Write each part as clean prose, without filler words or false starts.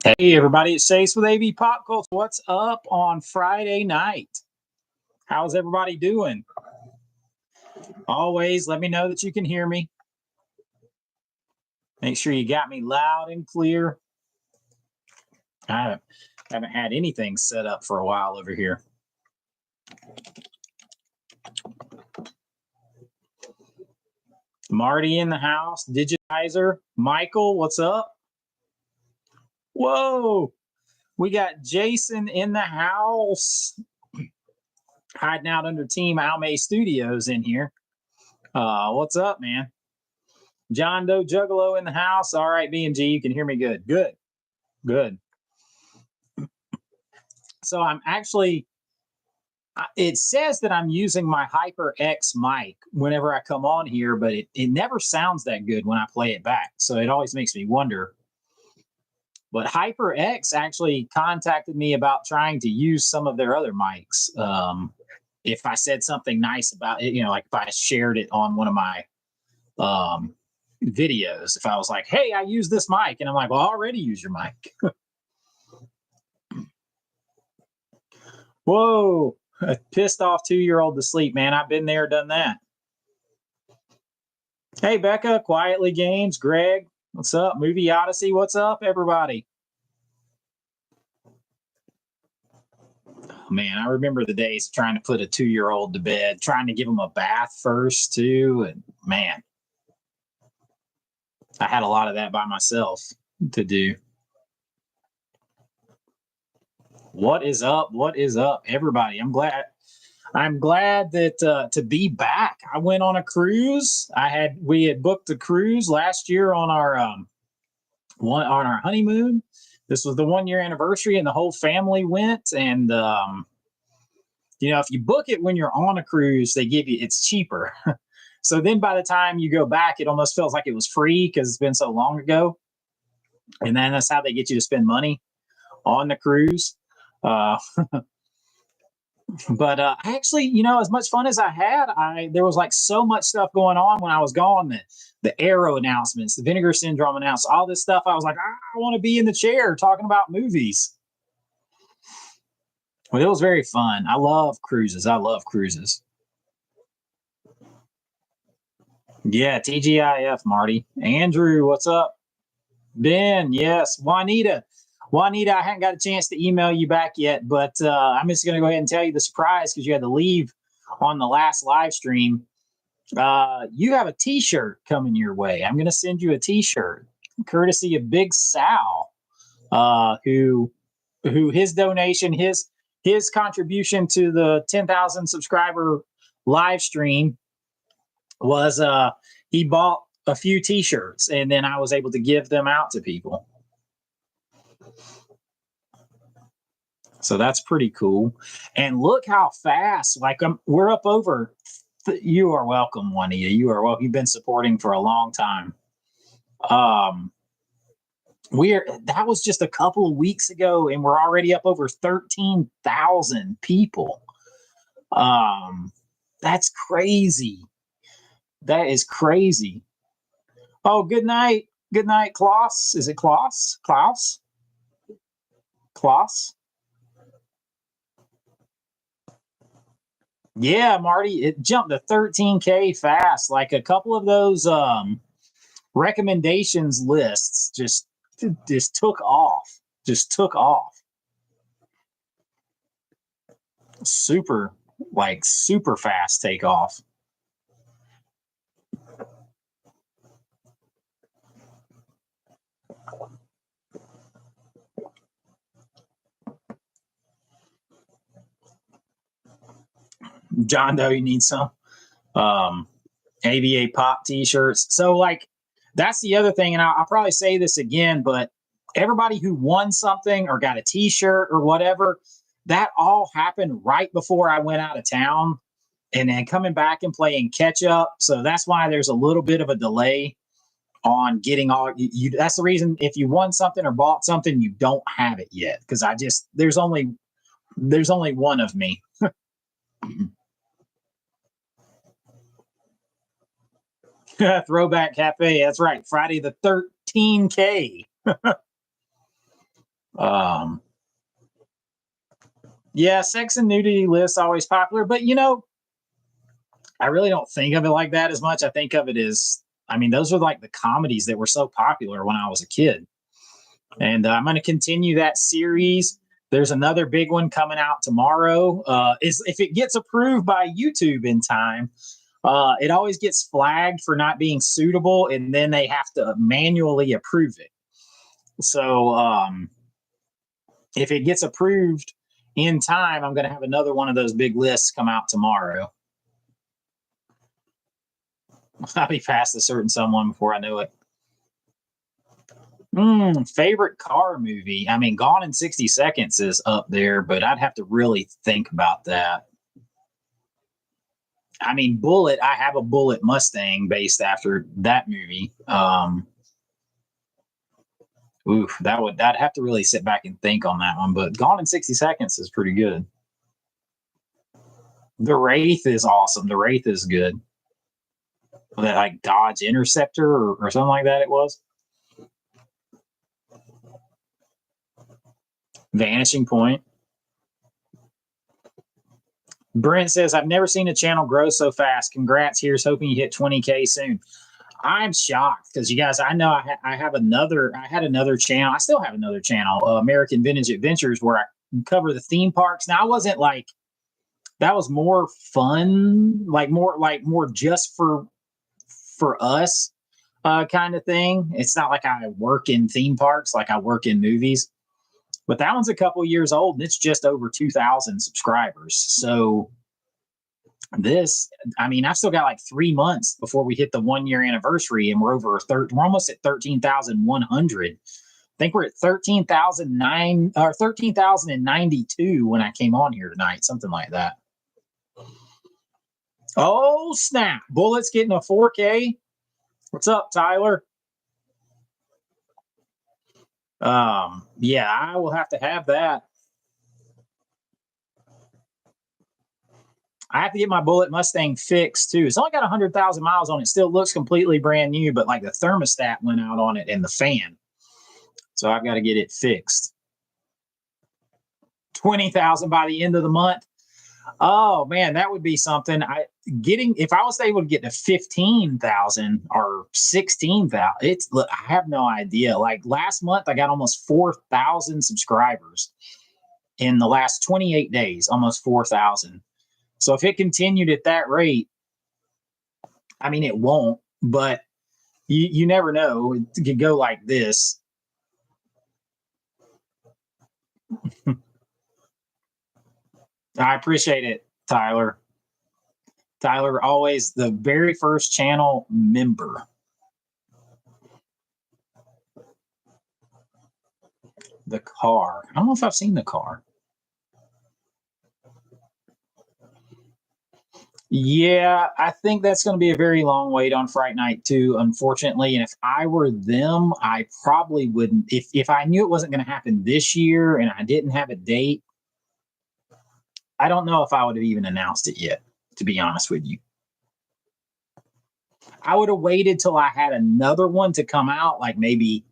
Hey everybody, it's Chase with AV Pop Culture. What's up on Friday night? How's everybody doing? Always let me know that you can hear me. Make sure you got me loud and clear. I haven't had anything set up for a while over here. Marty in the house, digitizer. Michael, what's up? Whoa, we got Jason in the house, hiding out under Team Almay Studios in here. What's up, man? John Doe Juggalo in the house. All right, B&G, you can hear me good. Good. So I'm actually, it says that I'm using my HyperX mic whenever I come on here, but it never sounds that good when I play it back. So it always makes me wonder. But HyperX actually contacted me about trying to use some of their other mics. If I said something nice about it, like if I shared it on one of my videos, if I was like, hey, I use this mic, and I'm like, well, I already use your mic. Whoa, a pissed off 2-year-old to sleep, man. I've been there, done that. Hey, Becca, Quietly Games, Greg, what's up? Movie Odyssey, what's up, everybody? Man, I remember the days of trying to put a 2-year-old to bed, trying to give him a bath first, too. And man, I had a lot of that by myself to do. What is up? What is up, everybody? I'm glad that to be back. I went on a cruise. We had booked a cruise last year on our honeymoon. This was the 1-year anniversary, and the whole family went. And if you book it when you're on a cruise, it's cheaper. So then by the time you go back, it almost feels like it was free because it's been so long ago. And then that's how they get you to spend money on the cruise. But actually, as much fun as I had, there was like so much stuff going on when I was gone. The Arrow announcements, the Vinegar Syndrome announcements, all this stuff. I was like, I want to be in the chair talking about movies. Well, it was very fun. I love cruises. Yeah, TGIF, Marty. Andrew, what's up? Ben, yes. Juanita, I haven't got a chance to email you back yet, but I'm just going to go ahead and tell you the surprise because you had to leave on the last live stream. You have a T-shirt coming your way. I'm going to send you a T-shirt, courtesy of Big Sal, who his donation, his contribution to the 10,000 subscriber live stream was he bought a few T-shirts, and then I was able to give them out to people. So that's pretty cool. And look how fast, we're up over. You are welcome, Juanita. You are welcome. You've been supporting for a long time. That was just a couple of weeks ago, and we're already up over 13,000 people. That's crazy. That is crazy. Oh, good night. Good night, Klaus. Is it Klaus? Klaus? Klaus? Yeah, Marty, it jumped to 13K fast. Like a couple of those recommendations lists just took off. Just took off. Super fast takeoff. John Doe, you need some AVA Pop t-shirts. So that's the other thing, and I'll probably say this again, but everybody who won something or got a t-shirt or whatever, that all happened right before I went out of town, and then coming back and playing catch up. So that's why there's a little bit of a delay on getting all you. That's the reason if you won something or bought something, you don't have it yet, because there's only one of me. Throwback Cafe. That's right. Friday the 13K. Um, yeah, sex and nudity lists always popular, but I really don't think of it like that as much. I think of it as, I mean, those are like the comedies that were so popular when I was a kid. And I'm going to continue that series. There's another big one coming out tomorrow. Is if it gets approved by YouTube in time, it always gets flagged for not being suitable, and then they have to manually approve it. So if it gets approved in time, I'm going to have another one of those big lists come out tomorrow. I'll be past a certain someone before I know it. Favorite car movie? I mean, Gone in 60 Seconds is up there, but I'd have to really think about that. I mean, Bullet, I have a Bullet Mustang based after that movie. I'd have to really sit back and think on that one, but Gone in 60 Seconds is pretty good. The Wraith is awesome. The Wraith is good. That like Dodge Interceptor or something like that it was. Vanishing Point. Brent says, I've never seen a channel grow so fast. Congrats. Here's hoping you hit 20K soon. I'm shocked because you guys, I know I had another channel. I still have another channel, American Vintage Adventures, where I cover the theme parks. Now, I wasn't like, that was more fun, like more just for us kind of thing. It's not like I work in theme parks, like I work in movies. But that one's a couple years old and it's just over 2,000 subscribers. So I've still got like 3 months before we hit the 1 year anniversary, and we're almost at 13,100. I think we're at 13,092 when I came on here tonight, something like that. Oh snap! Bullet's getting a 4K. What's up, Tyler? Yeah, I will have to have that. I have to get my Bullet Mustang fixed too. It's only got 100,000 miles on it. Still looks completely brand new, but like the thermostat went out on it and the fan. So I've got to get it fixed. 20,000 by the end of the month. Oh man, that would be something. If I was able to get to 15,000 or 16,000, I have no idea. Like last month, I got almost 4,000 subscribers in the last 28 days, almost 4,000. So if it continued at that rate, I mean, it won't, but you never know. It could go like this. I appreciate it, Tyler. Tyler, always the very first channel member. The car. I don't know if I've seen the car. Yeah, I think that's going to be a very long wait on Fright Night 2, unfortunately. And if I were them, I probably wouldn't. If I knew it wasn't going to happen this year and I didn't have a date, I don't know if I would have even announced it yet, to be honest with you. I would have waited till I had another one to come out, like maybe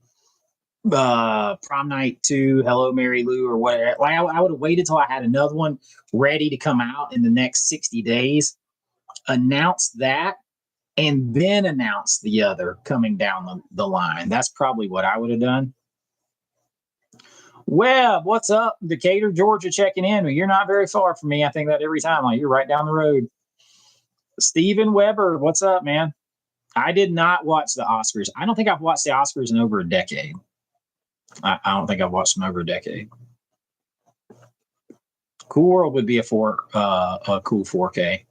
Prom Night 2, Hello Mary Lou, or whatever. Like I would have waited till I had another one ready to come out in the next 60 days, announce that, and then announce the other coming down the line. That's probably what I would have done. Webb, what's up? Decatur, Georgia, checking in. Well, you're not very far from me. I think that every time. Like, you're right down the road. Steven Weber, what's up, man? I did not watch the Oscars. I don't think I've watched the Oscars in over a decade. I don't think I've watched them over a decade. Cool World would be a cool 4K.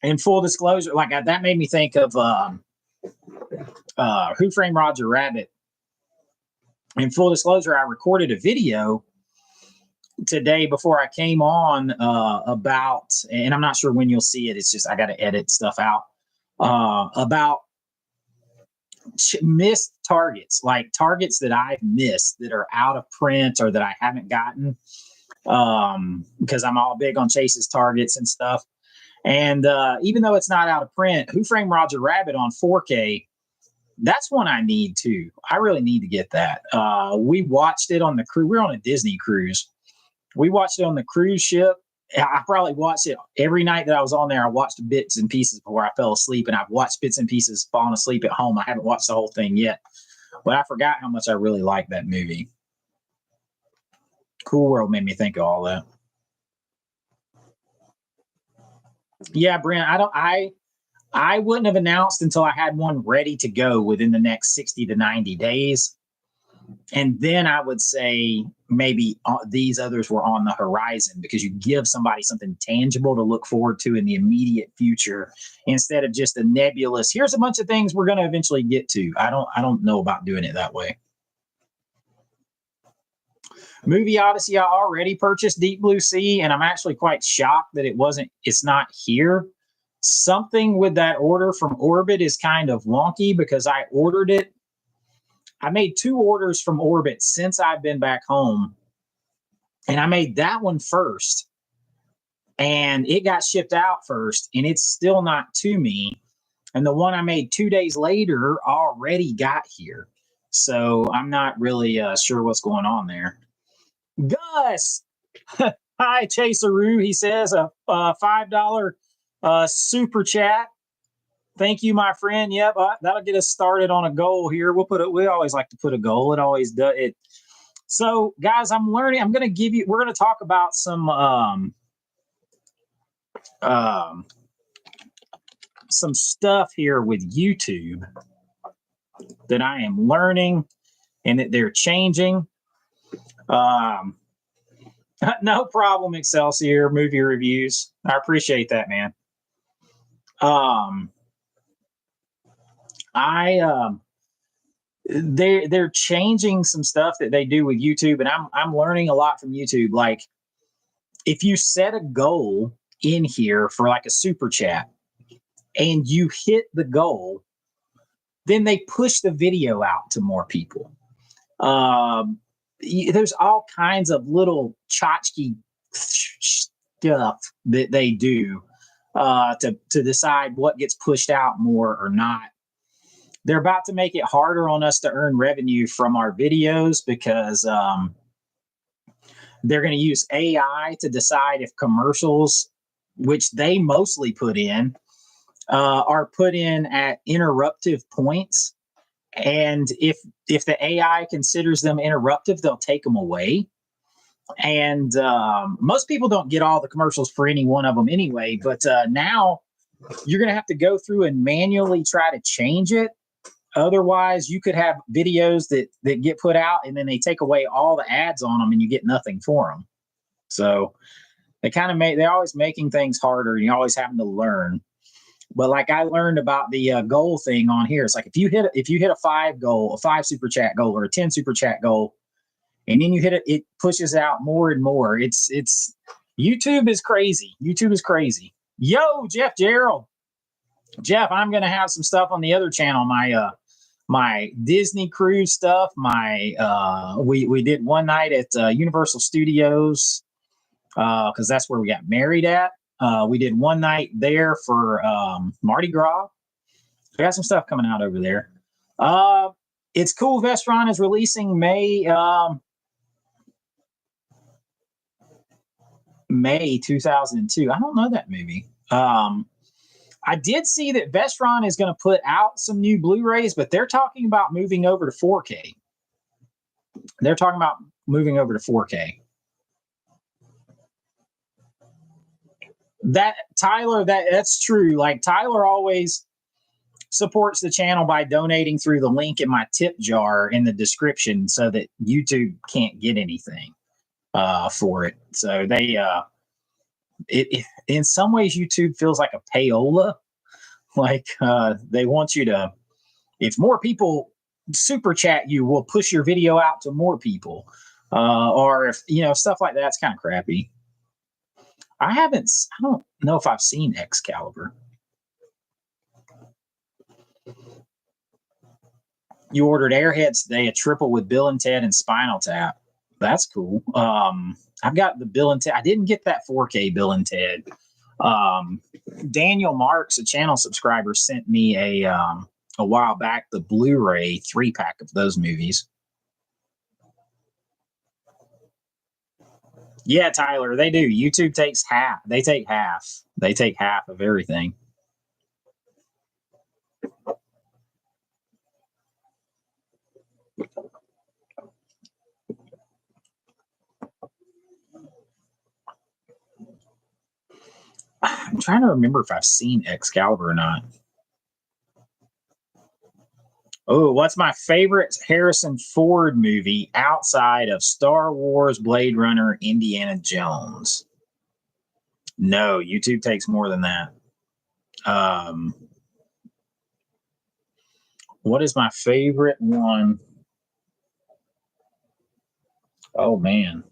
In full disclosure, like that made me think of Who Framed Roger Rabbit. In full disclosure, I recorded a video today before I came on about, and I'm not sure when you'll see it. It's just I got to edit stuff out about missed targets, like targets that I've missed that are out of print or that I haven't gotten, because I'm all big on Chase's targets and stuff. And even though it's not out of print, Who Framed Roger Rabbit on 4K That's one I need too. I really need to get that. We watched it on the cruise. We were on a Disney cruise. We watched it on the cruise ship. I probably watched it every night that I was on there. I watched bits and pieces before I fell asleep, and I've watched bits and pieces falling asleep at home. I haven't watched the whole thing yet, but I forgot how much I really liked that movie. Cool World made me think of all that. Yeah, Brent, I wouldn't have announced until I had one ready to go within the next 60 to 90 days. And then I would say maybe these others were on the horizon, because you give somebody something tangible to look forward to in the immediate future instead of just a nebulous, here's a bunch of things we're going to eventually get to. I don't know about doing it that way. Movie Odyssey, I already purchased Deep Blue Sea, and I'm actually quite shocked that it's not here. Something with that order from Orbit is kind of wonky, because I ordered it. I made 2 orders from Orbit since I've been back home, and I made that one first, and it got shipped out first, and it's still not to me. And the one I made 2 days later already got here. So I'm not really sure what's going on there. Gus, hi, Chaseroo. He says a $5 super chat. Thank you, my friend. Yep, that'll get us started on a goal here. We always like to put a goal. It always does it. So, guys, I'm learning. We're going to talk about some stuff here with YouTube that I am learning and that they're changing. No problem, Excelsior movie reviews. I appreciate that, man. They're changing some stuff that they do with YouTube, and I'm learning a lot from YouTube. Like, if you set a goal in here for like a super chat and you hit the goal, then they push the video out to more people. There's all kinds of little tchotchke stuff that they do to decide what gets pushed out more or not. They're about to make it harder on us to earn revenue from our videos, because they're going to use AI to decide if commercials, which they mostly put in, are put in at interruptive points. And if the AI considers them interruptive, they'll take them away. And most people don't get all the commercials for any one of them anyway. But now you're going to have to go through and manually try to change it. Otherwise, you could have videos that get put out and then they take away all the ads on them and you get nothing for them. So they're always making things harder, and you're always having to learn. But like I learned about the goal thing on here, it's like if you hit a 5 super chat goal or a 10 super chat goal, and then you hit it, it pushes out more and more. It's YouTube is crazy. YouTube is crazy. Yo, Jeff Gerald. Jeff, I'm gonna have some stuff on the other channel. My Disney cruise stuff. We did one night at Universal Studios because that's where we got married at. We did one night there for Mardi Gras. We got some stuff coming out over there. It's Cool Vestron is releasing May 2002. I don't know that movie. I did see that Vestron is going to put out some new Blu-rays, but they're talking about moving over to 4K. That's true. Like, Tyler always supports the channel by donating through the link in my tip jar in the description, so that YouTube can't get anything for it. So they in some ways YouTube feels like a payola. Like they want you to, if more people super chat you, will push your video out to more people, or if stuff like that's kind of crappy. I don't know if I've seen Excalibur. You ordered Airheads today, a triple with Bill and Ted and Spinal Tap. That's cool. I've got the Bill and Ted. I didn't get that 4K Bill and Ted. Daniel Marks, a channel subscriber, sent me a a while back the Blu-ray 3-pack of those movies. Yeah, Tyler, they do. YouTube takes half. They take half. They take half of everything. I'm trying to remember if I've seen Excalibur or not. Oh, what's my favorite Harrison Ford movie outside of Star Wars, Blade Runner, Indiana Jones? No, YouTube takes more than that. What is my favorite one? Oh, man.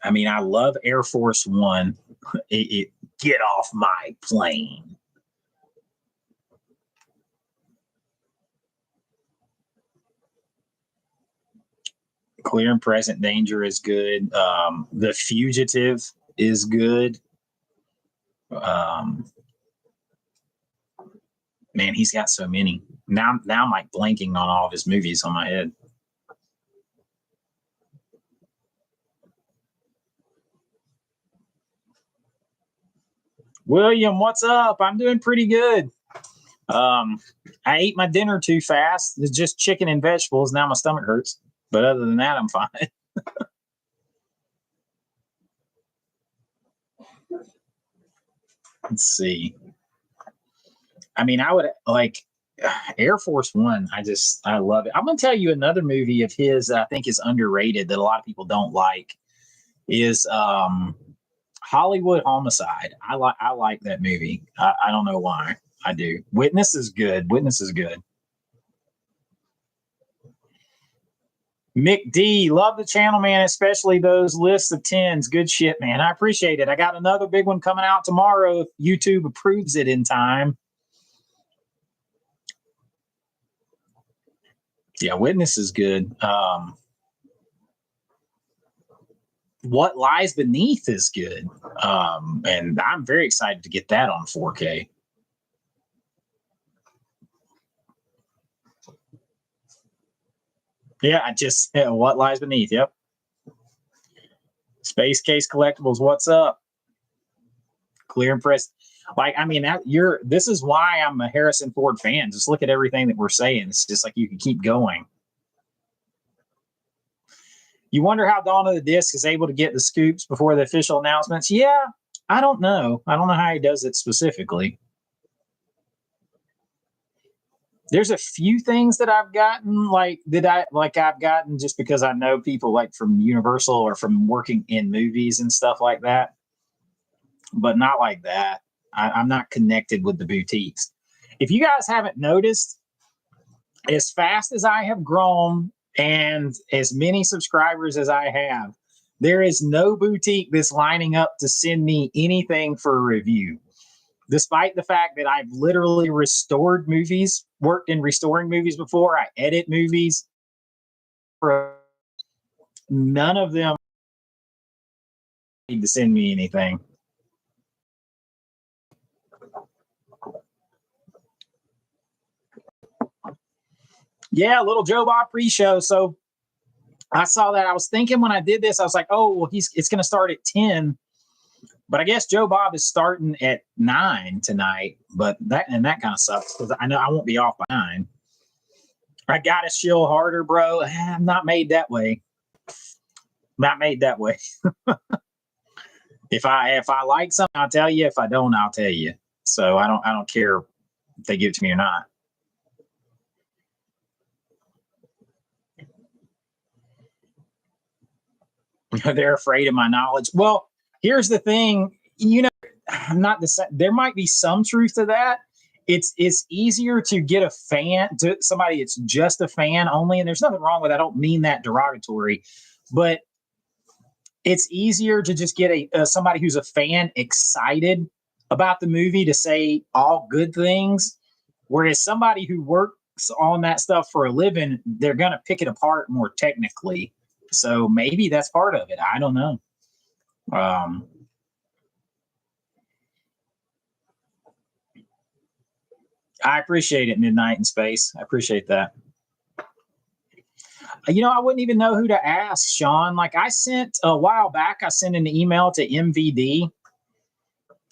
I mean, I love Air Force One. Get off my plane. Clear and Present Danger is good. The Fugitive is good. Man, he's got so many. Now I'm like blanking on all of his movies on my head. William, what's up? I'm doing pretty good. I ate my dinner too fast. It's just chicken and vegetables. Now my stomach hurts. But other than that, I'm fine. Let's see. I mean, I would like Air Force One. I love it. I'm going to tell you another movie of his that I think is underrated that a lot of people don't like is Hollywood Homicide. I like that movie. I don't know why. I do. Witness is good. Witness is good. Mick D, love the channel, man, especially those lists of 10s. Good shit, man. I appreciate it. I got another big one coming out tomorrow if YouTube approves it in time. Yeah, Witness is good. What Lies Beneath is good. And I'm very excited to get that on 4K. Yeah, What Lies Beneath. Yep. Space Case Collectibles. What's up? Clear and Press. Like, I mean, this is why I'm a Harrison Ford fan. Just look at everything that we're saying. It's just like you can keep going. You wonder how Dawn of the Disc is able to get the scoops before the official announcements. Yeah, I don't know. I don't know how he does it specifically. There's a few things that I've gotten I've gotten just because I know people like from Universal or from working in movies and stuff like that, but not like that. I'm not connected with the boutiques. If you guys haven't noticed, as fast as I have grown and as many subscribers as I have, there is no boutique that's lining up to send me anything for a review. Despite the fact that I've literally restored movies, worked in restoring movies before, I edit movies. None of them need to send me anything. Yeah, little Joe Bob pre-show. So I saw that. I was thinking when I did this, I was like, oh, well, it's going to start at 10. But I guess Joe Bob is starting at 9 tonight. But that kind of sucks because I know I won't be off by 9. I got to chill harder, bro. I'm not made that way. Not made that way. If I like something, I'll tell you. If I don't, I'll tell you. So I don't care if they give it to me or not. They're afraid of my knowledge. Well, here's the thing. I'm not the same. There might be some truth to that. It's easier to get a fan, to somebody that's just a fan only, and there's nothing wrong with that. I don't mean that derogatory, but it's easier to just get somebody who's a fan excited about the movie to say all good things, whereas somebody who works on that stuff for a living, they're going to pick it apart more technically. So maybe that's part of it. I don't know. I appreciate it, Midnight in Space. I appreciate that. I wouldn't even know who to ask, Sean. Like I sent a while back, I sent an email to MVD.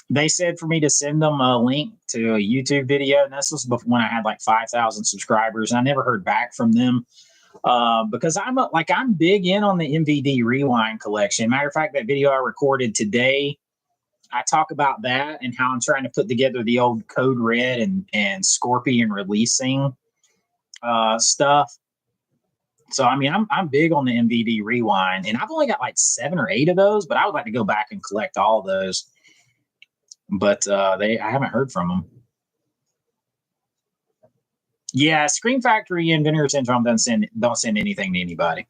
They said for me to send them a link to a YouTube video, and this was before when I had like 5,000 subscribers. And I never heard back from them because I'm big in on the MVD Rewind collection. Matter of fact, that video I recorded today, I talk about that and how I'm trying to put together the old Code Red and Scorpion releasing stuff. So I mean, I'm big on the MVD Rewind, and I've only got like 7 or 8 of those, but I would like to go back and collect all of those. But I haven't heard from them. Yeah, Scream Factory and Vinegar Syndrome don't send anything to anybody.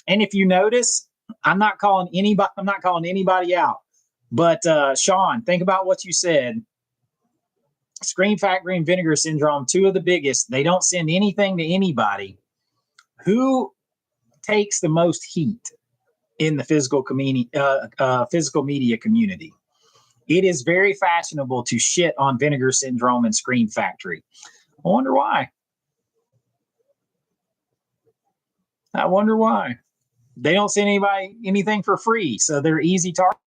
And if you notice, I'm not calling anybody out. But Sean, think about what you said. Scream Factory and Vinegar Syndrome, 2 of the biggest. They don't send anything to anybody. Who takes the most heat in the physical media community? It is very fashionable to shit on Vinegar Syndrome and Scream Factory. I wonder why. They don't send anybody anything for free, so they're easy targets.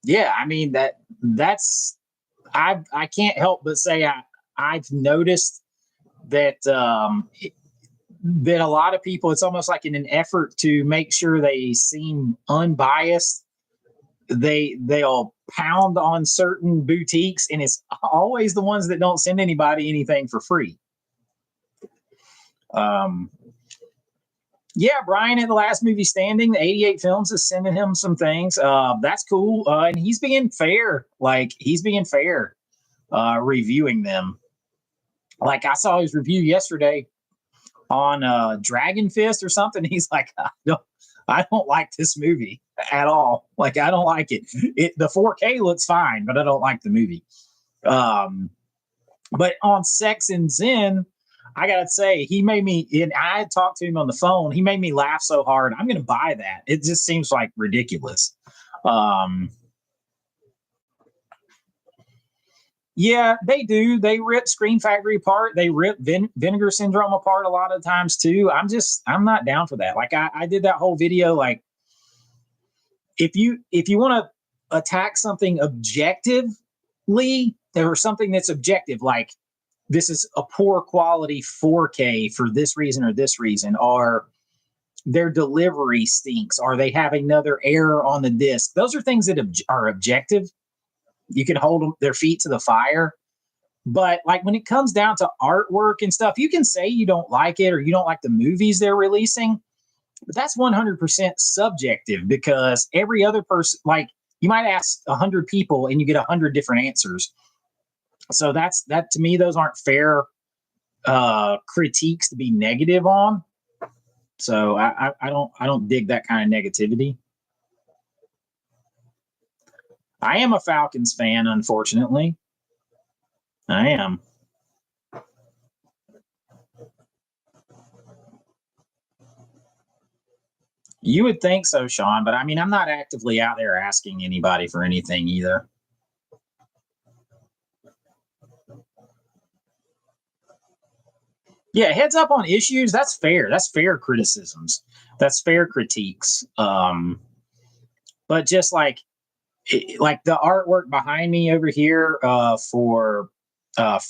Yeah, I mean that's I can't help but say I've noticed that that a lot of people, it's almost like in an effort to make sure they seem unbiased, they'll pound on certain boutiques, and it's always the ones that don't send anybody anything for free. Yeah, Brian at the Last Movie Standing, the 88 Films is sending him some things. That's cool. And he's being fair. Reviewing them. Like I saw his review yesterday on Dragon Fist or something. He's like, I don't like this movie at all. Like, I don't like it. The 4K looks fine, but I don't like the movie. But on Sex and Zen, I gotta say, he made me, and I had talked to him on the phone, he made me laugh so hard. I'm gonna buy that. It just seems like ridiculous. Yeah, they do. They rip Scream Factory apart. They rip Vinegar Syndrome apart a lot of times too. I'm not down for that. Like I did that whole video. Like if you want to attack something objectively, or something that's objective, like this is a poor quality 4K for this reason or this reason, or their delivery stinks, or they have another error on the disc. Those are things that are objective. You can hold their feet to the fire. But like when it comes down to artwork and stuff, you can say you don't like it or you don't like the movies they're releasing, but that's 100% subjective, because every other person, like you might ask 100 people and you get 100 different answers. So that to me, those aren't fair critiques to be negative on. So I don't dig that kind of negativity. I am a Falcons fan, unfortunately. I am. You would think so, Sean, but I mean, I'm not actively out there asking anybody for anything either. Yeah, heads up on issues. That's fair. That's fair criticisms. That's fair critiques. But just like the artwork behind me over here for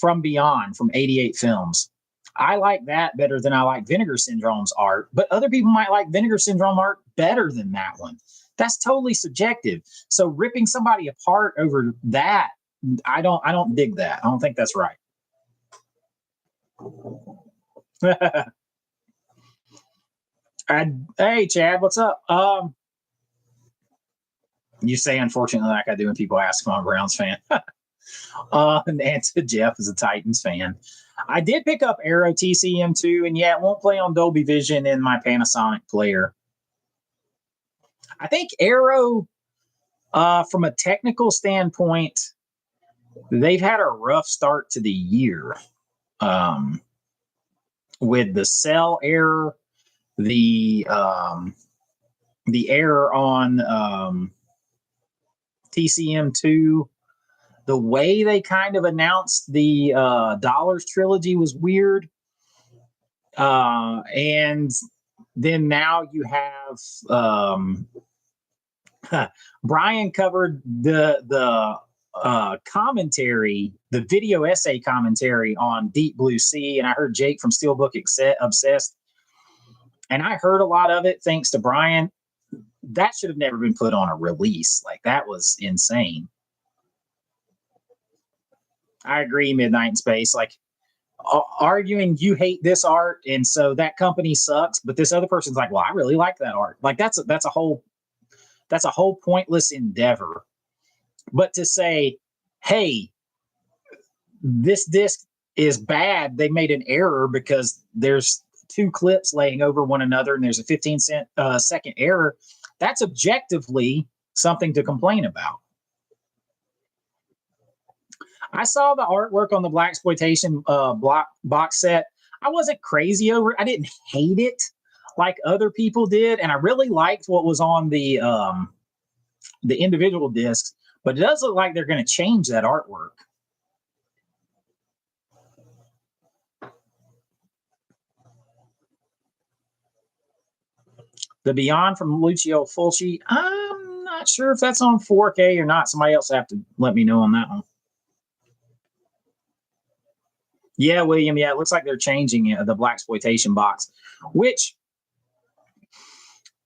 From Beyond from 88 Films, I like that better than I like Vinegar Syndrome's art. But other people might like Vinegar Syndrome art better than that one. That's totally subjective. So ripping somebody apart over that, I don't dig that. I don't think that's right. Hey Chad, what's up? You say unfortunately like I do when people ask if I'm a Browns fan. And to Jeff is a Titans fan. I did pick up Arrow TCM2, and yeah, it won't play on Dolby Vision in my Panasonic player. I think Arrow, from a technical standpoint, they've had a rough start to the year. With the cell error, the the error on TCM2. The way they kind of announced the Dollars trilogy was weird. And then now you have Brian covered the commentary, the video essay commentary on Deep Blue Sea, and I heard Jake from Steelbook Obsessed, and I heard a lot of it thanks to Brian. That should have never been put on a release. Like, that was insane. I agree, Midnight in Space. Like, arguing you hate this art and so that company sucks, but this other person's like, well, I really like that art. Like, that's a whole pointless endeavor. But to say, hey, this disc is bad, they made an error because there's two clips laying over one another and there's a 15-second error, that's objectively something to complain about. I saw the artwork on the Blaxploitation box set. I wasn't crazy over it. I didn't hate it like other people did, and I really liked what was on the individual discs. But it does look like they're going to change that artwork. The Beyond from Lucio Fulci. I'm not sure if that's on 4K or not. Somebody else have to let me know on that one. Yeah, William. Yeah, it looks like they're changing the Blaxploitation box, which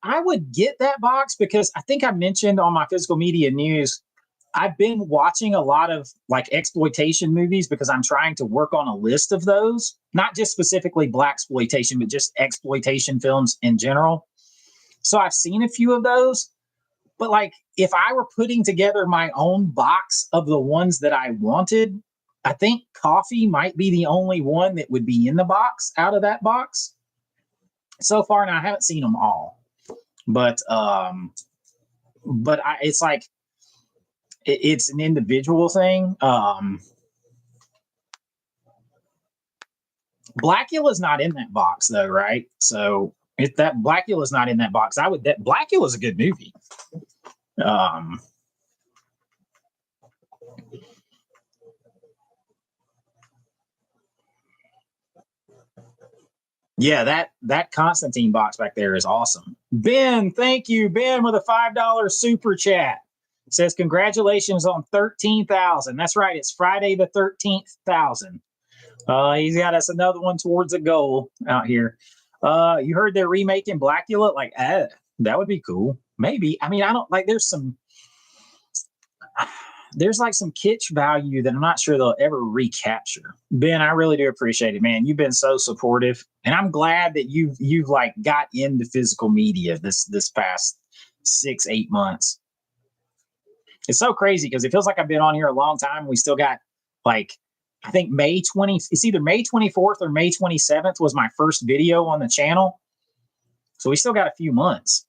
I would get that box because I think I mentioned on my physical media news, I've been watching a lot of like exploitation movies because I'm trying to work on a list of those, not just specifically Blaxploitation, but just exploitation films in general. So I've seen a few of those, but like if I were putting together my own box of the ones that I wanted, I think Coffee might be the only one that would be in the box out of that box so far. Now I haven't seen them all, but it's like it's an individual thing. Blackula's not in that box though, right? So if that Blackula's not in that box, that Blackula's a good movie. Yeah, that Constantine box back there is awesome. Ben, thank you. Ben with a $5 super chat. Says congratulations on 13,000. That's right. It's Friday the 13,000. He's got us another one towards a goal out here. You heard they're remaking Blackula? Like, that would be cool. Maybe. I mean, I don't like. There's like some kitsch value that I'm not sure they'll ever recapture. Ben, I really do appreciate it, man. You've been so supportive, and I'm glad that you've like got into physical media this past 6-8 months. It's so crazy because it feels like I've been on here a long time. We still got like, I think it's either May 24th or May 27th was my first video on the channel. So we still got a few months.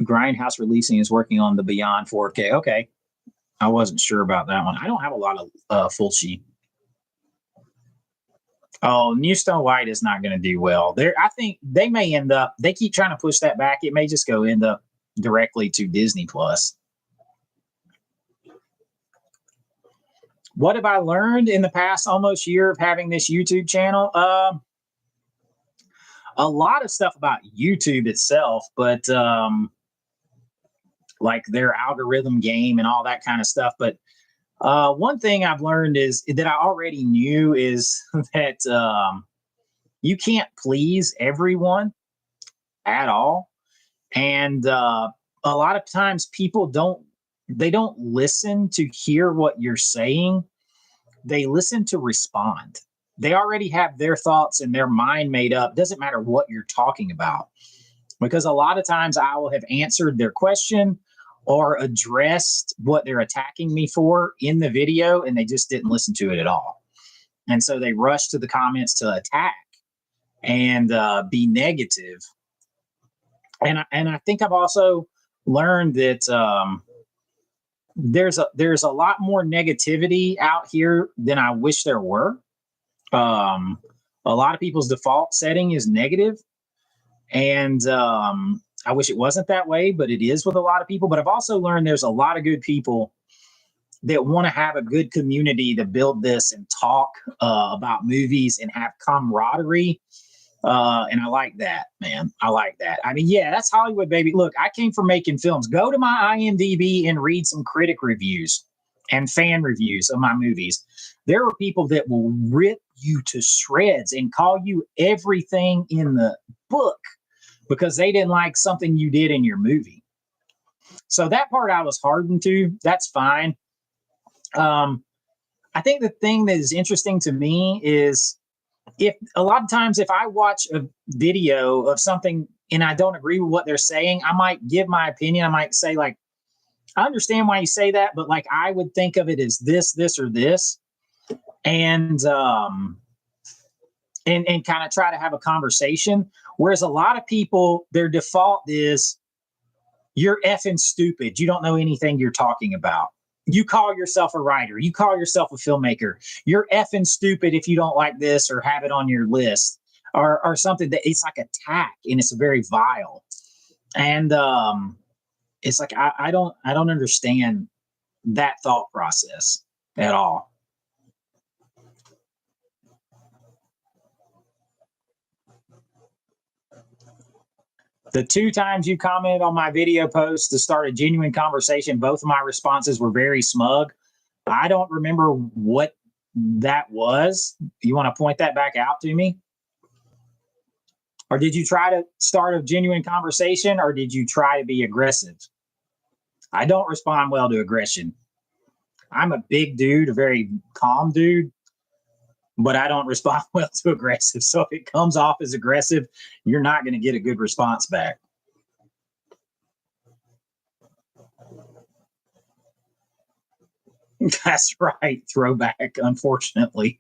Grindhouse Releasing is working on the Beyond 4K. Okay. I wasn't sure about that one. I don't have a lot of full sheet. Oh, New Stone White is not going to do well. I think they may end up, they keep trying to push that back. It may just end up directly to Disney Plus. What have I learned in the past almost year of having this YouTube channel? A lot of stuff about YouTube itself, but like their algorithm game and all that kind of stuff. But one thing I've learned is that I already knew is that you can't please everyone at all. And a lot of times people don't listen to hear what you're saying. They listen to respond. They already have their thoughts and their mind made up. Doesn't matter what you're talking about. Because a lot of times I will have answered their question or addressed what they're attacking me for in the video, and they just didn't listen to it at all. And so they rush to the comments to attack and be negative. And I think I've also learned that there's a lot more negativity out here than I wish there were. Um, a lot of people's default setting is negative, and I wish it wasn't that way, but it is with a lot of people. But I've also learned there's a lot of good people that want to have a good community to build this and talk about movies and have camaraderie. And I like that, man. I like that. I mean, yeah, that's Hollywood, baby. Look, I came from making films. Go to my IMDb and read some critic reviews and fan reviews of my movies. There are people that will rip you to shreds and call you everything in the book because they didn't like something you did in your movie. So that part I was hardened to. That's fine. I think the thing that is interesting to me is if a lot of times if I watch a video of something and I don't agree with what they're saying, I might give my opinion. I might say, like, I understand why you say that, but like I would think of it as this, or this. And kind of try to have a conversation. Whereas a lot of people, their default is you're effing stupid. You don't know anything you're talking about. You call yourself a writer. You call yourself a filmmaker. You're effing stupid if you don't like this or have it on your list or something that it's like attack and it's very vile. And it's like I don't understand that thought process at all. The 2 times you commented on my video post to start a genuine conversation, both of my responses were very smug. I don't remember what that was. You want to point that back out to me? Or did you try to start a genuine conversation or did you try to be aggressive? I don't respond well to aggression. I'm a big dude, a very calm dude, but I don't respond well to aggressive. So if it comes off as aggressive, you're not going to get a good response back. That's right. Throwback, unfortunately.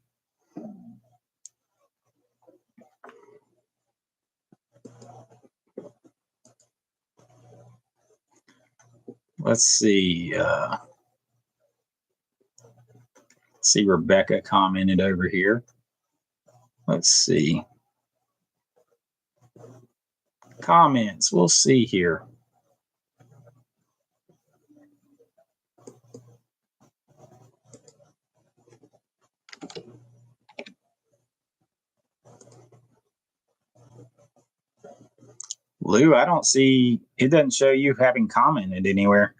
Let's see. See, Rebecca commented over here. Let's see. Comments. We'll see here. Lou, I don't see, it doesn't show you having commented anywhere.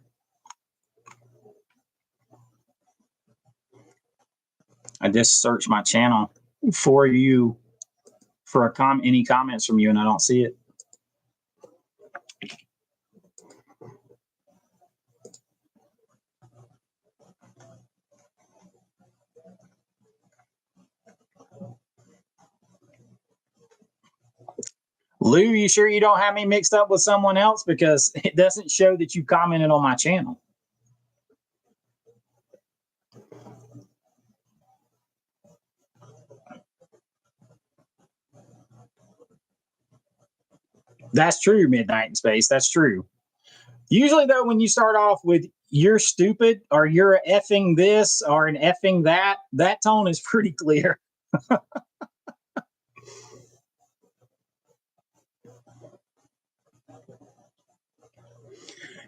I just searched my channel for you for any comments from you, and I don't see it. Lou, you sure you don't have me mixed up with someone else? Because it doesn't show that you commented on my channel. That's true, Midnight in Space. That's true. Usually, though, when you start off with you're stupid or you're effing this or an effing that, that tone is pretty clear.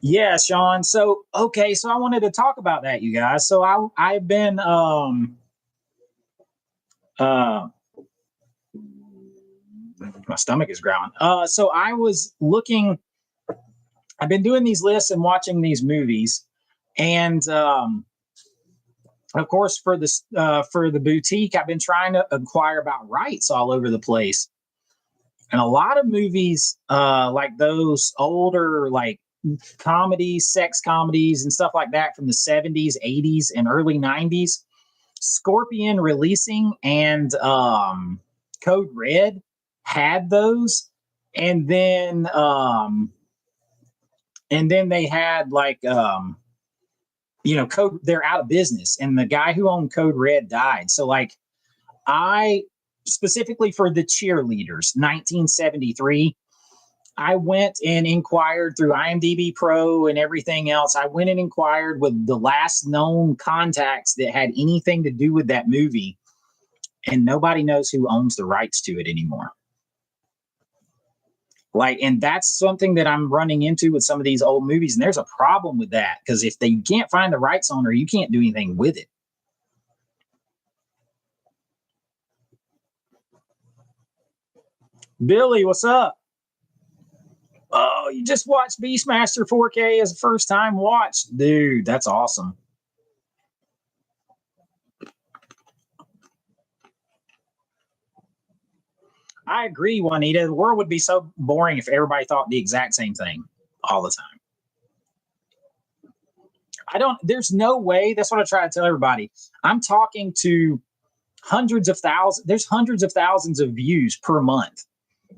Yeah, Sean. So, okay. So I wanted to talk about that, you guys. So I've been, uh, my stomach is growling. So I was looking, I've been doing these lists and watching these movies, and of course for the boutique, I've been trying to inquire about rights all over the place, and a lot of movies, like those older like comedies, sex comedies, and stuff like that from the 70s, 80s, and early 90s. Scorpion Releasing and Code Red had those, and then they had like Code, they're out of business, and the guy who owned Code Red died. So like I specifically for the Cheerleaders 1973, I went and inquired through IMDb Pro and everything else. I went and inquired with the last known contacts that had anything to do with that movie, and nobody knows who owns the rights to it anymore. Like, and that's something that I'm running into with some of these old movies, and there's a problem with that, because if they can't find the rights owner, you can't do anything with it. Billy, what's up? Oh, you just watched Beastmaster 4K as a first time watch. Dude, that's awesome. I agree, Juanita. The world would be so boring if everybody thought the exact same thing all the time. There's no way. That's what I try to tell everybody. I'm talking to hundreds of thousands. There's hundreds of thousands of views per month.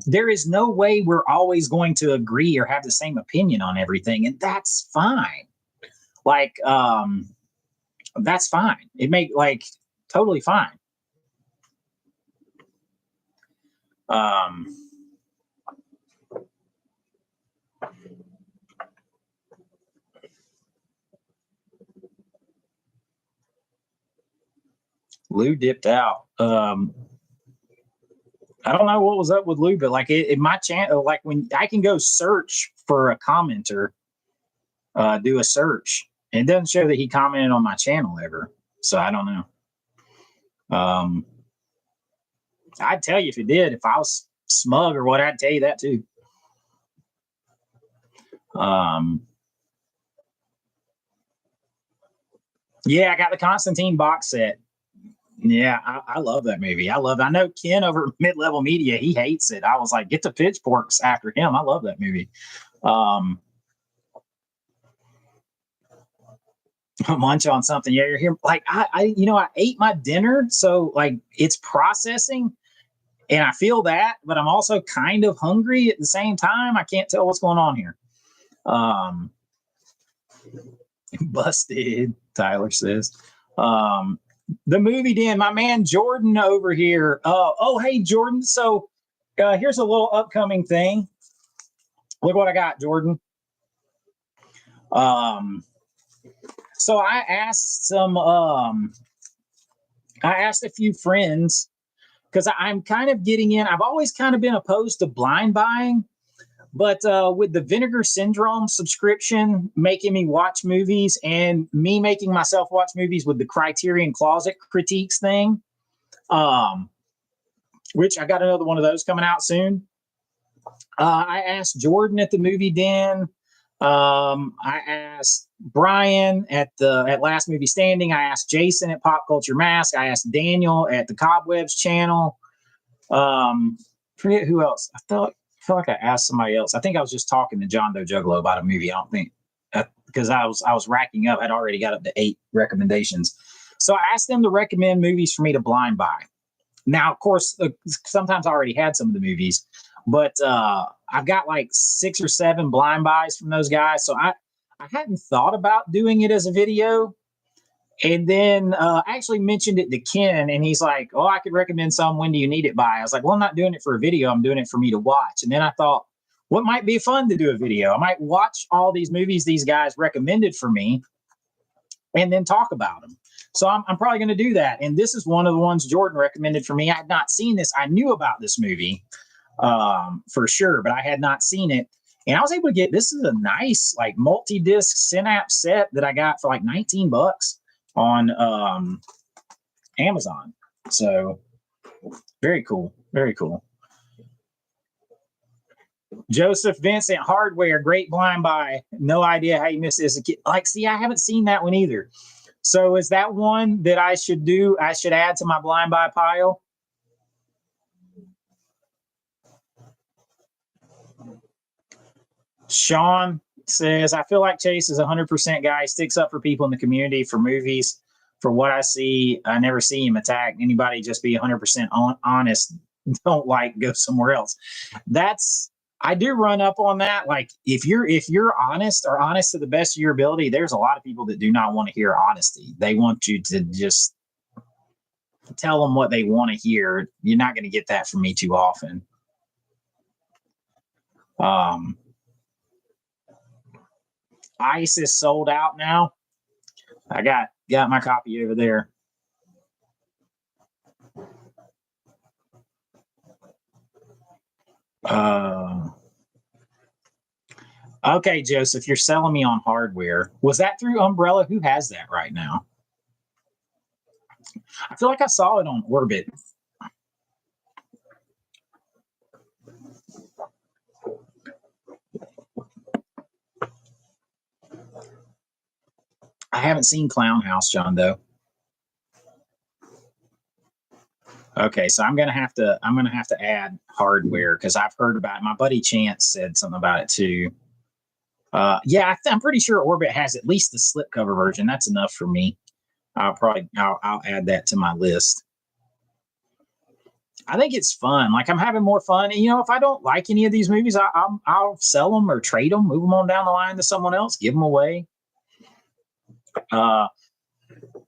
There is no way we're always going to agree or have the same opinion on everything. And that's fine. Like, that's fine. It make like totally fine. Lou dipped out. I don't know what was up with Lou, but like in my channel, like when I can go search for a commenter, do a search, and it doesn't show that he commented on my channel ever. So I don't know. I'd tell you if it did. If I was smug or what, I'd tell you that too. Yeah, I got the Constantine box set. Yeah, I love that movie. I know Ken over Mid Level Media, he hates it. I was like, get the pitchforks after him. I love that movie. Munch on something. Yeah, you're here. Like I ate my dinner, so like it's processing, and I feel that, but I'm also kind of hungry at the same time. I can't tell what's going on here. Busted, Tyler says. The movie den, my man Jordan over here. Oh, hey Jordan. So here's a little upcoming thing. Look what I got, Jordan. So I asked a few friends, because I'm kind of getting in. I've always kind of been opposed to blind buying, but with the Vinegar Syndrome subscription making me watch movies, and me making myself watch movies with the Criterion Closet critiques thing, which I got another one of those coming out soon. I asked Jordan at the movie den. I asked Brian at Last Movie Standing. I asked Jason at Pop Culture Mask. I asked Daniel at the Cobwebs channel. Forget who else. I feel like I asked somebody else. I think I was just talking to John Doe Juggalo about a movie. I don't think, because I was racking up. I'd already got up to 8 recommendations. So I asked them to recommend movies for me to blind buy. Now, of course, sometimes I already had some of the movies, but I've got like 6 or 7 blind buys from those guys. So I hadn't thought about doing it as a video. And then I actually mentioned it to Ken, and he's like, oh, I could recommend some. When do you need it by? I was like, well, I'm not doing it for a video. I'm doing it for me to watch. And then I thought, what might be fun to do a video? I might watch all these movies these guys recommended for me and then talk about them. So I'm probably going to do that. And this is one of the ones Jordan recommended for me. I had not seen this. I knew about this movie for sure, but I had not seen it. And I was able to get, this is a nice like multi-disc Synapse set that I got for like $19 on Amazon. So very cool. Very cool. Joseph Vincent Hardware, great blind buy. No idea how you missed it as a kid. Like, see, I haven't seen that one either. So is that one that I should do? I should add to my blind buy pile? Sean says, I feel like Chase is 100% guy. He sticks up for people in the community, for movies. For what I see, I never see him attack anybody. Just be 100% honest. Don't like, go somewhere else. I do run up on that. Like if you're honest or honest to the best of your ability, there's a lot of people that do not want to hear honesty. They want you to just tell them what they want to hear. You're not going to get that from me too often. Um, Ice is sold out now. I got my copy over there. Okay, Joseph, you're selling me on hardware. Was that through Umbrella? Who has that right now? I feel like I saw it on Orbit. I haven't seen Clown House, John, though. Okay, so I'm gonna have to add hardware because I've heard about it. My buddy Chance said something about it too. Yeah, I'm pretty sure Orbit has at least the slipcover version. That's enough for me. I'll add that to my list. I think it's fun. Like I'm having more fun. And, if I don't like any of these movies, I'll sell them or trade them, move them on down the line to someone else, give them away.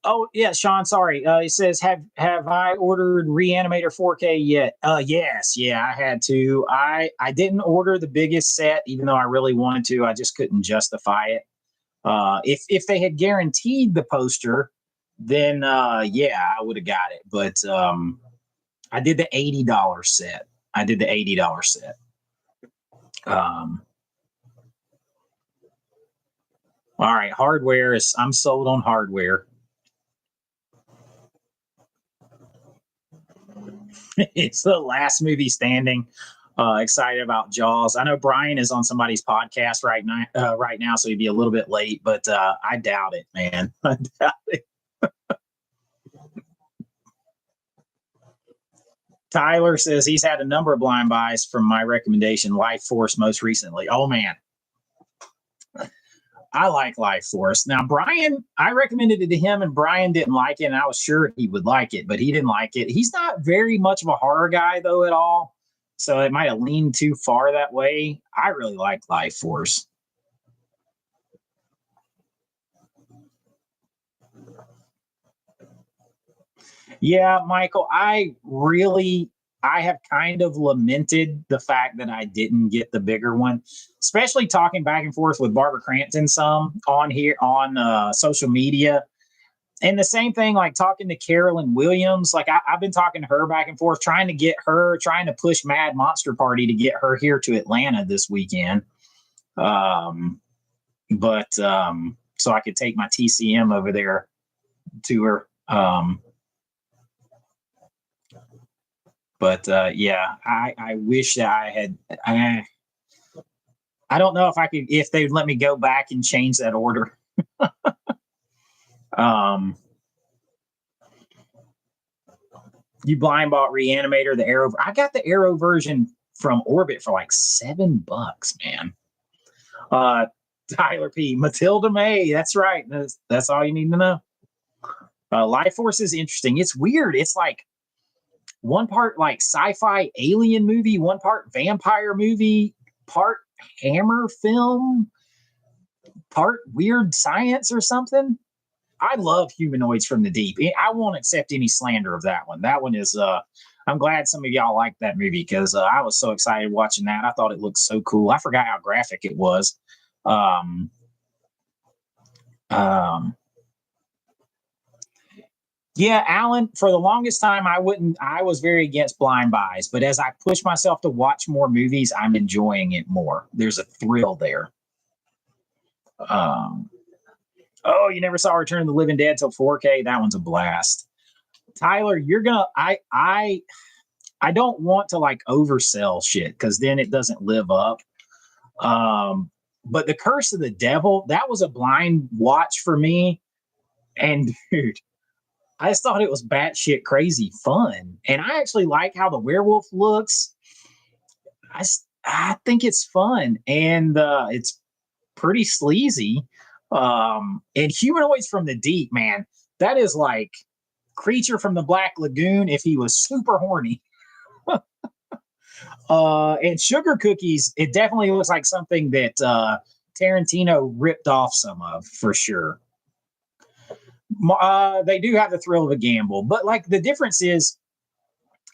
Oh yeah, Sean. Sorry. He says, have I ordered Reanimator 4K yet? Yes. Yeah, I had to. I didn't order the biggest set, even though I really wanted to. I just couldn't justify it. If they had guaranteed the poster, then yeah, I would have got it. But I did the $80 set. All right, hardware is. I'm sold on hardware. It's the last movie standing. Excited about Jaws. I know Brian is on somebody's podcast right now, so he'd be a little bit late, but I doubt it, man. I doubt it. Tyler says he's had a number of blind buys from my recommendation, Life Force, most recently. Oh man, I like Life Force. Now, Brian, I recommended it to him, and Brian didn't like it, and I was sure he would like it, but he didn't like it. He's not very much of a horror guy, though, at all. So it might have leaned too far that way. I really like Life Force. Yeah, Michael, I have kind of lamented the fact that I didn't get the bigger one, especially talking back and forth with Barbara Crampton some on here on social media. And the same thing, like talking to Carolyn Williams, like I've been talking to her back and forth, trying to push Mad Monster Party to get her here to Atlanta this weekend. But so I could take my TCM over there to her. But yeah, I wish that I had. I don't know if they'd let me go back and change that order. You blind bought Reanimator, the Arrow. I got the Arrow version from Orbit for like $7, man. Tyler P. Matilda May. That's right. That's all you need to know. Life Force is interesting. It's weird. It's like one part like sci-fi alien movie, one part vampire movie, part Hammer film, part weird science or something. I love Humanoids from the Deep. I won't accept any slander of that one. That one is I'm glad some of y'all liked that movie because I was so excited watching that. I thought it looked so cool. I forgot how graphic it was. Yeah, Alan, for the longest time, I was very against blind buys, but as I push myself to watch more movies, I'm enjoying it more. There's a thrill there. Oh, you never saw Return of the Living Dead till 4K? That one's a blast. Tyler, I don't want to like oversell shit because then it doesn't live up. But The Curse of the Devil, that was a blind watch for me. And dude, I just thought it was batshit crazy fun. And I actually like how the werewolf looks. I think it's fun and it's pretty sleazy. And Humanoids from the Deep, man, that is like Creature from the Black Lagoon if he was super horny. And Sugar Cookies, it definitely looks like something that Tarantino ripped off some of for sure. They do have the thrill of a gamble, but like the difference is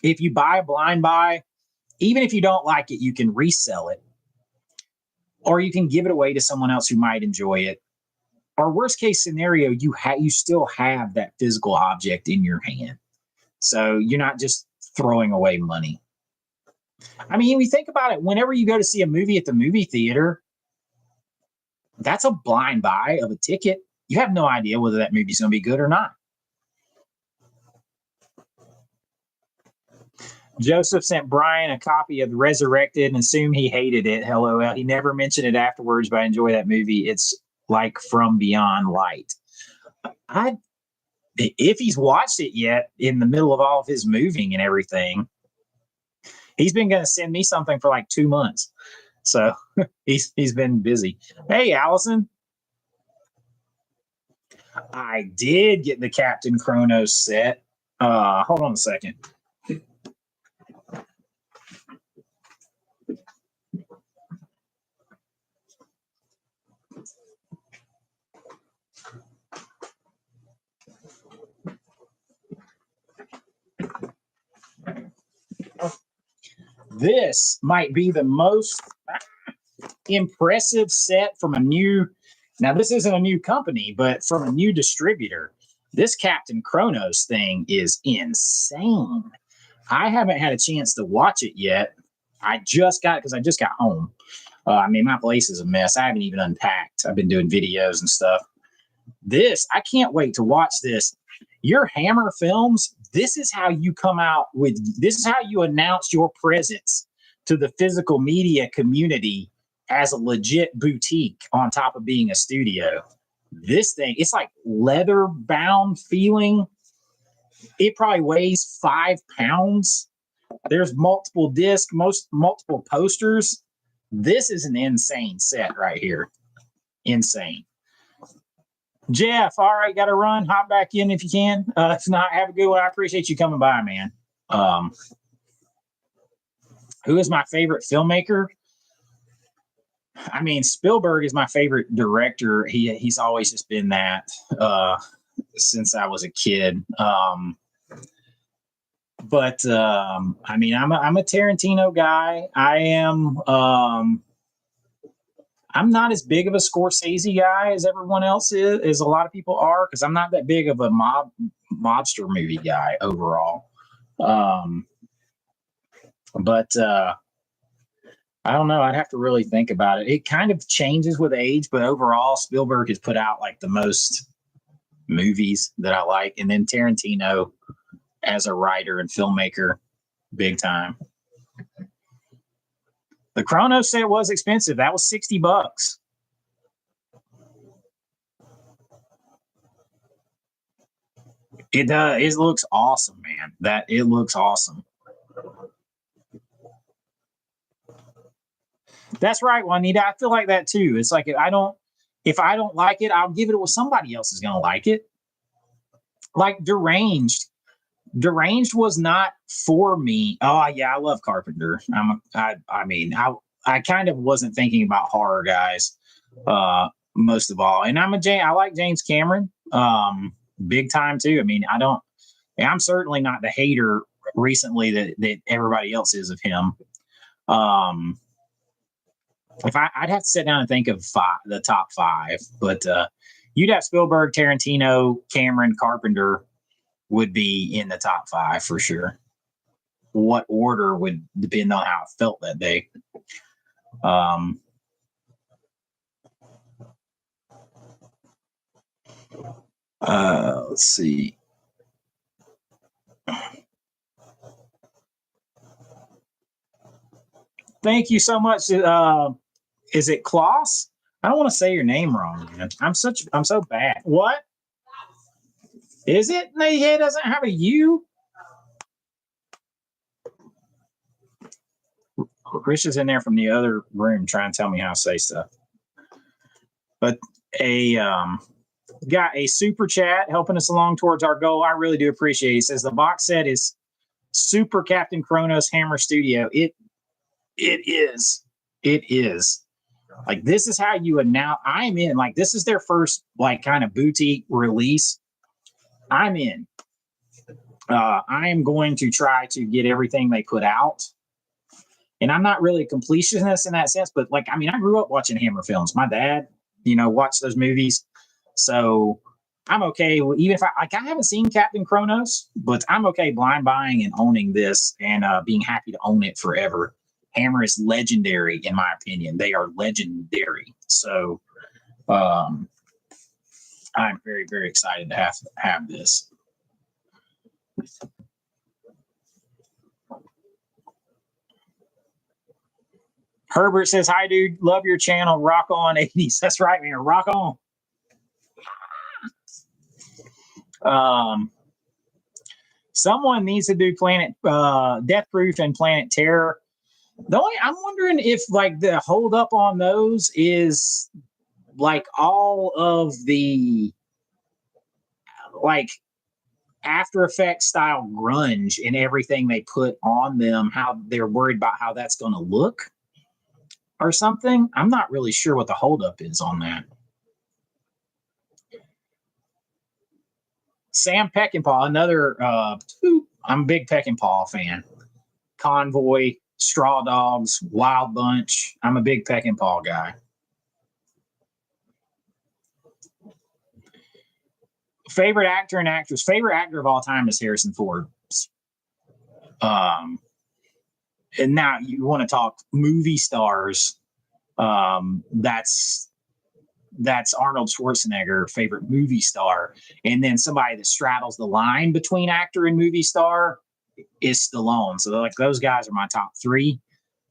if you buy a blind buy, even if you don't like it, you can resell it or you can give it away to someone else who might enjoy it. Or worst case scenario, you still have that physical object in your hand. So you're not just throwing away money. I mean, we think about it, whenever you go to see a movie at the movie theater, that's a blind buy of a ticket. You have no idea whether that movie's going to be good or not. Joseph sent Brian a copy of Resurrected and assumed he hated it. LOL. He never mentioned it afterwards, but I enjoy that movie. It's like From Beyond Light. If he's watched it yet, in the middle of all of his moving and everything, he's been going to send me something for like 2 months. So he's been busy. Hey, Allison. I did get the Captain Kronos set. Hold on a second. This might be the most impressive set from a new, now this isn't a new company, but from a new distributor. This Captain Kronos thing is insane. I haven't had a chance to watch it yet. I just got it because I just got home. I mean, my place is a mess. I haven't even unpacked. I've been doing videos and stuff. I can't wait to watch this. Your Hammer Films, this is how you come out with, this is how you announce your presence to the physical media community as a legit boutique on top of being a studio. This thing, it's like leather bound feeling. It probably weighs 5 pounds. There's multiple discs, multiple posters. This is an insane set right here. Insane. Jeff, all right, got to run. Hop back in if you can. If not, have a good one. I appreciate you coming by, man. Who is my favorite filmmaker? I mean, Spielberg is my favorite director. He's always just been that since I was a kid. I mean, I'm a Tarantino guy. I'm not as big of a Scorsese guy as everyone else is, as a lot of people are, because I'm not that big of a mobster movie guy overall. I don't know. I'd have to really think about it. It kind of changes with age, but overall, Spielberg has put out like the most movies that I like. And then Tarantino as a writer and filmmaker, big time. The Kronos set was expensive. That was $60. It does. It looks awesome, man. It looks awesome. That's right, Juanita. I feel like that too. It's like if I don't like it, I'll give it to somebody else is going to like it. Like Deranged. Deranged was not for me. Oh yeah, I love Carpenter. I kind of wasn't thinking about horror guys most of all. And I like James Cameron big time too. I mean, I'm certainly not the hater recently that everybody else is of him. If I'd have to sit down and think of the top 5, but you'd have Spielberg, Tarantino, Cameron, Carpenter would be in the top 5 for sure. What order would depend on how I felt that day. Let's see. Thank you so much. Is it Klaus? I don't want to say your name wrong, man. I'm so bad. What? Is it? No, it doesn't have a U. Chris is in there from the other room trying to tell me how to say stuff. But got a super chat helping us along towards our goal. I really do appreciate it. He says the box set is Super Captain Kronos Hammer Studio. It is. It is. Like, this is how you announce. I'm in. Like, this is their first, like, kind of boutique release. I'm in. I am going to try to get everything they put out And I'm not really a completionist in that sense, but like, I mean, I grew up watching Hammer films. My dad, watched those movies. So I'm okay with, even if I haven't seen Captain Kronos, but I'm okay blind buying and owning this and being happy to own it forever. Hammer is legendary, in my opinion. They are legendary. So I'm very, very excited to have this. Herbert says, "Hi, dude. Love your channel. Rock on 80s." That's right, man. Rock on. Someone needs to do Planet Death Proof and Planet Terror. I'm wondering if like the hold up on those is like all of the like After Effects style grunge and everything they put on them, how they're worried about how that's going to look or something. I'm not really sure what the holdup is on that. Sam Peckinpah, another, I'm a big Peckinpah fan. Convoy, Straw Dogs, Wild Bunch. I'm a big Peckinpah guy. Favorite actor and actress. Favorite actor of all time is Harrison Ford. And now you want to talk movie stars. That's Arnold Schwarzenegger, favorite movie star. And then somebody that straddles the line between actor and movie star is Stallone. So like those guys are my top three.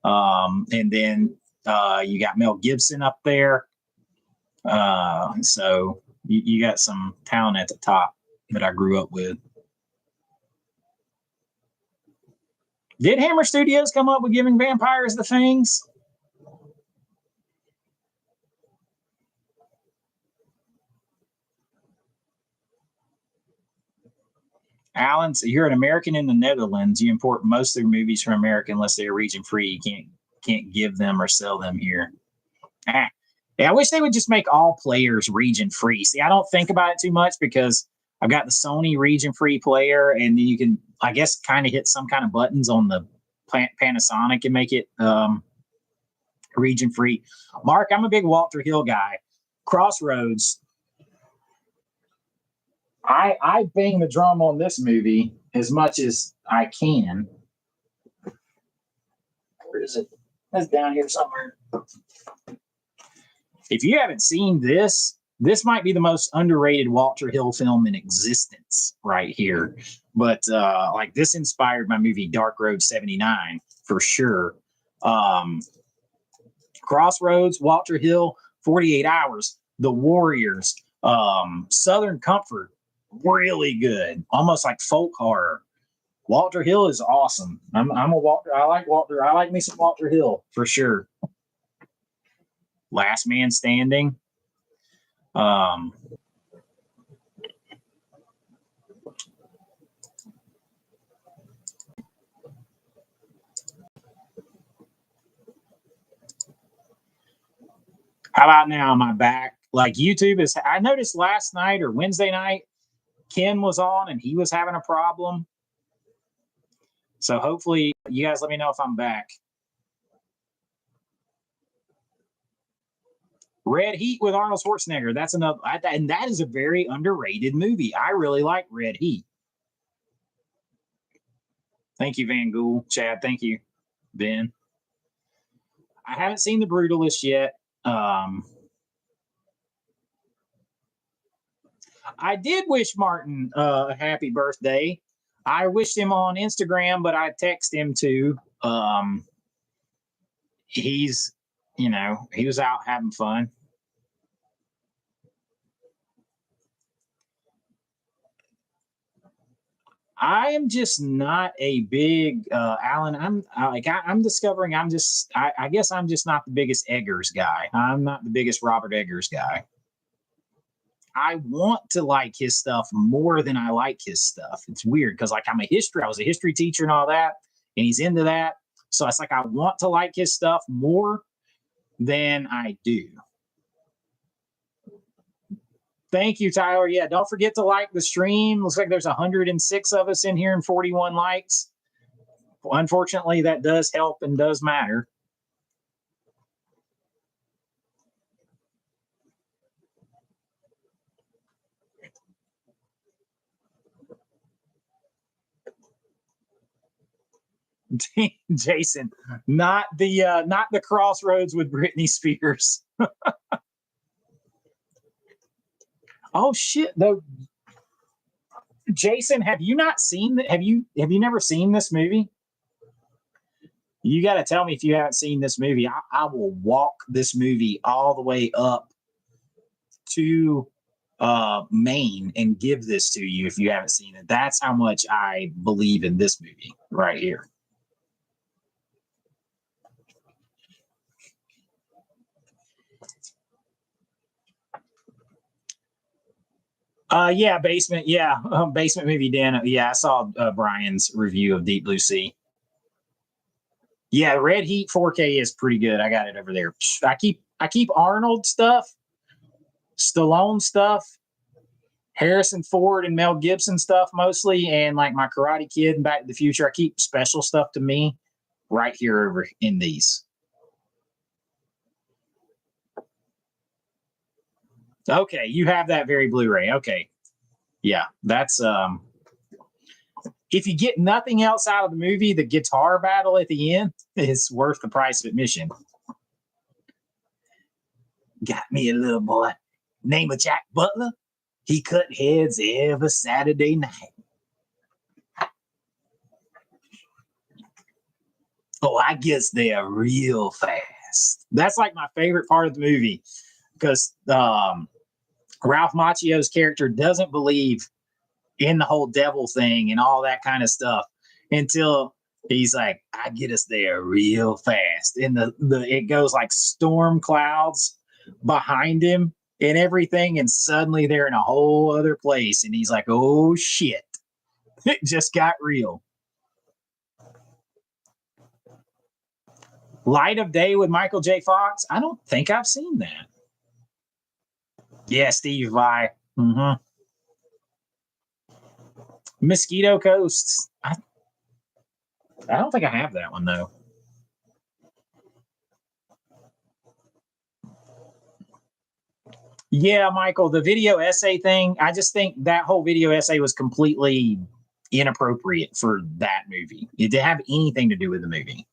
And then you got Mel Gibson up there. So you got some talent at the top that I grew up with. Did Hammer Studios come up with giving vampires the fangs? Alan, so you're an American in the Netherlands. You import most of their movies from America unless they're region free. You can't give them or sell them here. Yeah, I wish they would just make all players region free. See, I don't think about it too much because I've got the Sony region free player, and then you can, I guess, kind of hit some kind of buttons on the Panasonic and make it region free. Mark, I'm a big Walter Hill guy. Crossroads. I bang the drum on this movie as much as I can. Where is it? It's down here somewhere. If you haven't seen this, this might be the most underrated Walter Hill film in existence right here. But like this inspired my movie Dark Road 79 for sure. Crossroads, Walter Hill, 48 Hours, The Warriors, Southern Comfort, really good, almost like folk horror. Walter Hill is awesome. I'm a Walter. I like Walter. I like me some Walter Hill for sure. Last Man Standing. How about now? My back, like YouTube is. I noticed last night or Wednesday night, Ken was on and he was having a problem. So hopefully you guys let me know if I'm back. Red Heat with Arnold Schwarzenegger. That's another, and that is a very underrated movie. I really like Red Heat. Thank you, Van Gool. Chad, thank you, Ben. I haven't seen The Brutalist yet. I did wish Martin a happy birthday. I wished him on Instagram, but I texted him too. He's, he was out having fun. I am just not a big Alan. I'm discovering I guess I'm just not the biggest Eggers guy. I'm not the biggest Robert Eggers guy. I want to like his stuff more than I like his stuff. It's weird because like I was a history teacher and all that, and he's into that. So it's like I want to like his stuff more than I do. Thank you, Tyler. Yeah, don't forget to like the stream. Looks like there's 106 of us in here and 41 likes. unfortunately, that does help and does matter. Jason, not the Crossroads with Britney Spears. Oh shit! Though, Jason, have you not seen? Have you never seen this movie? You got to tell me if you haven't seen this movie. I will walk this movie all the way up to Maine and give this to you if you haven't seen it. That's how much I believe in this movie right here. Yeah, basement. Yeah, basement movie. Den. Yeah, I saw Brian's review of Deep Blue Sea. Yeah, Red Heat 4K is pretty good. I got it over there. I keep Arnold stuff, Stallone stuff, Harrison Ford and Mel Gibson stuff mostly, and like my Karate Kid and Back to the Future. I keep special stuff to me right here over in these. Okay, you have that very Blu-ray. Okay. Yeah, that's if you get nothing else out of the movie, the guitar battle at the end is worth the price of admission. Got me a little boy named Jack Butler. He cut heads every Saturday night. Oh, I guess they're real fast. That's like my favorite part of the movie because Ralph Macchio's character doesn't believe in the whole devil thing and all that kind of stuff until he's like, I get us there real fast. And it goes like storm clouds behind him and everything. And suddenly they're in a whole other place. And he's like, oh shit, it just got real. Light of Day with Michael J. Fox. I don't think I've seen that. Yeah, Steve Vai. Mm-hmm. Mosquito Coast. I don't think I have that one though. Yeah, Michael, the video essay thing, I just think that whole video essay was completely inappropriate for that movie. It didn't have anything to do with the movie.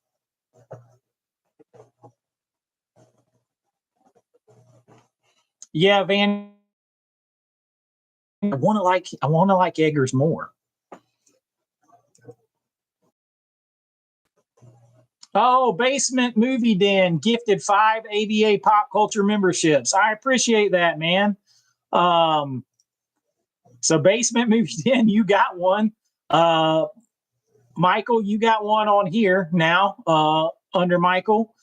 Yeah, Van. I want to like Eggers more. Oh, Basement Movie Den gifted 5 AVA Pop Culture memberships. I appreciate that, man. Um, so Basement Movie Den, you got one. Michael, you got one on here now. Under Michael,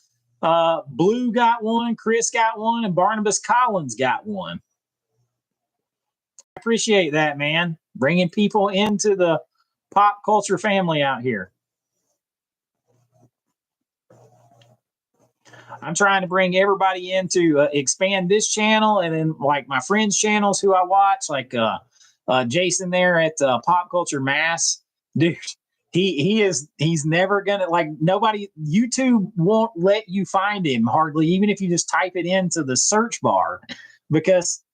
Blue got one, Chris got one, and Barnabas Collins got one. I appreciate that, man. Bringing people into the pop culture family out here. I'm trying to bring everybody in to expand this channel and then like my friends' channels who I watch, like Jason there at Pop Culture Mass. Dude, he's never gonna like nobody YouTube won't let you find him hardly, even if you just type it into the search bar, because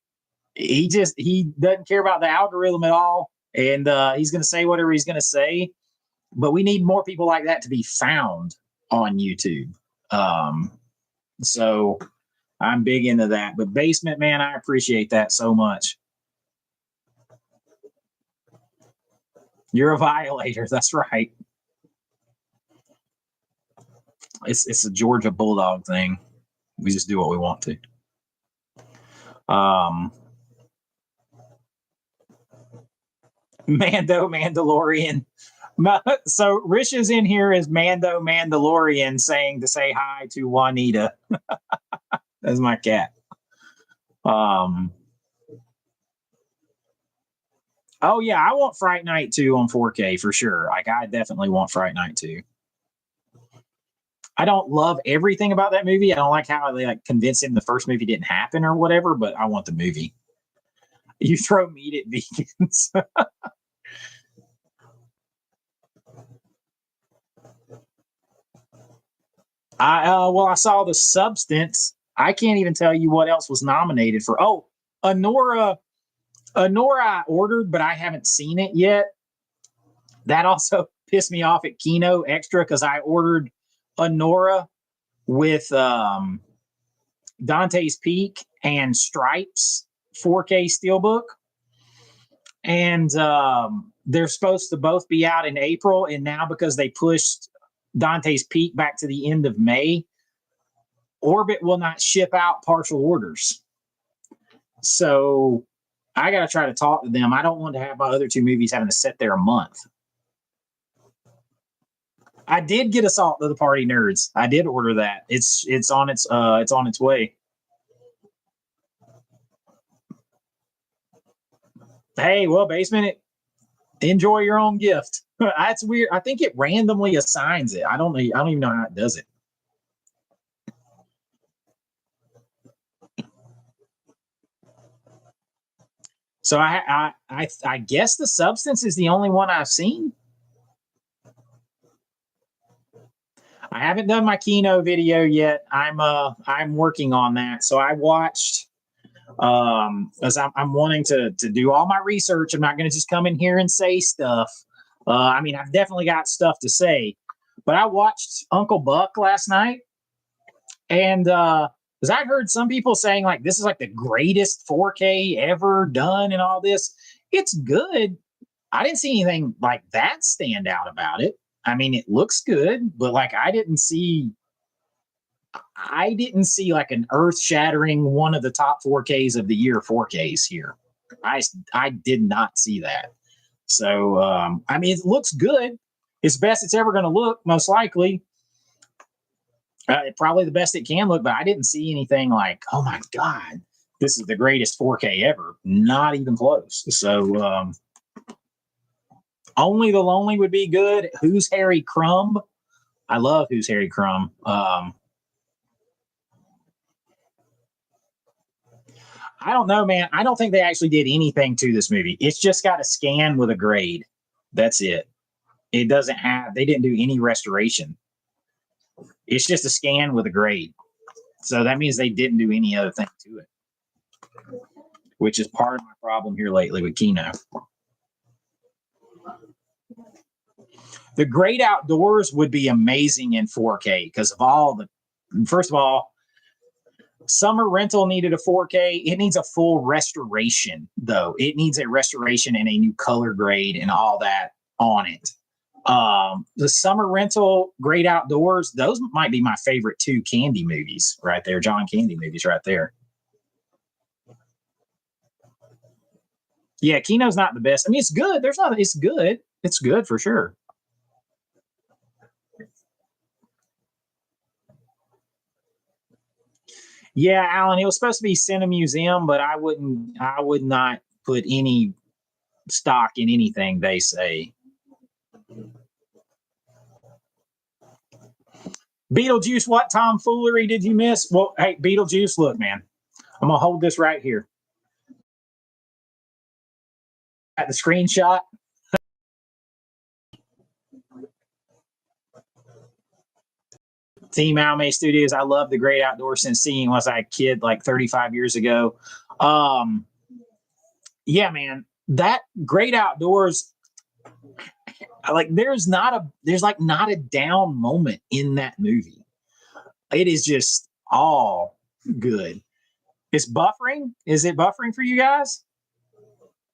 he doesn't care about the algorithm at all, and he's gonna say whatever he's gonna say. But we need more people like that to be found on YouTube. So I'm big into that. But Basement, man, I appreciate that so much. You're a violator. That's right. It's a Georgia Bulldog thing. We just do what we want to. Mando Mandalorian. So Rich is in here as Mando Mandalorian saying to say hi to Juanita. That's my cat. Oh yeah, I want Fright Night 2 on 4K for sure. Like I definitely want Fright Night 2. I don't love everything about that movie. I don't like how they like convinced him the first movie didn't happen or whatever, but I want the movie. You throw meat at vegans. I saw The Substance. I can't even tell you what else was nominated for. Oh, Honora. Honora I ordered, but I haven't seen it yet. That also pissed me off at Kino Extra because I ordered Honora with Dante's Peak and Stripes 4K Steelbook. And they're supposed to both be out in April. And now, because they pushed Dante's Peak back to the end of May, Orbit will not ship out partial orders. So I got to try to talk to them. I don't want to have my other two movies having to sit there a month. I did get Assault of the Party Nerds. I did order that. It's on its way. Hey, well, Basement, enjoy your own gift. That's weird. I think it randomly assigns it. I don't even know how it does it. So I guess The Substance is the only one I've seen. I haven't done my Kino video yet. I'm working on that. So I watched as I'm wanting to do all my research. I'm not going to just come in here and say stuff. I mean, I've definitely got stuff to say, but I watched Uncle Buck last night, and because I heard some people saying like this is like the greatest 4K ever done and all this. It's good. I didn't see anything like that stand out about it. I mean, it looks good, but like I didn't see like an earth-shattering one of the top 4Ks of the year 4Ks here. I did not see that. So I mean, it looks good. It's best it's ever going to look, most likely. Probably the best it can look, but I didn't see anything like, oh my god, this is the greatest 4K ever. Not even close. So Only the Lonely would be good. Who's Harry Crumb? I love Who's Harry Crumb. I don't know, man. I don't think they actually did anything to this movie. It's just got a scan with a grade. That's it. It doesn't have, they didn't do any restoration. It's just a scan with a grade. So that means they didn't do any other thing to it, which is part of my problem here lately with Kino. The Great Outdoors would be amazing in 4K because of all the, first of all, Summer Rental needed a 4K. It needs a full restoration, though. It needs a restoration and a new color grade and all that on it. The Summer Rental, Great Outdoors, those might be my favorite two Candy movies right there. John Candy movies right there. Yeah, Kino's not the best. I mean, it's good. It's good. It's good for sure. Yeah, Alan, it was supposed to be Cinemuseum, but I would not put any stock in anything they say. Beetlejuice, what tomfoolery did you miss? Well, hey, Beetlejuice, look, man, I'm gonna hold this right here. At the screenshot. Team Alme Studios. I love The Great Outdoors since seeing was I a kid like 35 years ago. Yeah, man, that Great Outdoors, like there's like not a down moment in that movie. It is just all good. It's buffering. Is it buffering for you guys?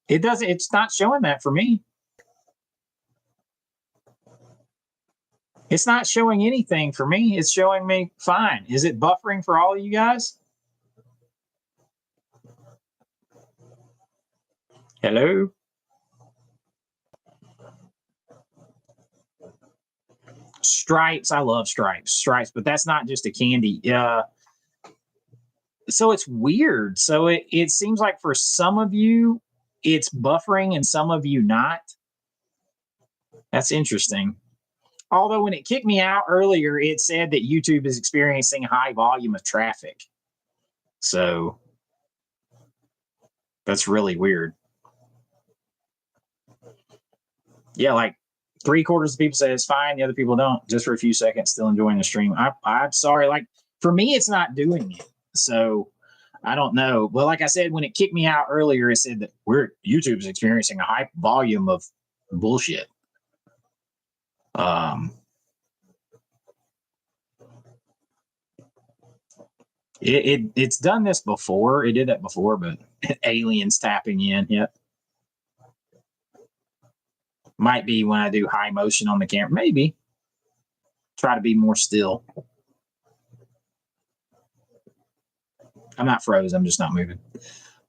It doesn't. It's not showing that for me. It's not showing anything for me. It's showing me fine. Is it buffering for all of you guys? Hello? Stripes. I love Stripes. Stripes, but that's not just a candy. So it's weird. So it seems like for some of you, it's buffering and some of you not. That's interesting. Although when it kicked me out earlier, it said that YouTube is experiencing a high volume of traffic. So that's really weird. Yeah, like 3/4 of people say it's fine. The other people don't. Just for a few seconds, still enjoying the stream. I'm sorry. Like for me, it's not doing it. So I don't know. Well, like I said, when it kicked me out earlier, it said that YouTube's experiencing a high volume of bullshit. It's done this before. It did that before, but aliens tapping in. Yep. Might be when I do high motion on the camera. Maybe. Try to be more still. I'm not froze. I'm just not moving.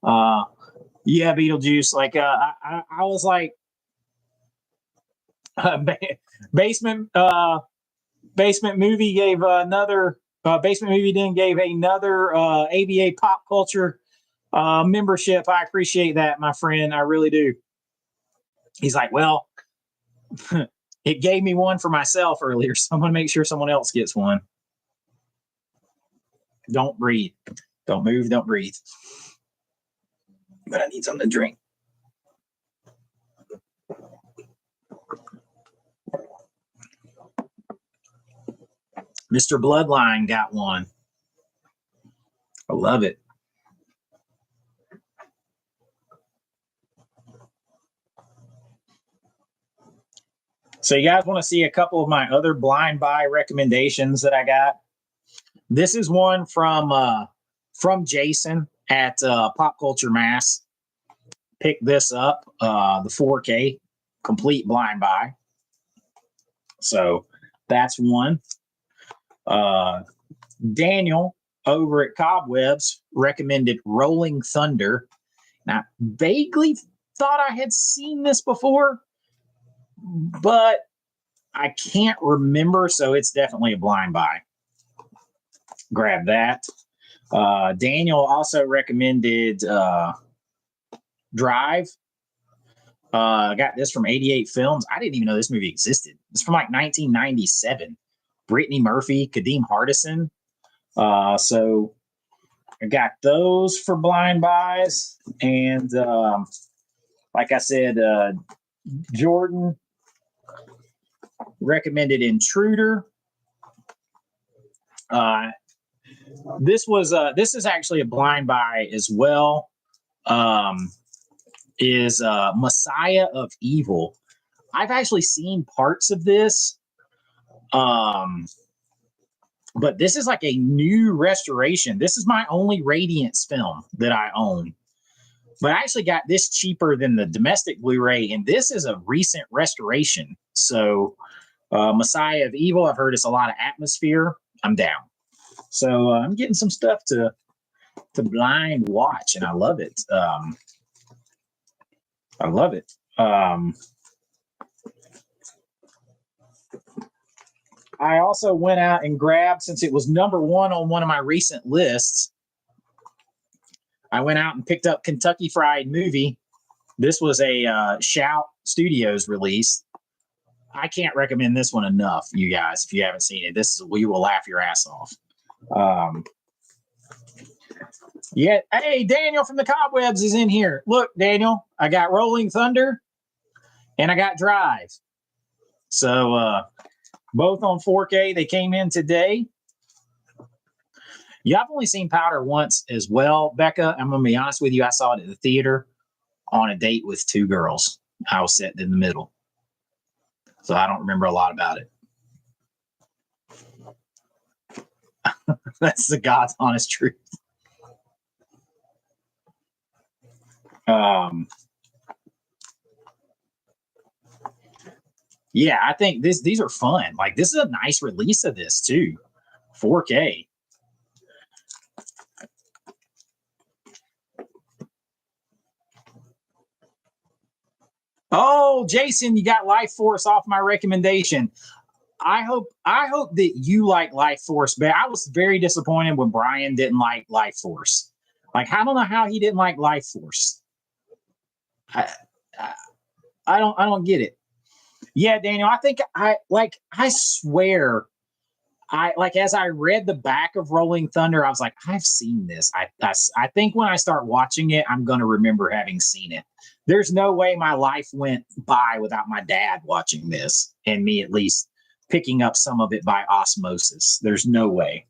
Yeah, Beetlejuice. Like I was like basement movie gave another basement movie den gave another AVA Pop Culture membership. I appreciate that, my friend. I really do. He's like, well, it gave me one for myself earlier, so I'm gonna make sure someone else gets one. Don't breathe. Don't move. Don't breathe. But I need something to drink. Mr. Bloodline got one. I love it. So you guys want to see a couple of my other blind buy recommendations that I got? This is one from Jason at Pop Culture Mass. Picked this up, the 4K complete blind buy. So that's one. Daniel over at Cobwebs recommended Rolling Thunder. Now, vaguely thought I had seen this before, but I can't remember, so it's definitely a blind buy. Grab that. Daniel also recommended Drive. Got this from 88 Films. I didn't even know this movie existed. It's from like 1997. Brittany Murphy, Kadeem Hardison. So I got those for blind buys. And like I said, Jordan recommended Intruder. This is actually a blind buy as well. Is Messiah of Evil. I've actually seen parts of this. But this is like a new restoration. This is my only Radiance film that I own. But I actually got this cheaper than the domestic Blu-ray, and this is a recent restoration. So Messiah of Evil, I've heard it's a lot of atmosphere. I'm down. So I'm getting some stuff to blind watch, and I love it. I love it. I also went out and grabbed, since it was number one on one of my recent lists, I went out and picked up Kentucky Fried Movie. This was a Shout Studios release. I can't recommend this one enough, you guys, if you haven't seen it. You will laugh your ass off. Yeah. Hey, Daniel from the Cobwebs is in here. Look, Daniel, I got Rolling Thunder and I got Drive. So both on 4K. They came in today. Yeah, I've only seen Powder once as well, Becca. I'm going to be honest with you. I saw it at the theater on a date with two girls. I was sitting in the middle. So I don't remember a lot about it. That's the God's honest truth. Yeah, I think these are fun. Like, this is a nice release of this too. 4K. Oh, Jason, you got Life Force off my recommendation. I hope that you like Life Force, but I was very disappointed when Brian didn't like Life Force. Like, I don't know how he didn't like Life Force. I don't get it. Yeah, Daniel, I think I swear I like as I read the back of Rolling Thunder, I was like, I've seen this. I think when I start watching it, I'm going to remember having seen it. There's no way my life went by without my dad watching this and me at least picking up some of it by osmosis. There's no way.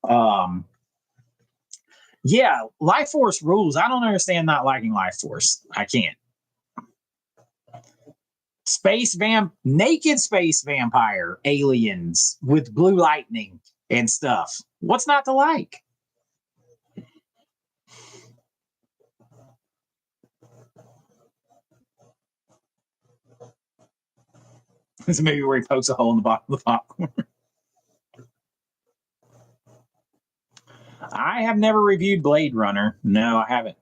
Um, yeah, Life Force rules. I don't understand not liking Life Force. I can't. Naked space vampire aliens with blue lightning and stuff. What's not to like? This is maybe where he pokes a hole in the bottom of the popcorn. I have never reviewed Blade Runner. No, I haven't.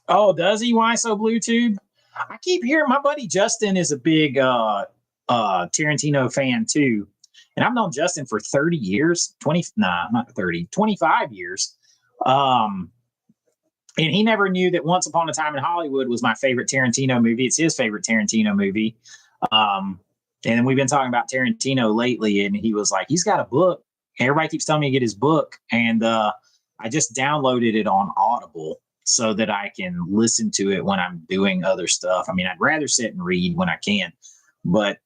Oh, does he? Why so blue tube? I keep hearing my buddy Justin is a big Tarantino fan too. And I've known Justin for 30 years, 20, nah, not 30, 25 years. Um, and he never knew that Once Upon a Time in Hollywood was my favorite Tarantino movie. It's his favorite Tarantino movie. Um, and we've been talking about Tarantino lately, and he was like, he's got a book. Everybody keeps telling me to get his book. And I just downloaded it on Audible so that I can listen to it when I'm doing other stuff. I mean, I'd rather sit and read when I can, but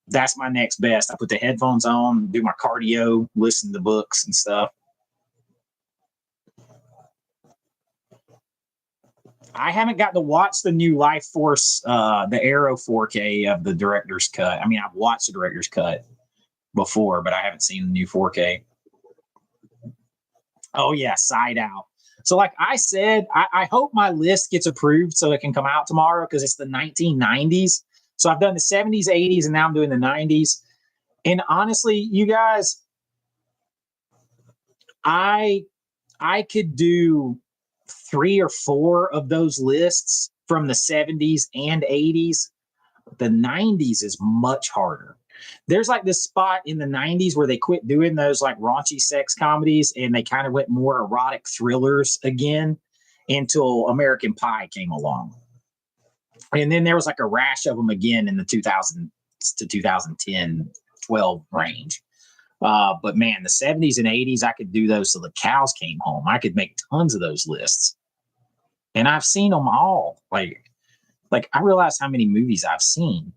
that's my next best. I put the headphones on, do my cardio, listen to books and stuff. I haven't got to watch the new Life Force, the Arrow 4K of the director's cut. I mean, I've watched the director's cut before, but I haven't seen the new 4K. Oh yeah, Side Out. So, like I said, I hope my list gets approved so it can come out tomorrow because it's the 1990s. So I've done the 70s, 80s, and now I'm doing the 90s. And honestly, you guys, I could do 3 or 4 of those lists from the 70s and 80s. The 90s is much harder. There's like this spot in the 90s where they quit doing those like raunchy sex comedies and they kind of went more erotic thrillers again until American Pie came along. And then there was like a rash of them again in the 2000 to 2010, 12 range. But man, the 70s and 80s, I could do those till the cows came home. I could make tons of those lists. And I've seen them all. Like I realize how many movies I've seen.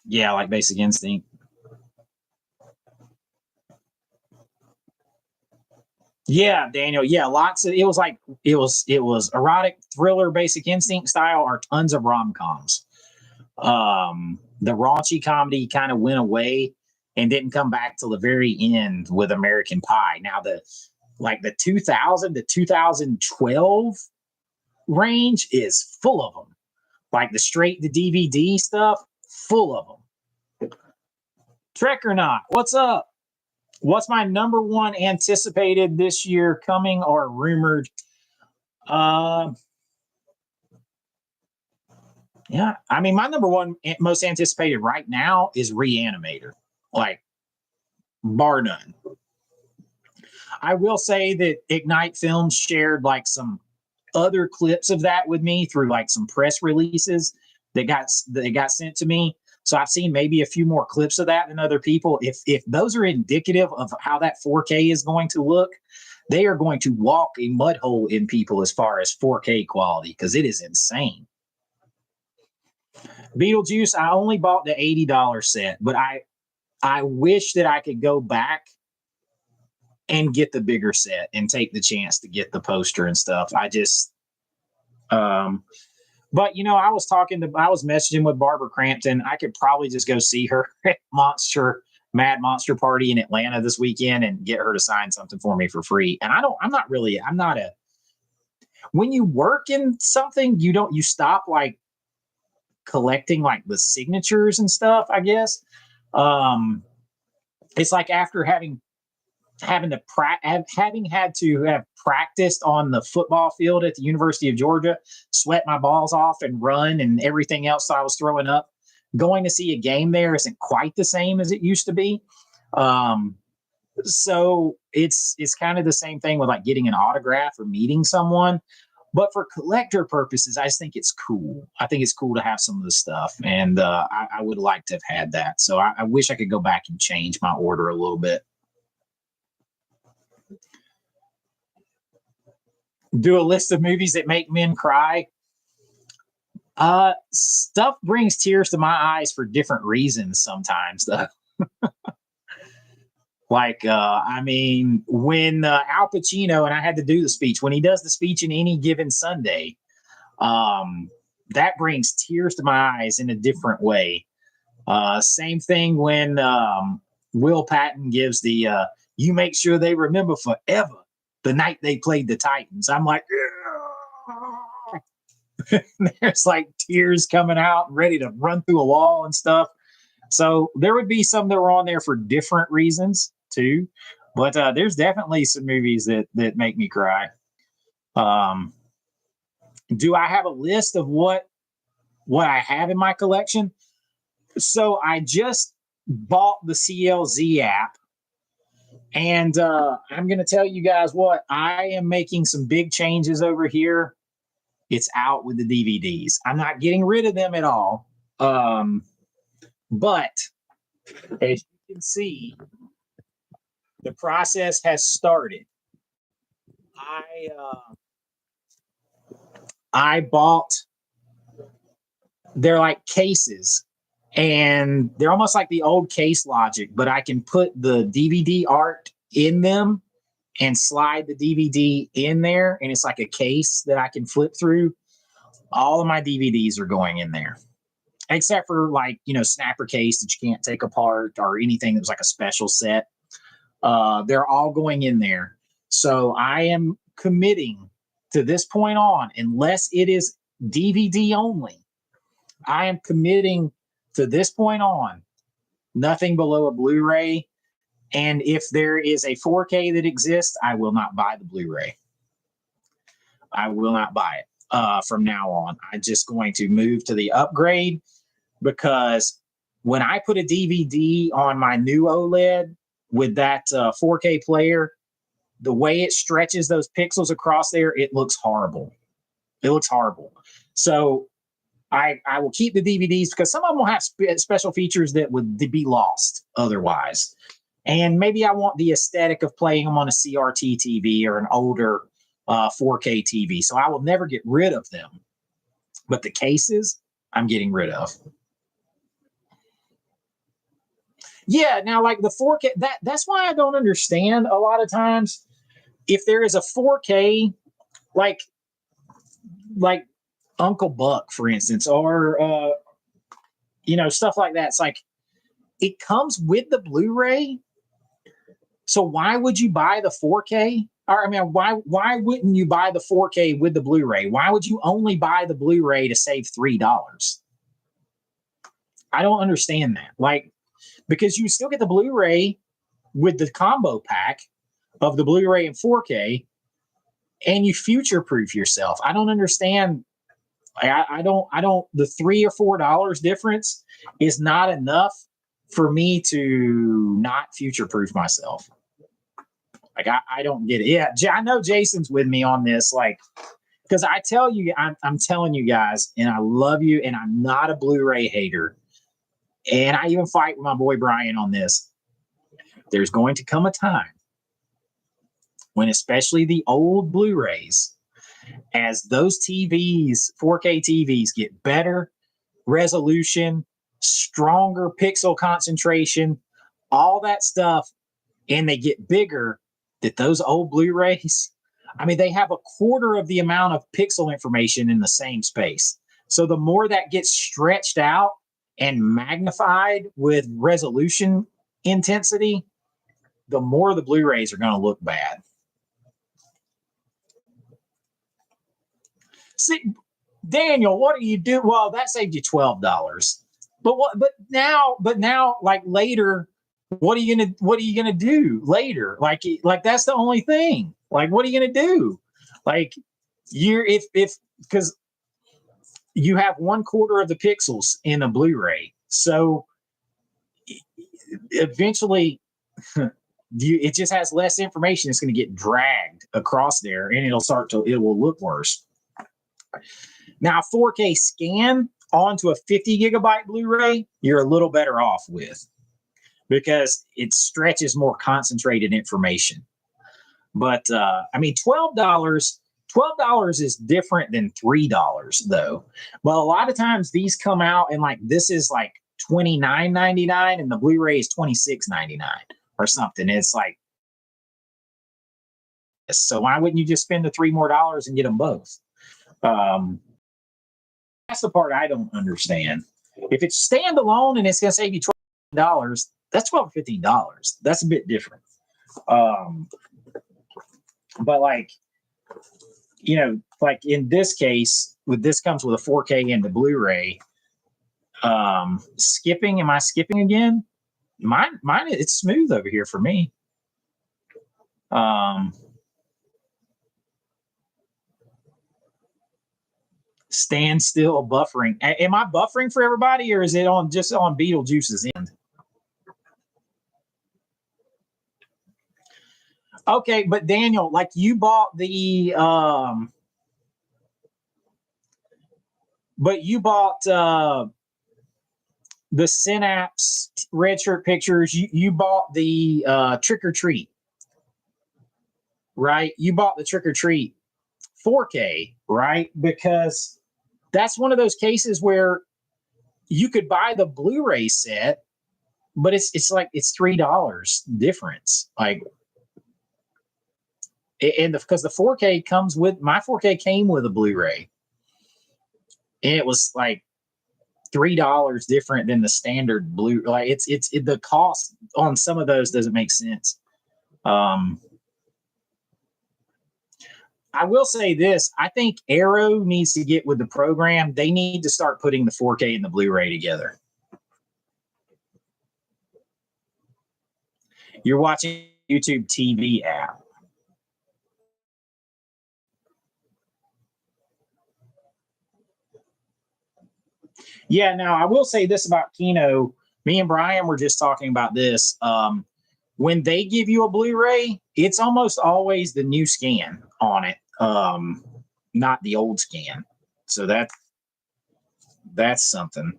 Yeah, like Basic Instinct. Yeah, Daniel. Yeah, lots of it was erotic thriller, Basic Instinct style, or tons of rom coms. The raunchy comedy kind of went away and didn't come back till the very end with American Pie. Now the 2000 to 2012 range is full of them. Like the straight to DVD stuff, full of them. Trek or not? What's up? What's my number one anticipated this year coming or rumored? Uh, yeah, I mean, my number one most anticipated right now is Reanimator, like bar none. I will say that Ignite Films shared like some other clips of that with me through like some press releases that got sent to me. So I've seen maybe a few more clips of that than other people. If those are indicative of how that 4K is going to look, they are going to walk a mud hole in people as far as 4K quality because it is insane. Beetlejuice, I only bought the $80 set, but I wish that I could go back and get the bigger set and take the chance to get the poster and stuff. I just but I was messaging with Barbara Crampton. I could probably just go see her at Mad Monster Party in Atlanta this weekend and get her to sign something for me for free. And I'm not a when you work in something, you stop like collecting like the signatures and stuff, I guess. It's like after having had to have practiced on the football field at the University of Georgia, sweat my balls off and run and everything else I was throwing up. Going to see a game there isn't quite the same as it used to be. So it's kind of the same thing with like getting an autograph or meeting someone. But for collector purposes, I just think it's cool. I think it's cool to have some of the stuff, and I would like to have had that. So I wish I could go back and change my order a little bit. Do a list of movies that make men cry. Stuff brings tears to my eyes for different reasons sometimes, though. Like, I mean, when Al Pacino, and I had to do the speech, when he does the speech in Any Given Sunday, that brings tears to my eyes in a different way. Same thing when Will Patton gives the, you make sure they remember forever the night they played the Titans. I'm like, there's like tears coming out, ready to run through a wall and stuff. So there would be some that were on there for different reasons too, but there's definitely some movies that make me cry. Do I have a list of what I have in my collection? So I just bought the CLZ app, and I'm going to tell you guys what, I am making some big changes over here. It's out with the DVDs. I'm not getting rid of them at all. But as you can see, the process has started. I bought, they're like cases, and they're almost like the old Case Logic, but I can put the DVD art in them and slide the DVD in there, and it's like a case that I can flip through. All of my DVDs are going in there, except for like, snapper case that you can't take apart or anything that was like a special set. They're all going in there. So I am committing to this point on, unless it is DVD only, I am committing to this point on nothing below a Blu-ray. And if there is a 4K that exists, I will not buy the Blu-ray. I will not buy it from now on. I'm just going to move to the upgrade, because when I put a DVD on my new OLED with that 4K player, the way it stretches those pixels across there, it looks horrible. It looks horrible. So I will keep the DVDs, because some of them will have special features that would be lost otherwise. And maybe I want the aesthetic of playing them on a CRT TV or an older 4K TV. So I will never get rid of them. But the cases, I'm getting rid of. Yeah, now like the 4K, that's why I don't understand a lot of times if there is a 4K, like Uncle Buck, for instance, or stuff like that. It's like it comes with the Blu-ray. So why would you buy the 4K? Or I mean, why wouldn't you buy the 4K with the Blu-ray? Why would you only buy the Blu-ray to save $3? I don't understand that. Like, because you still get the Blu-ray with the combo pack of the Blu-ray and 4K, and you future-proof yourself. I don't understand. I don't. The $3 or $4 difference is not enough for me to not future-proof myself. Like I don't get it. Yeah, I know Jason's with me on this. Like, because I tell you, I'm telling you guys, and I love you, and I'm not a Blu-ray hater. And I even fight with my boy Brian on this. There's going to come a time when, especially the old Blu-rays, as those TVs, 4K TVs, get better resolution, stronger pixel concentration, all that stuff, and they get bigger, that those old Blu-rays, I mean, they have a quarter of the amount of pixel information in the same space. So the more that gets stretched out and magnified with resolution intensity, the more the Blu-rays are going to look bad. See, Daniel, what do you do? Well, that saved you $12. But now, like later, what are you gonna do later? Like that's the only thing. Like, what are you gonna do? Like, if because you have 1/4 of the pixels in a Blu-ray, so eventually it just has less information. It's going to get dragged across there, and it will look worse. Now, 4K scan onto a 50 gigabyte Blu-ray, you're a little better off with, because it stretches more concentrated information. But I mean, $12 is different than $3 though. Well, a lot of times these come out and like this is like $29.99 and the Blu-ray is $26.99 or something. It's like, so why wouldn't you just spend the $3 more and get them both? That's the part I don't understand. If it's standalone and it's going to save you $12, that's $12 or $15. That's a bit different. But like, you know, like in this case, with this comes with a 4K and the Blu-ray. Skipping, am I skipping again? Mine, it's smooth over here for me. Stand still buffering. Am I buffering for everybody, or is it on just on Beetlejuice's end? Okay, but Daniel, like you bought the the Synapse Red Shirt Pictures. You bought the Trick or Treat, right? You bought the Trick or Treat 4K, right? Because that's one of those cases where you could buy the Blu-ray set, but it's like it's $3 difference. Like, and because the 4K comes with, my 4K came with a Blu-ray, and it was like $3 different than the standard blue. Like it's the cost on some of those doesn't make sense. I will say this: I think Arrow needs to get with the program. They need to start putting the 4K and the Blu-ray together. You're watching YouTube TV app. Yeah, now I will say this about Kino. Me and Brian were just talking about this. When they give you a Blu-ray, it's almost always the new scan on it, not the old scan. So that's something.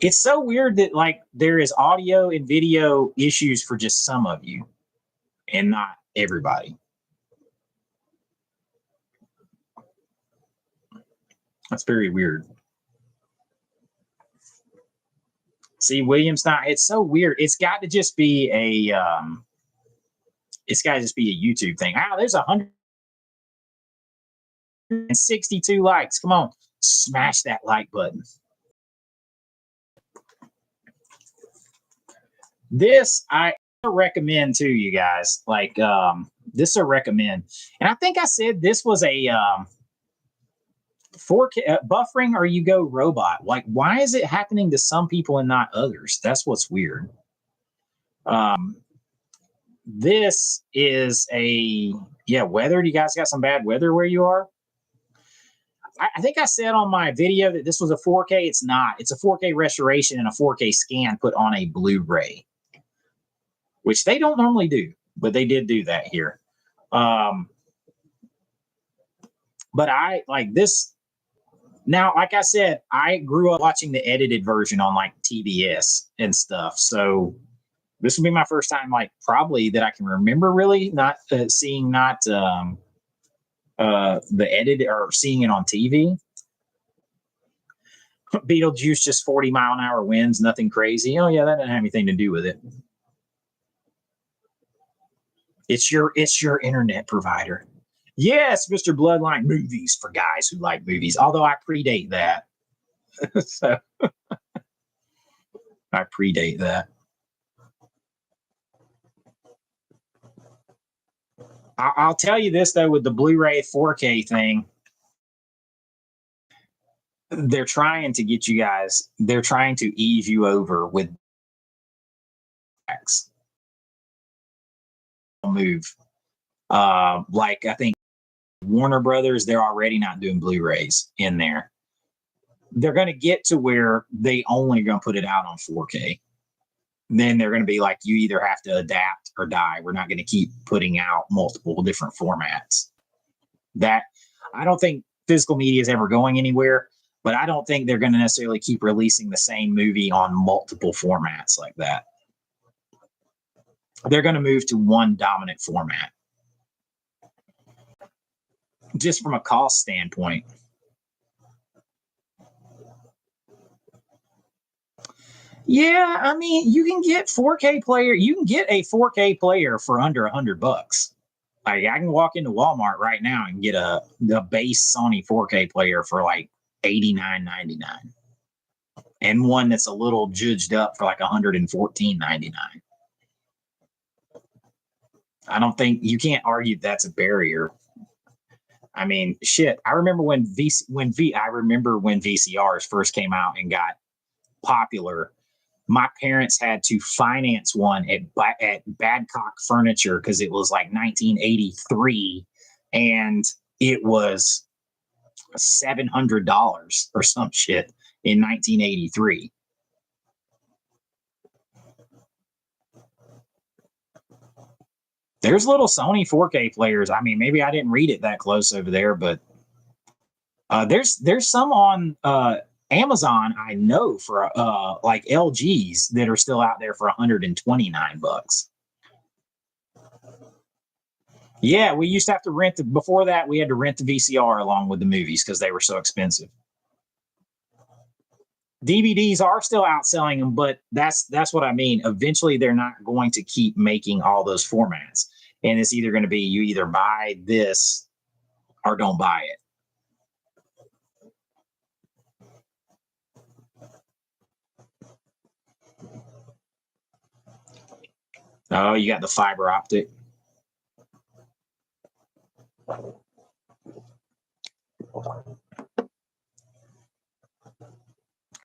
It's so weird that like there is audio and video issues for just some of you and not everybody. That's very weird. See, William's not. It's so weird. It's got to just be a. It's got to just be a YouTube thing. Wow, there's 162 likes. Come on, smash that like button. This I recommend to you guys. Like, this I recommend, and I think I said this was a 4K buffering, or you go robot. Like, why is it happening to some people and not others? That's what's weird. This is a weather. You guys got some bad weather where you are? I think I said on my video that this was a 4K. It's not. It's a 4K restoration and a 4K scan put on a Blu-ray, which they don't normally do, but they did do that here. But I like this. Now, like I said, I grew up watching the edited version on like TBS and stuff. So this will be my first time, like probably that I can remember really not seeing the edit or seeing it on TV. Beetlejuice, just 40-mile-an-hour winds, nothing crazy. Oh yeah, that doesn't have anything to do with it. It's your internet provider. Yes, Mr. Bloodline Movies for guys who like movies. Although I predate that. So I predate that. I'll tell you this though, with the Blu-ray 4K thing, they're trying to get you guys. They're trying to ease you over with X. Move. Like I think Warner Brothers, they're already not doing Blu-rays in there. They're going to get to where they only going to put it out on 4K. Then they're going to be like, you either have to adapt or die. We're not going to keep putting out multiple different formats. That I don't think physical media is ever going anywhere, but I don't think they're going to necessarily keep releasing the same movie on multiple formats like that. They're going to move to one dominant format just from a cost standpoint. Yeah, I mean, you can get 4K player. You can get a 4K player for under $100. Like I can walk into Walmart right now and get a base Sony 4K player for like $89.99, and one that's a little judged up for like $114.99. I don't think you can't argue that's a barrier. I mean, shit. I remember when VCRs first came out and got popular. My parents had to finance one at Badcock Furniture because it was like 1983, and it was $700 or some shit in 1983. There's little Sony 4K players. I mean, maybe I didn't read it that close over there, but there's some on Amazon I know for like LGs that are still out there for $129. Yeah, we used to have to before that we had to rent the VCR along with the movies because they were so expensive. DVDs are still outselling them, but that's what I mean. Eventually, they're not going to keep making all those formats, and it's either going to be you either buy this or don't buy it. Oh, you got the fiber optic.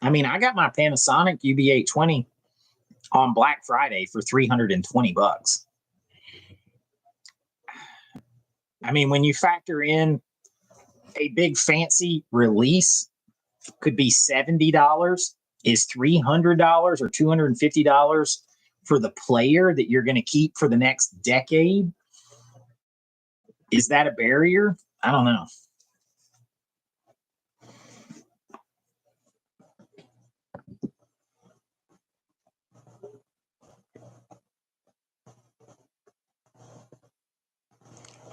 I mean, I got my Panasonic UB820 on Black Friday for $320. I mean, when you factor in a big fancy release could be $70, is $300 or $250 for the player that you're going to keep for the next decade? Is that a barrier? I don't know.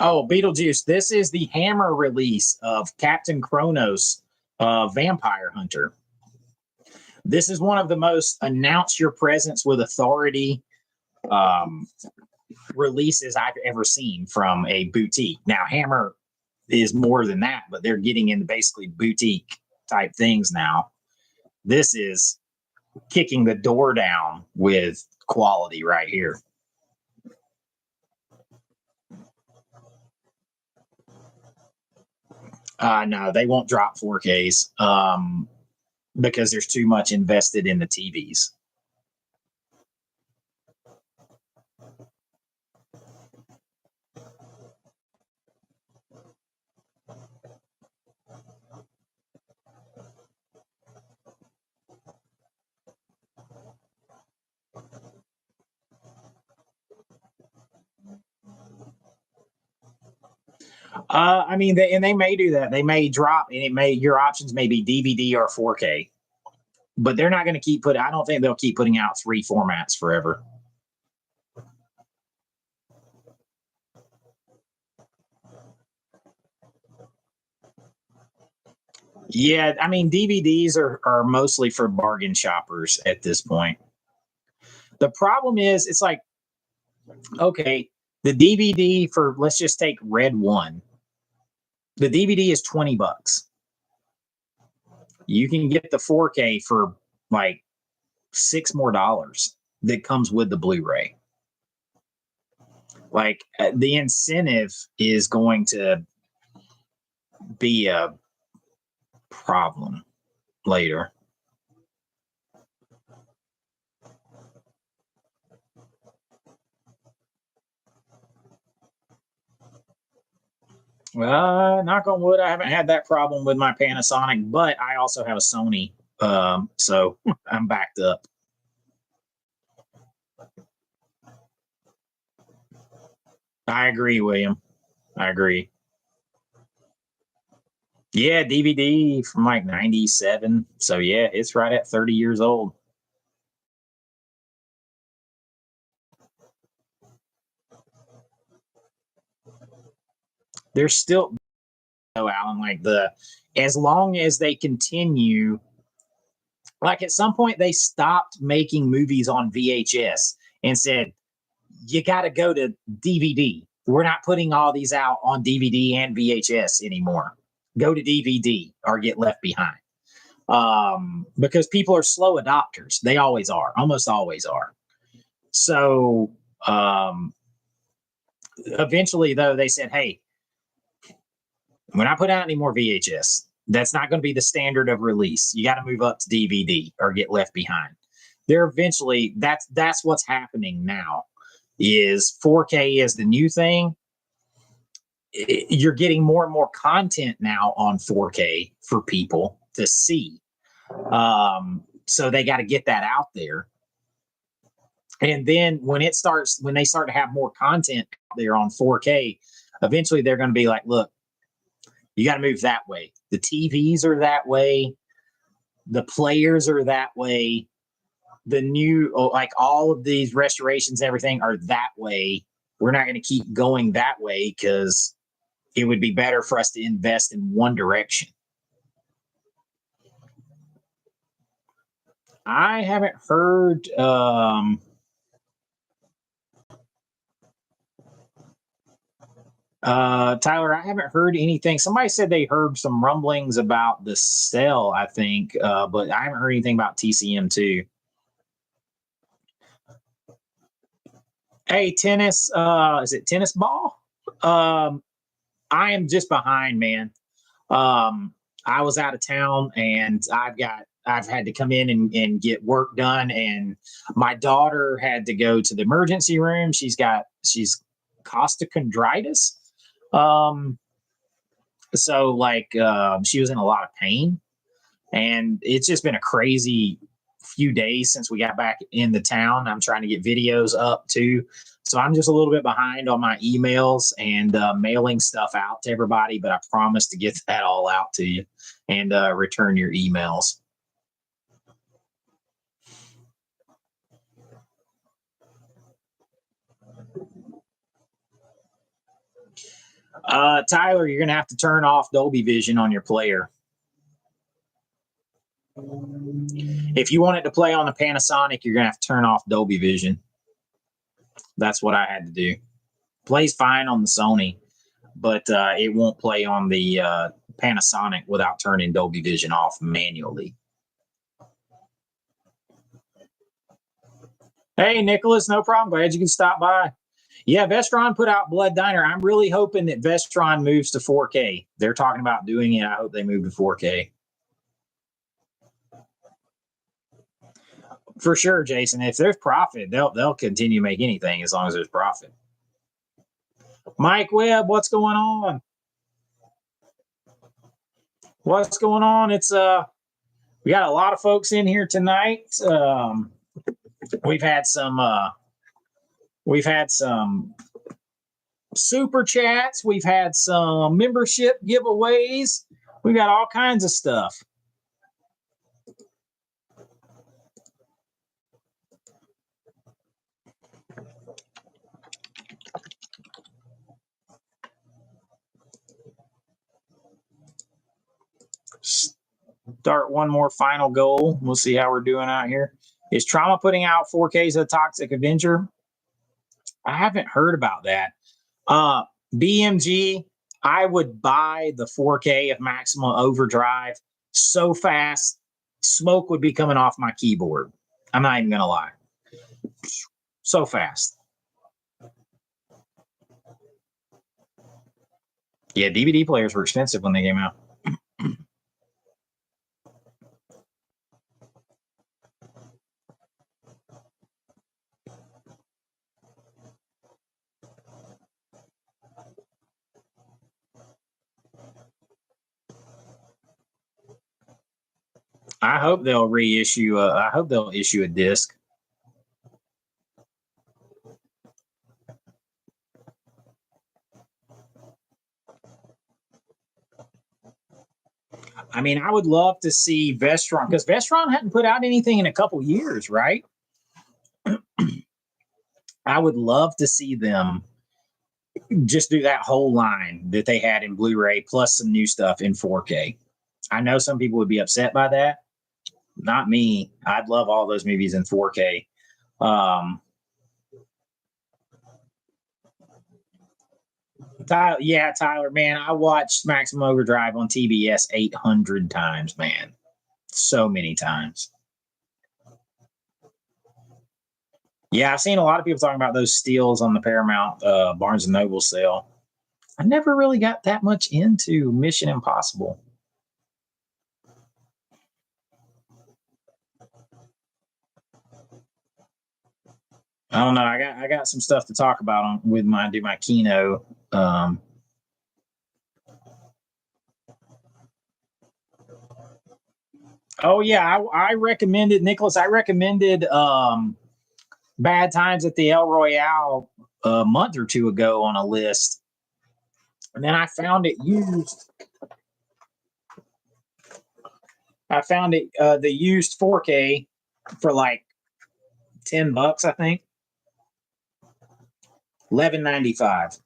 Oh, Beetlejuice. This is the Hammer release of Captain Kronos, Vampire Hunter. This is one of the most announce your presence with authority releases I've ever seen from a boutique. Now, Hammer is more than that, but they're getting into basically boutique type things now. This is kicking the door down with quality right here. No, they won't drop 4Ks because there's too much invested in the TVs. I mean, they may do that. They may drop, and your options may be DVD or 4K, but they're not going to keep putting. I don't think they'll keep putting out 3 formats forever. Yeah, I mean, DVDs are mostly for bargain shoppers at this point. The problem is, it's like, okay, the DVD for, let's just take Red One. The DVD is $20. You can get the 4K for like $6 more that comes with the Blu-ray. Like the incentive is going to be a problem later. Knock on wood, I haven't had that problem with my Panasonic, but I also have a Sony, so I'm backed up. I agree, William. I agree. Yeah, DVD from like 97. So yeah, it's right at 30 years old. There's still no Alan like the as long as they continue, like at some point they stopped making movies on VHS and said you got to go to DVD. We're not putting all these out on DVD and VHS anymore. Go to DVD or get left behind. Because people are slow adopters. They always are, almost always are. So um, eventually, though, they said, hey, we're not putting out any more VHS. That's not going to be the standard of release. You got to move up to DVD or get left behind. They're eventually that's what's happening now. Is 4K is the new thing. You're getting more and more content now on 4K for people to see. So they got to get that out there. And then when they start to have more content there on 4K, eventually they're going to be like, look, you got to move that way. The TVs are that way. The players are that way. The new, like all of these restorations, everything are that way. We're not going to keep going that way because it would be better for us to invest in one direction. I haven't heard. Tyler, I haven't heard anything. Somebody said they heard some rumblings about the cell, I think, but I haven't heard anything about TCM2. Hey, tennis, is it tennis ball? Um, I am just behind, man. I was out of town and I've had to come in and get work done. And my daughter had to go to the emergency room. She's costochondritis. Um, so like she was in a lot of pain, and it's just been a crazy few days since we got back in the town. I'm trying to get videos up too. So I'm just a little bit behind on my emails and mailing stuff out to everybody, but I promise to get that all out to you and return your emails. Tyler, you're going to have to turn off Dolby Vision on your player. If you want it to play on the Panasonic, you're going to have to turn off Dolby Vision. That's what I had to do. Plays fine on the Sony, but it won't play on the Panasonic without turning Dolby Vision off manually. Hey, Nicholas, no problem. Glad you can stop by. Yeah, Vestron put out Blood Diner. I'm really hoping that Vestron moves to 4K. They're talking about doing it. I hope they move to 4K. For sure, Jason. If there's profit, they'll continue to make anything as long as there's profit. Mike Webb, what's going on? What's going on? It's we got a lot of folks in here tonight. We've had some super chats. We've had some membership giveaways. We've got all kinds of stuff. Start one more final goal. We'll see how we're doing out here. Is Trauma putting out 4Ks of Toxic Avenger? I haven't heard about that. BMG, I would buy the 4K of Maximum Overdrive so fast, smoke would be coming off my keyboard. I'm not even going to lie. So fast. Yeah, DVD players were expensive when they came out. I hope they'll reissue. I hope they'll issue a disc. I mean, I would love to see Vestron because Vestron hadn't put out anything in a couple years, right? I would love to see them just do that whole line that they had in Blu-ray plus some new stuff in 4K. I know some people would be upset by that. Not me. I'd love all those movies in 4K. Tyler, man, I watched Maximum Overdrive on TBS 800 times, man. So many times. Yeah, I've seen a lot of people talking about those steals on the Paramount Barnes and Noble sale. I never really got that much into Mission Impossible. I don't know. I got some stuff to talk about with my Kino. Oh yeah, I recommended Nicholas. I recommended Bad Times at the El Royale a month or two ago on a list, and then I found it used. I found it the used 4K for like $10, I think. 11.95.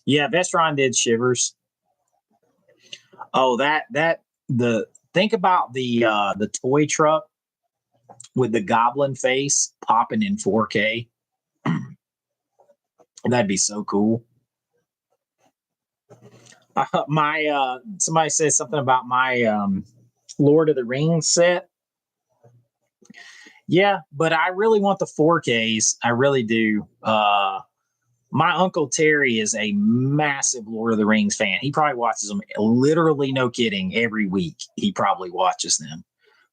Yeah, Vestron did Shivers. Oh, that the think about the toy truck with the goblin face popping in 4K. That'd be so cool. My somebody said something about my Lord of the Rings set. Yeah, but I really want the 4Ks. I really do. My uncle Terry is a massive Lord of the Rings fan. He probably watches them, literally, no kidding, every week. He probably watches them.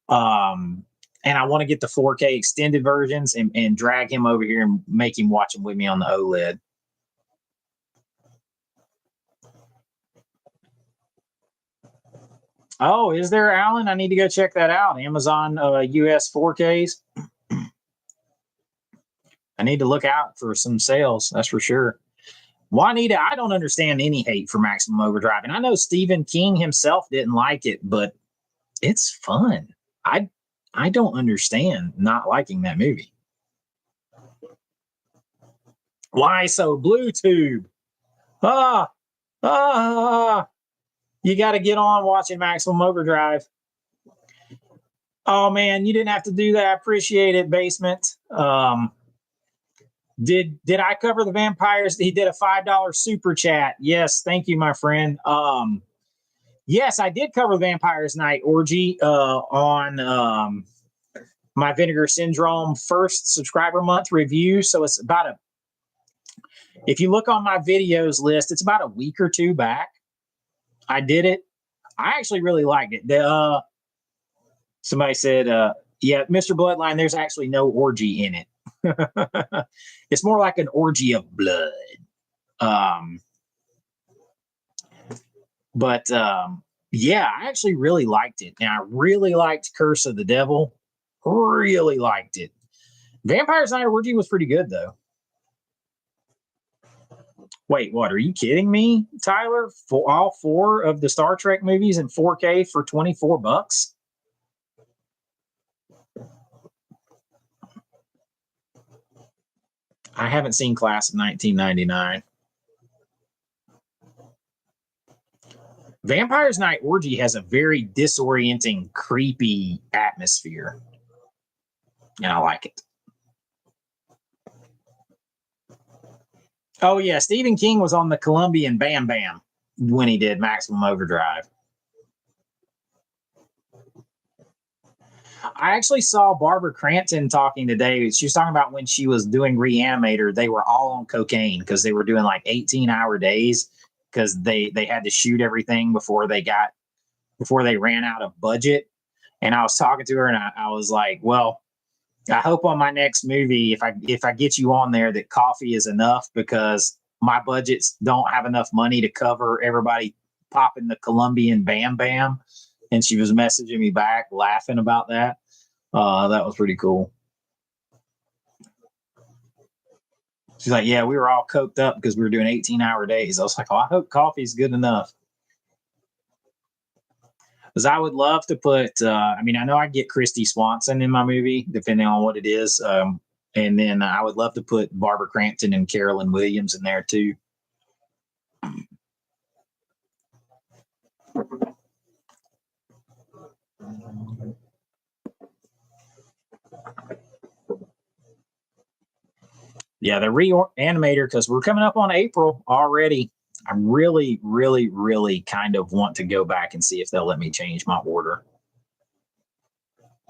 And I want to get the 4K extended versions and drag him over here and make him watch them with me on the OLED. Oh, is there, Alan? I need to go check that out. Amazon US 4Ks. I need to look out for some sales. That's for sure. Juanita, I don't understand any hate for Maximum Overdrive. And I know Stephen King himself didn't like it, but it's fun. I don't understand not liking that movie. Why so blue tube? Ah, you got to get on watching Maximum Overdrive. Oh man, you didn't have to do that. I appreciate it, Basement. Did I cover the vampires? He did a $5 super chat. Yes, thank you, my friend. Yes, I did cover Vampires Night Orgy on my Vinegar Syndrome first subscriber month review. So it's about if you look on my videos list, it's about a week or two back. I did it. I actually really liked it. Somebody said, yeah, Mr. Bloodline, there's actually no orgy in it. It's more like an orgy of blood. But yeah, I actually really liked it. And I really liked Curse of the Devil. Really liked it. Vampires Night Orgy was pretty good, though. Wait, what? Are you kidding me, Tyler? For all four of the Star Trek movies in 4K for $24? I haven't seen Class of 1999. Vampires Night Orgy has a very disorienting, creepy atmosphere. And I like it. Oh, yeah. Stephen King was on the Colombian Bam Bam when he did Maximum Overdrive. I actually saw Barbara Crampton talking today. She was talking about when she was doing Reanimator, they were all on cocaine because they were doing like 18-hour days because they had to shoot everything before they ran out of budget. And I was talking to her and I was like, well, I hope on my next movie, if I get you on there, that coffee is enough because my budgets don't have enough money to cover everybody popping the Colombian Bam Bam. And she was messaging me back, laughing about that. That was pretty cool. She's like, yeah, we were all coked up because we were doing 18-hour days. I was like, oh, I hope coffee's good enough. Because I would love to put, I mean, I know I get Christy Swanson in my movie, depending on what it is. And then I would love to put Barbara Crampton and Carolyn Williams in there too. Yeah, the reanimator, because we're coming up on April already. I really, really, really kind of want to go back and see if they'll let me change my order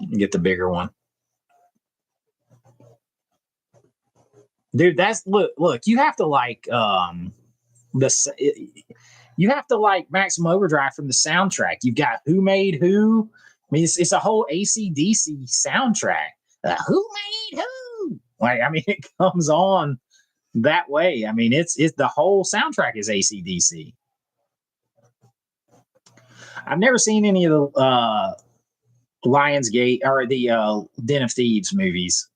and get the bigger one. Dude, that's look, you have to like you have to like Maximum Overdrive from the soundtrack. You've got Who Made Who. I mean, it's a whole AC/DC soundtrack. Who made who? Like, I mean, it comes on that way. I mean, it's the whole soundtrack is AC/DC. I've never seen any of the Lionsgate or the Den of Thieves movies.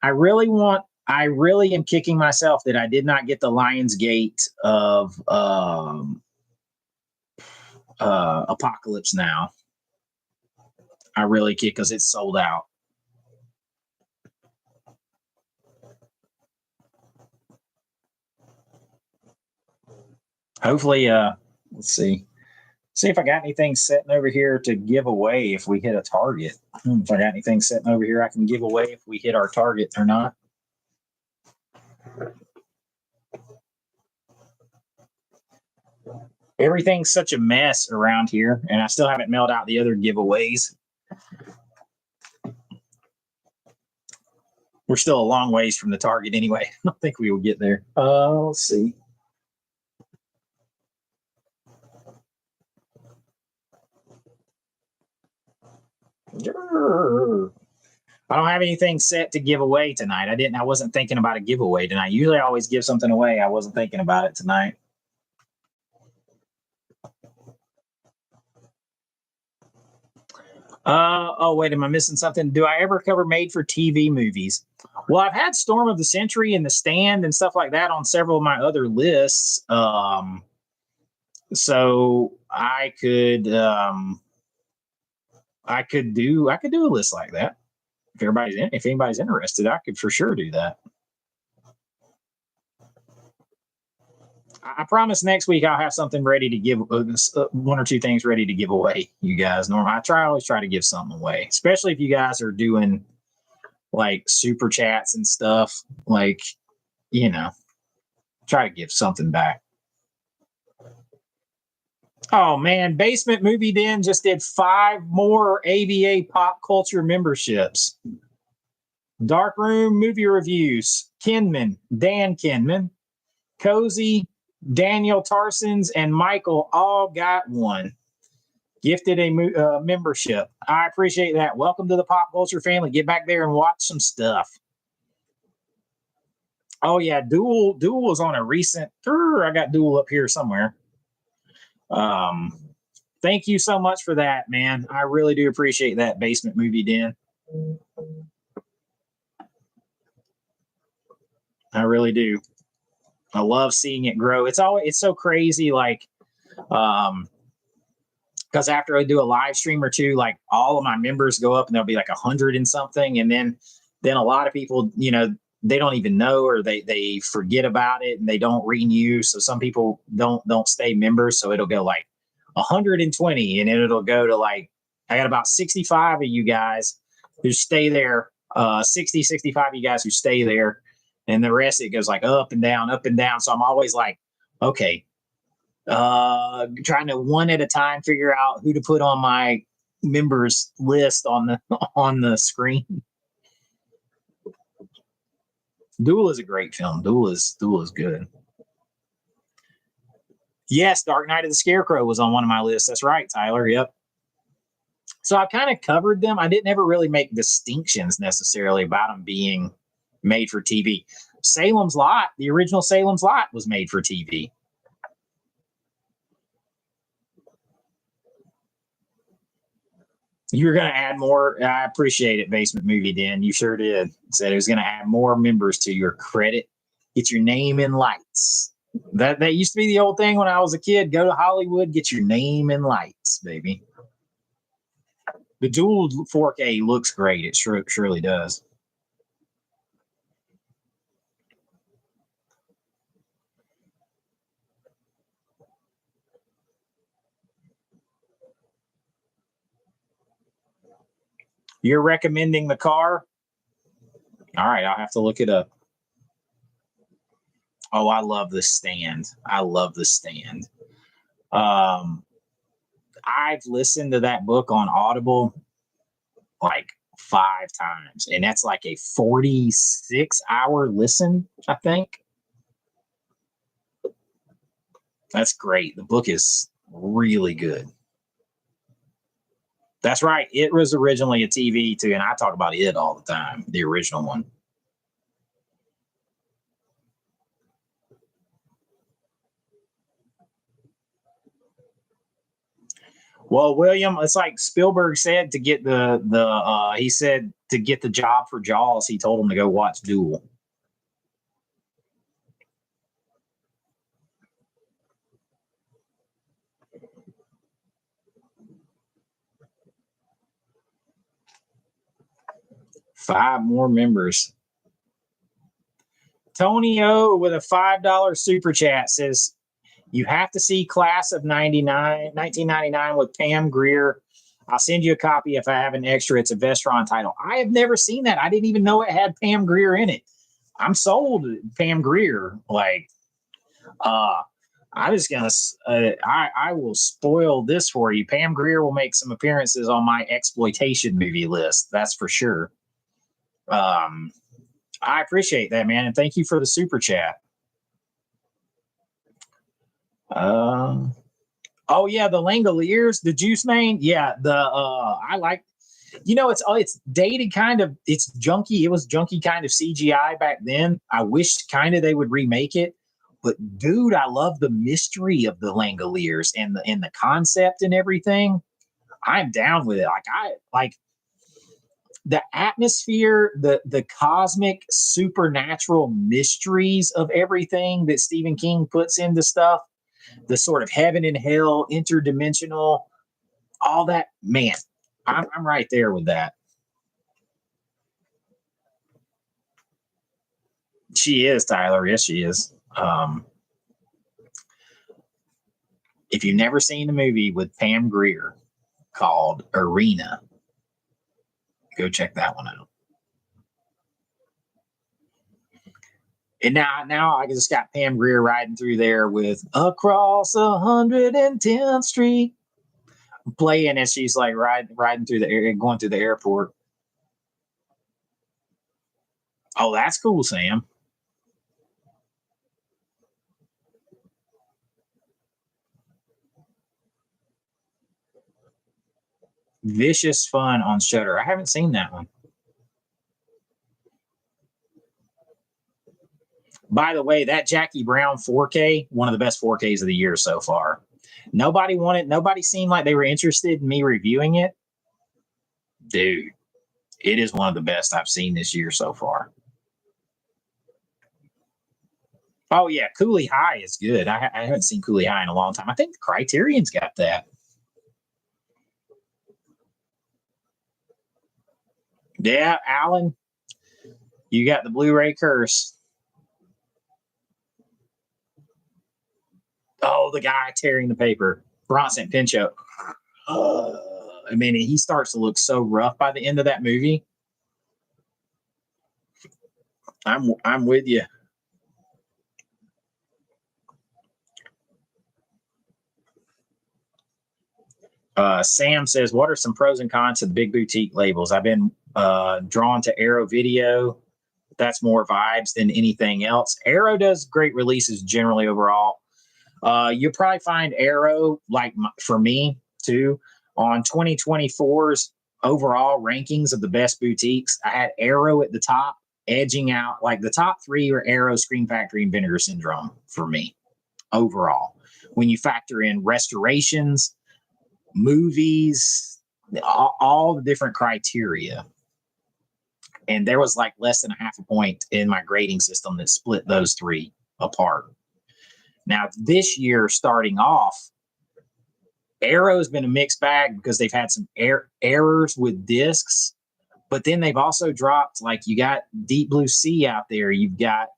I really am kicking myself that I did not get the Lionsgate of Apocalypse Now. I really kick because it's sold out. Hopefully, let's see if I got anything sitting over here to give away if we hit a target. If I got anything sitting over here I can give away if we hit our target or not. Everything's such a mess around here, and I still haven't mailed out the other giveaways. We're still a long ways from the target anyway. I don't think we will get there. Let's see. I don't have anything set to give away tonight. I wasn't thinking about a giveaway tonight. Usually I always give something away. I wasn't thinking about it tonight. Oh, wait, am I missing something? Do I ever cover made for TV movies? Well, I've had Storm of the Century and The Stand and stuff like that on several of my other lists. So I could do a list like that. If anybody's interested, I could for sure do that. I promise next week I'll have something ready to give, one or two things ready to give away. You guys, normally I always try to give something away, especially if you guys are doing like super chats and stuff. Like, try to give something back. Oh man, Basement Movie Den just did 5 more AVA Pop Culture memberships. Dark Room Movie Reviews, Kinman, Dan Kinman, Cozy, Daniel Tarsons, and Michael all got one. Gifted a membership. I appreciate that. Welcome to the Pop Culture family. Get back there and watch some stuff. Oh yeah, Duel was on a recent. I got Duel up here somewhere. Thank you so much for that, man. I really do appreciate that, Basement Movie Den. I really do. I love seeing it grow. It's so crazy, like, because after I do a live stream or two, like all of my members go up and there'll be like 100 and something, and then a lot of people, they don't even know, or they forget about it and they don't renew. So some people don't stay members, so it'll go like 120, and then it'll go to like, I got about 65 of you guys who stay there, 65 of you guys who stay there, and the rest it goes like up and down, up and down. So I'm always like, okay, trying to one at a time figure out who to put on my members list on the screen. Duel is a great film. Duel is good. Yes, Dark Knight of the Scarecrow was on one of my lists. That's right, Tyler. Yep. So I kind of covered them. I didn't ever really make distinctions necessarily about them being made for TV. Salem's Lot, the original Salem's Lot, was made for TV. You were going to add more. I appreciate it, Basement Movie Den. You sure did. Said it was going to add more members to your credit. Get your name in lights. That used to be the old thing when I was a kid. Go to Hollywood, get your name in lights, baby. The dual 4K looks great. It surely does. You're recommending the car? All right, I'll have to look it up. Oh, I love the stand. I love the stand. I've listened to that book on Audible like 5 times, and that's like a 46-hour listen, I think. That's great. The book is really good. That's right. It was originally a TV too, and I talk about it all the time, the original one. Well, William, it's like Spielberg said to get he said to get the job for Jaws, he told him to go watch Duel. Five more members. Tony O with a $5 super chat says, you have to see Class of 1999 with Pam Grier. I'll send you a copy if I have an extra. It's a Vestron title. I have never seen that. I didn't even know it had Pam Grier in it. I'm sold, Pam Grier. Like, I'm just gonna. I will spoil this for you. Pam Grier will make some appearances on my exploitation movie list. That's for sure. I appreciate that, man, and thank you for the super chat. Oh yeah, the Langoliers, the Juice Man. Yeah, I like. It's dated kind of. It's junky. It was junky kind of CGI back then. I wish kind of they would remake it. But dude, I love the mystery of the Langoliers and the concept and everything. I'm down with it. I like the atmosphere, the cosmic supernatural mysteries of everything that Stephen King puts into stuff, the sort of heaven and hell, interdimensional, all that. Man, I'm right there with that. She is, Tyler. Yes, she is. If you've never seen the movie with Pam Grier called Arena, go check that one out. And now I just got Pam Grier riding through there with Across 110th Street playing as she's like riding through the area, going through the airport. Oh, that's cool, Sam. Vicious Fun on Shudder. I haven't seen that one. By the way, that Jackie Brown 4K, one of the best 4Ks of the year so far. Nobody seemed like they were interested in me reviewing it. Dude, it is one of the best I've seen this year so far. Oh yeah, Cooley High is good. I haven't seen Cooley High in a long time. I think the Criterion's got that. Yeah, Alan, you got the Blu-ray curse. Oh, the guy tearing the paper, Bronson Pinchot. I mean, he starts to look so rough by the end of that movie. I'm with you. Sam says, what are some pros and cons to the big boutique labels? I've been drawn to Arrow Video. That's more vibes than anything else. Arrow does great releases generally overall. You'll probably find Arrow, like for me too, on 2024's overall rankings of the best boutiques. I had Arrow at the top, edging out. Like the top 3 are Arrow, Scream Factory, and Vinegar Syndrome for me overall. When you factor in restorations, movies, all the different criteria. And there was like less than a half a point in my grading system that split those three apart. Now, this year, starting off, Arrow's been a mixed bag because they've had some errors with discs, but then they've also dropped, like, you got Deep Blue Sea out there. You've got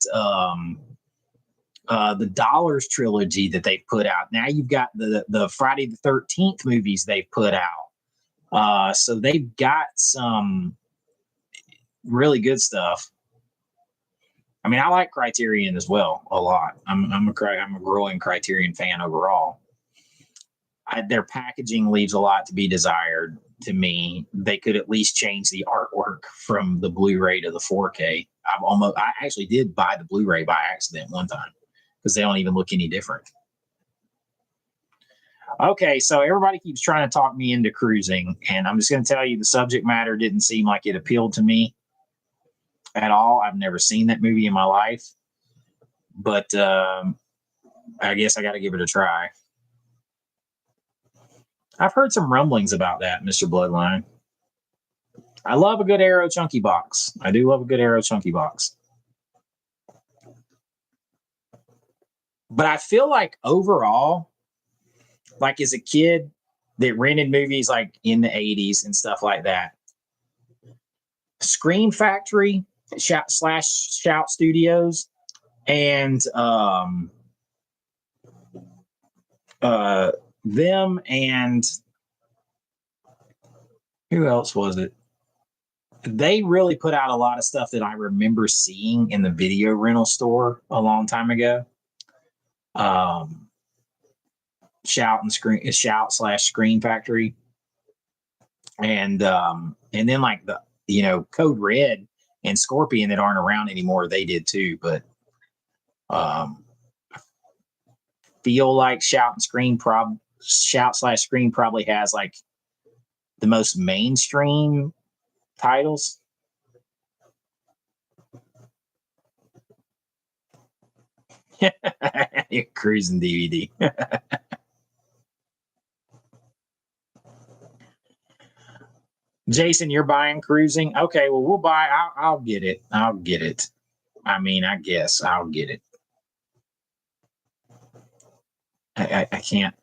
the Dollars trilogy that they've put out. Now you've got the Friday the 13th movies they've put out. So they've got some really good stuff. I mean, I like Criterion as well a lot. I'm a growing Criterion fan overall. Their packaging leaves a lot to be desired to me. They could at least change the artwork from the Blu-ray to the 4K. I actually did buy the Blu-ray by accident one time because they don't even look any different. Okay, so everybody keeps trying to talk me into cruising, and I'm just going to tell you the subject matter didn't seem like it appealed to me at all. I've never seen that movie in my life, but I guess I got to give it a try. I've heard some rumblings about that, Mr. Bloodline. I love a good Arrow Chunky box. I do love a good Arrow Chunky box. But I feel like overall, like as a kid that rented movies like in the 80s and stuff like that, Scream Factory Shout Studios and them and who else was it? They really put out a lot of stuff that I remember seeing in the video rental store a long time ago. Shout/Screen Factory, and then like the Code Red and Scorpion that aren't around anymore, they did too. But feel like Shout/Screen probably has like the most mainstream titles. Cruising DVD. Jason, you're buying Cruising? Okay, well, we'll buy. I'll get it. I'll get it. I mean, I guess I'll get it. I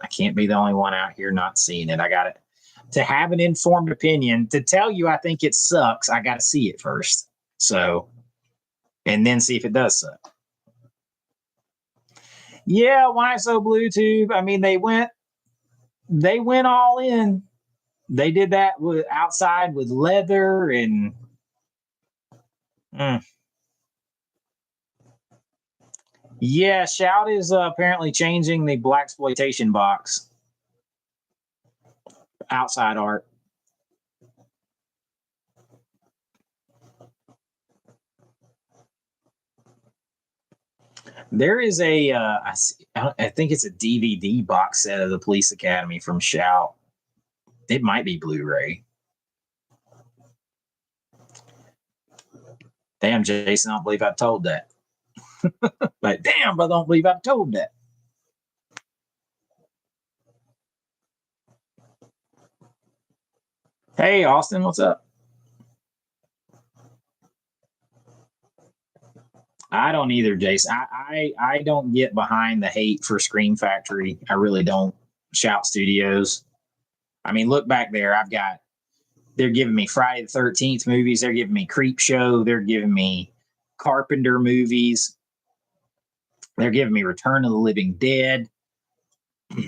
can't be the only one out here not seeing it. I got it. To have an informed opinion, to tell you I think it sucks, I got to see it first. So, and then see if it does suck. Yeah, why so Bluetooth? I mean, they went all in. They did that with outside with leather and yeah, Shout is apparently changing the blaxploitation box. Outside art. There is I think it's a DVD box set of the Police Academy from Shout. It might be Blu-ray. Damn, Jason, I don't believe I told that. But damn, brother, I don't believe I told that. Hey, Austin, what's up? I don't either, Jason. I don't get behind the hate for Scream Factory. I really don't. Shout Studios. I mean, look back there. They're giving me Friday the 13th movies. They're giving me Creep Show. They're giving me Carpenter movies. They're giving me Return of the Living Dead,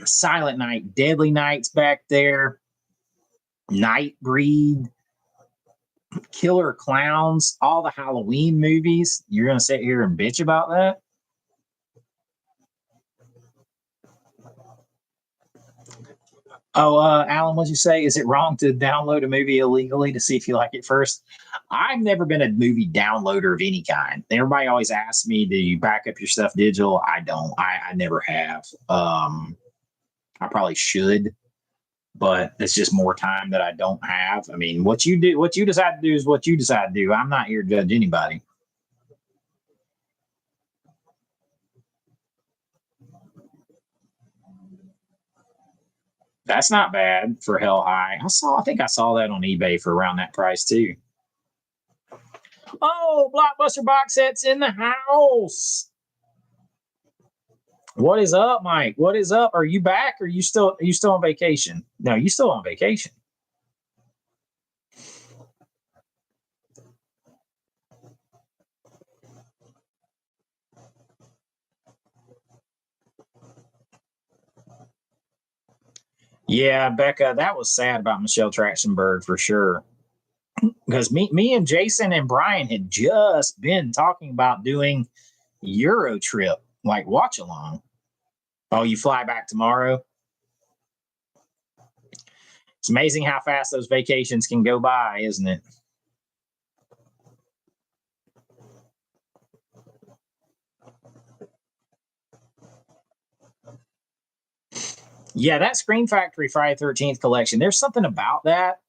Silent Night, Deadly Nights back there, Nightbreed, Killer Clowns, all the Halloween movies. You're going to sit here and bitch about that? Oh, Alan, what'd you say? Is it wrong to download a movie illegally to see if you like it first? I've never been a movie downloader of any kind. Everybody always asks me, do you back up your stuff digital? I don't. I never have. I probably should, but it's just more time that I don't have. I mean, what you decide to do is what you decide to do. I'm not here to judge anybody. That's not bad for Hell High. I think I saw that on eBay for around that price too. Oh, Blockbuster box sets in the house. What is up, Mike? What is up? Are you back? Or are you still on vacation? No, you still on vacation. Yeah, Becca, that was sad about Michelle Trachtenberg for sure. Because me and Jason and Brian had just been talking about doing Euro trip, like watch along. Oh, you fly back tomorrow? It's amazing how fast those vacations can go by, isn't it? Yeah, that Screen Factory Friday 13th collection, there's something about that.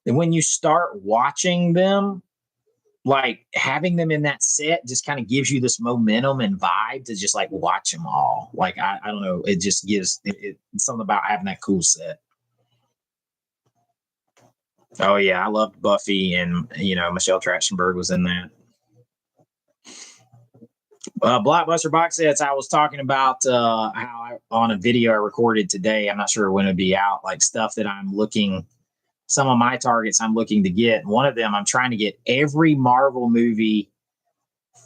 And when you start watching them, like having them in that set just kind of gives you this momentum and vibe to just like watch them all. Like, I don't know, it just gives it's something about having that cool set. Oh, yeah, I loved Buffy, and, Michelle Trachtenberg was in that. Blockbuster box sets. I was talking about on a video I recorded today. I'm not sure when it'll be out. Like stuff that some of my targets I'm looking to get. One of them, I'm trying to get every Marvel movie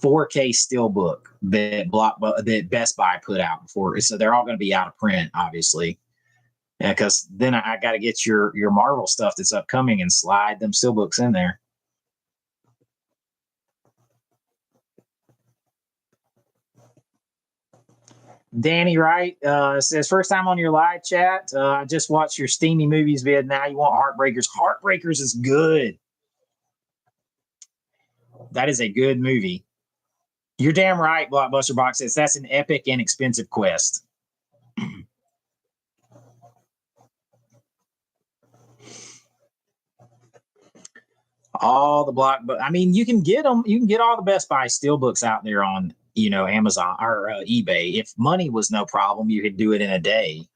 4K steelbook that Best Buy put out before. So they're all going to be out of print, obviously. Because then I got to get your Marvel stuff that's upcoming and slide them steelbooks in there. Danny Wright says, first time on your live chat. I just watched your Steamy Movies vid. Now you want Heartbreakers. Heartbreakers is good. That is a good movie. You're damn right, Blockbuster Box says. That's an epic and expensive quest. All the you can get them. You can get all the Best Buy steelbooks out there on, Amazon or eBay. If money was no problem, you could do it in a day.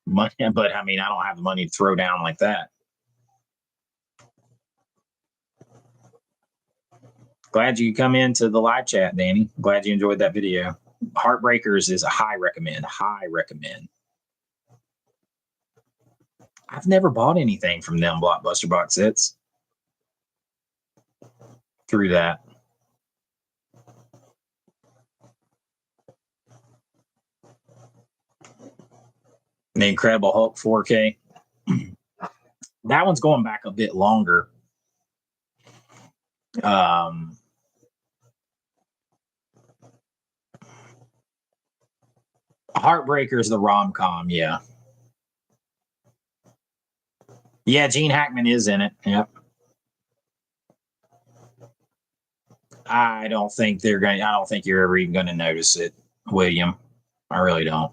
But I don't have the money to throw down like that. Glad you come into the live chat, Danny. Glad you enjoyed that video. Heartbreakers is a high recommend. High recommend. I've never bought anything from them Blockbuster box sets through that. The Incredible Hulk 4K. That one's going back a bit longer. Heartbreaker is the rom-com, yeah. Yeah, Gene Hackman is in it. Yep. I don't think you're ever even going to notice it, William. I really don't.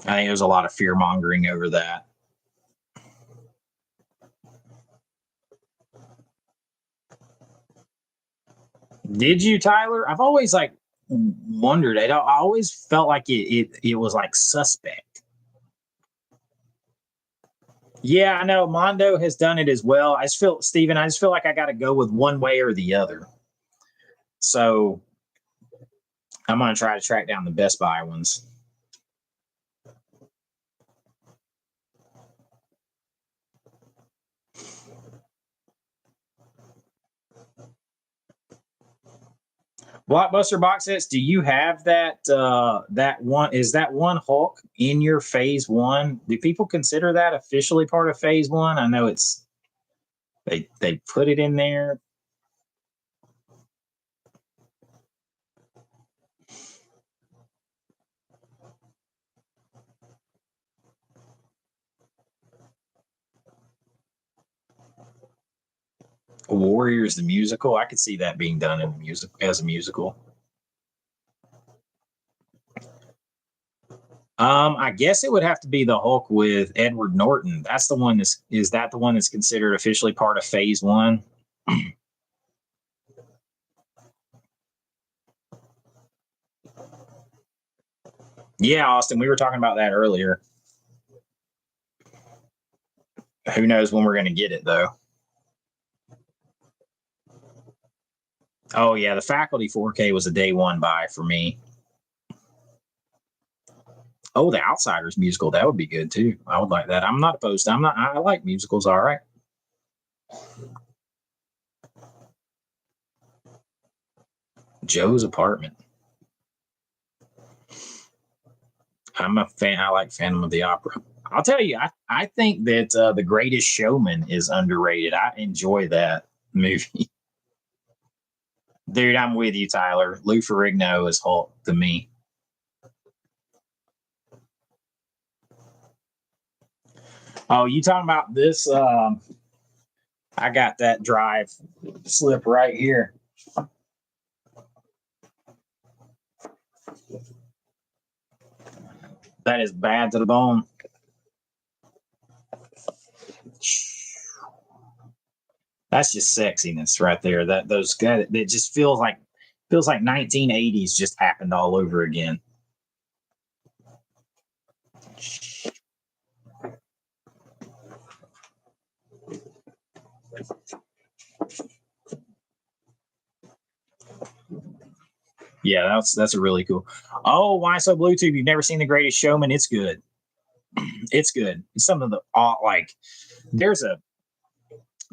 I think there's a lot of fear mongering over that. Did you, Tyler? I've always wondered. I always felt like it was like suspect. Yeah, I know Mondo has done it as well. I just feel, Steven, like I got to go with one way or the other. So I'm going to try to track down the Best Buy ones. Blockbuster box sets. Do you have that? That one, is that one Hulk in your phase one? Do people consider that officially part of phase one? I know it's they put it in there. Warriors the musical. I could see that being done in music as a musical. I guess it would have to be the Hulk with Edward Norton. That's the one is that the one that's considered officially part of phase one? Yeah, Austin, we were talking about that earlier. Who knows when we're going to get it, though? Oh, yeah, the Faculty 4K was a day one buy for me. Oh, the Outsiders musical, that would be good too. I would like that. I'm not opposed to. I like musicals. All right. Joe's Apartment. I'm a fan. I like Phantom of the Opera. I'll tell you, I think that The Greatest Showman is underrated. I enjoy that movie. Dude, I'm with you, Tyler. Lou Ferrigno is Hulk to me. Oh, you talking about this? I got that drive slip right here. That is bad to the bone. That's just sexiness right there. That those guys, it just feels like 1980s just happened all over again. Yeah, that's a really cool. Oh, why so Bluetooth? You've never seen The Greatest Showman? It's good. It's good. It's some of the like. There's a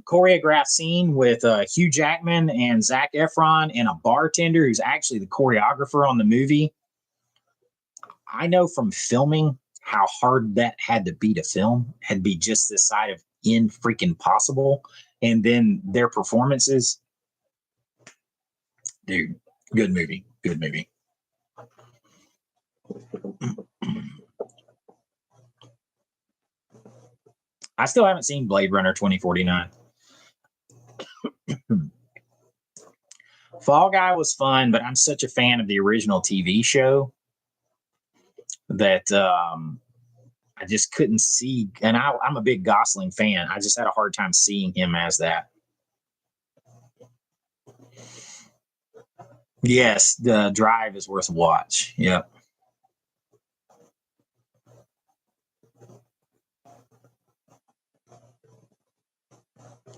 choreographed scene with Hugh Jackman and Zac Efron and a bartender who's actually the choreographer on the movie. I know from filming how hard that had to be to film, had to be just this side of in freaking possible. And then their performances, dude, good movie. Good movie. I still haven't seen Blade Runner 2049. Fall Guy was fun, but I'm such a fan of the original TV show that I just couldn't see. And I'm a big Gosling fan. I just had a hard time seeing him as that. Yes, the Drive is worth a watch. Yep.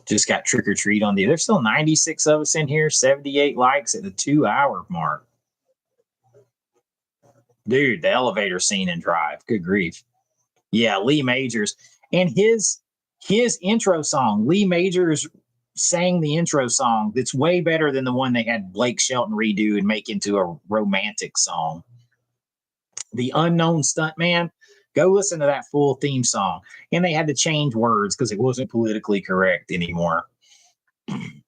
Just got Trick or Treat on there's still 96 of us in here, 78 likes at the 2 hour mark. Dude, the elevator scene in Drive. Good grief. Yeah, Lee Majors. And his intro song, Lee Majors sang the intro song that's way better than the one they had Blake Shelton redo and make into a romantic song. The Unknown Stuntman, go listen to that full theme song. And they had to change words because it wasn't politically correct anymore. I'm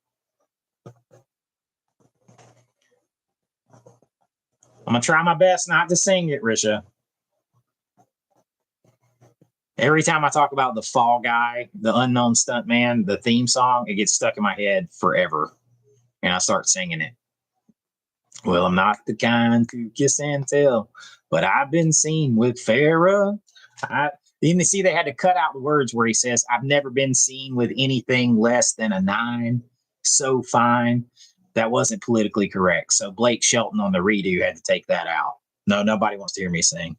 going to try my best not to sing it, Risha. Every time I talk about the Fall Guy, the Unknown Stuntman, the theme song, it gets stuck in my head forever. And I start singing it. Well, I'm not the kind to kiss and tell, but I've been seen with Farrah. You see, they had to cut out the words where he says, I've never been seen with anything less than a 9. So fine. That wasn't politically correct. So Blake Shelton on the redo had to take that out. No, nobody wants to hear me sing.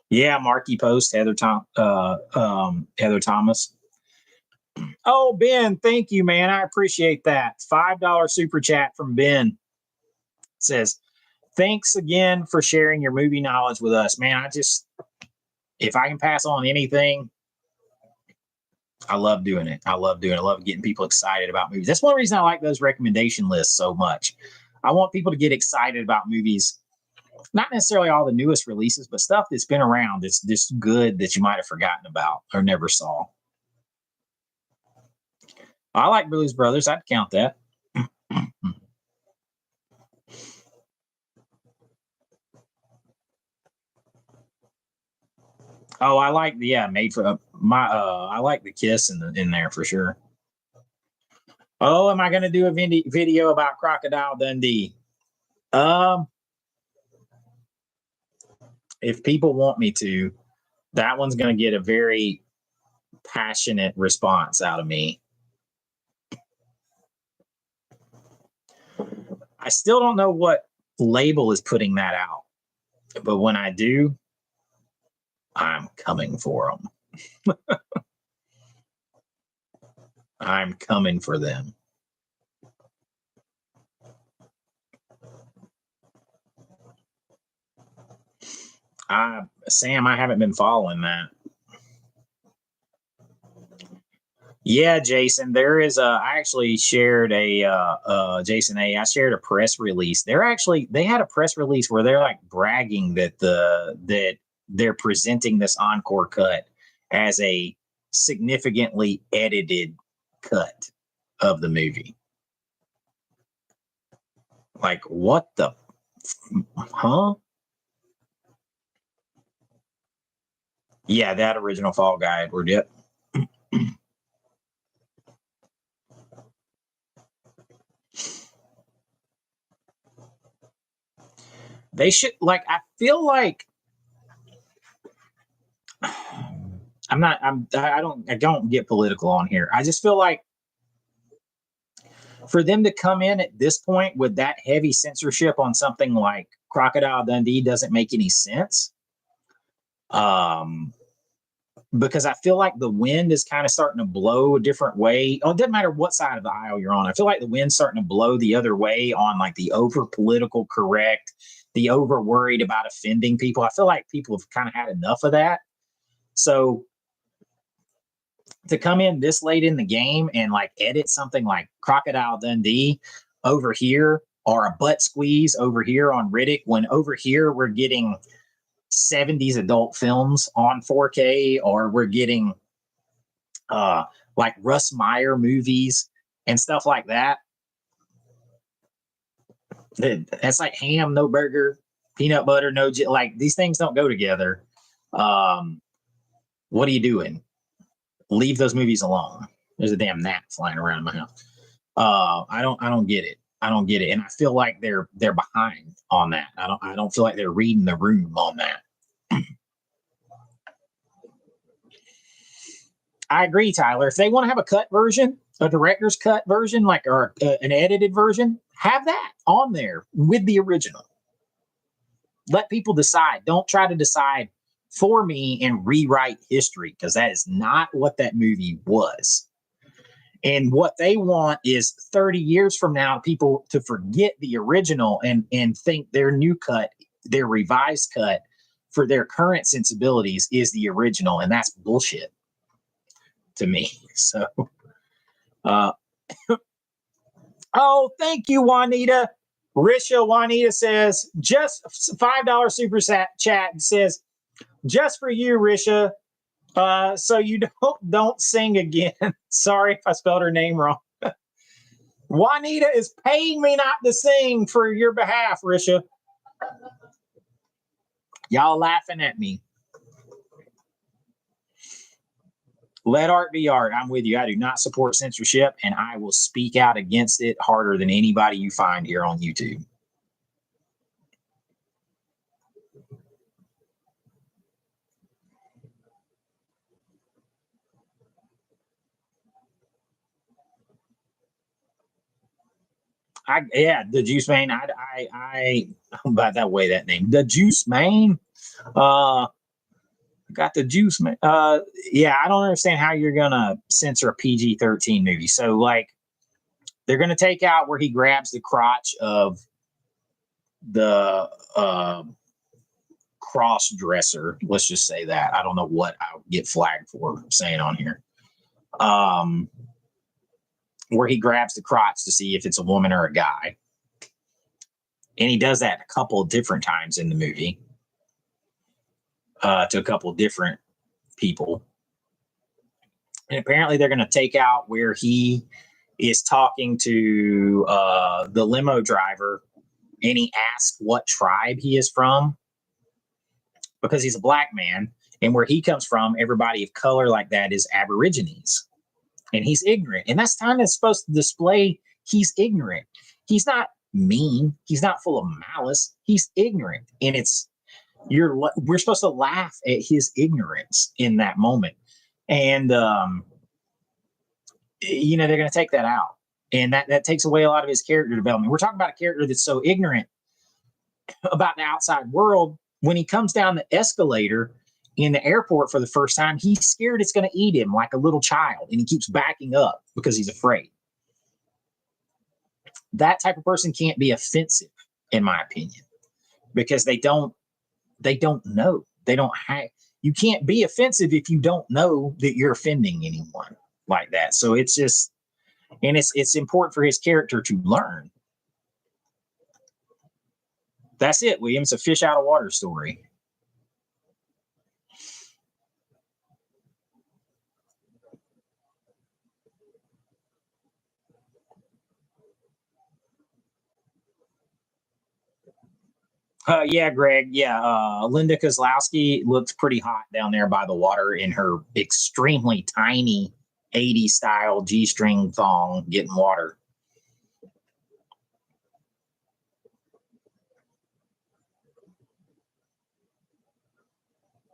Yeah, Marky Post, Heather Thomas. Oh, Ben, thank you, man. I appreciate that. $5 super chat from Ben. It says, thanks again for sharing your movie knowledge with us, man. If I can pass on anything, I love doing it. I love getting people excited about movies. That's one reason I like those recommendation lists so much. I want people to get excited about movies, not necessarily all the newest releases, but stuff that's been around that's just good that you might have forgotten about or never saw. I like Blues Brothers. I'd count that. Oh, I like made for I like the kiss in there for sure. Oh, am I going to do a video about Crocodile Dundee? If people want me to, that one's going to get a very passionate response out of me. I still don't know what label is putting that out. But when I do, I'm coming for them. I'm coming for them. Sam, I haven't been following that. Yeah, Jason, there is I actually shared Jason A. I shared a press release. They had a press release where they're like bragging that they're presenting this encore cut as a significantly edited cut of the movie. Like, what the huh? Yeah, that original Fall Guy, Edward. Yep. They should, like, I feel like I don't get political on here. I just feel like for them to come in at this point with that heavy censorship on something like Crocodile Dundee doesn't make any sense. Because I feel like the wind is kind of starting to blow a different way. Oh, it doesn't matter what side of the aisle you're on. I feel like the wind's starting to blow the other way on like the over political correct, the over worried about offending people. I feel like people have kind of had enough of that. So to come in this late in the game and like edit something like Crocodile Dundee over here or a butt squeeze over here on Riddick, when over here we're getting 70s adult films on 4K, or we're getting like Russ Meyer movies and stuff like that. That's like ham, no burger, peanut butter, no like these things don't go together. What are you doing? Leave those movies alone. There's a damn gnat flying around in my house. I don't get it. I don't get it, and I feel like they're behind on that. I don't feel like they're reading the room on that. I agree, Tyler. If they want to have a cut version, a director's cut version, like or an edited version, have that on there with the original. Let people decide. Don't try to decide for me and rewrite history, because that is not what that movie was. And what they want is 30 years from now, people to forget the original and think their new cut, their revised cut for their current sensibilities is the original. And that's bullshit to me. So, oh, thank you, Juanita. Risha Juanita says, just $5 super chat says, just for you, Risha. So you don't sing again. Sorry if I spelled her name wrong. Juanita is paying me not to sing for your behalf, Risha. Y'all laughing at me. Let art be art. I'm with you. I do not support censorship, and I will speak out against it harder than anybody you find here on YouTube. The Juice Man. I by that way that name, the Juice Man. Got the juice, man. Yeah, I don't understand how you're gonna censor a PG-13 movie. So like, they're gonna take out where he grabs the crotch of the cross dresser. Let's just say that. I don't know what I'll get flagged for saying on here. Where he grabs the crotch to see if it's a woman or a guy, and he does that a couple of different times in the movie. To a couple of different people. And apparently they're going to take out where he is talking to the limo driver, and he asks what tribe he is from, because he's a black man, and where he comes from, everybody of color like that is Aborigines, and he's ignorant. And that's kind of supposed to display he's ignorant. He's not mean. He's not full of malice. He's ignorant. And we're supposed to laugh at his ignorance in that moment. And, they're going to take that out. And that takes away a lot of his character development. We're talking about a character that's so ignorant about the outside world When he comes down the escalator in the airport for the first time, he's scared it's going to eat him like a little child, and he keeps backing up because he's afraid. That type of person can't be offensive, in my opinion, because they don't know. They don't have. You can't be offensive if you don't know that you're offending anyone like that. So it's just, and it's important for his character to learn. That's it, William. It's a fish out of water story. Yeah, Greg. Yeah, Linda Kozlowski looked pretty hot down there by the water in her extremely tiny 80s style G-string thong getting water.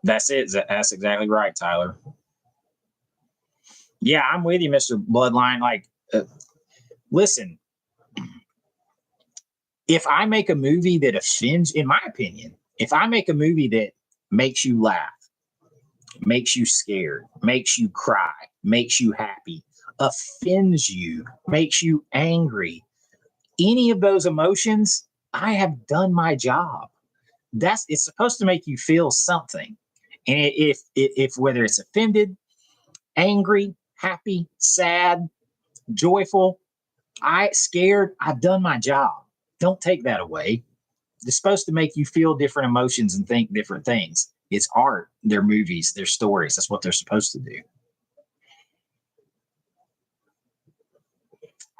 That's it. That's exactly right, Tyler. Yeah, I'm with you, Mr. Bloodline. Like, listen, if I make a movie that offends, in my opinion, if I make a movie that makes you laugh, makes you scared, makes you cry, makes you happy, offends you, makes you angry, any of those emotions, I have done my job. It's supposed to make you feel something. And if whether it's offended, angry, happy, sad, joyful, scared, I've done my job. Don't take that away. It's supposed to make you feel different emotions and think different things. It's art, they're movies, they're stories. That's what they're supposed to do.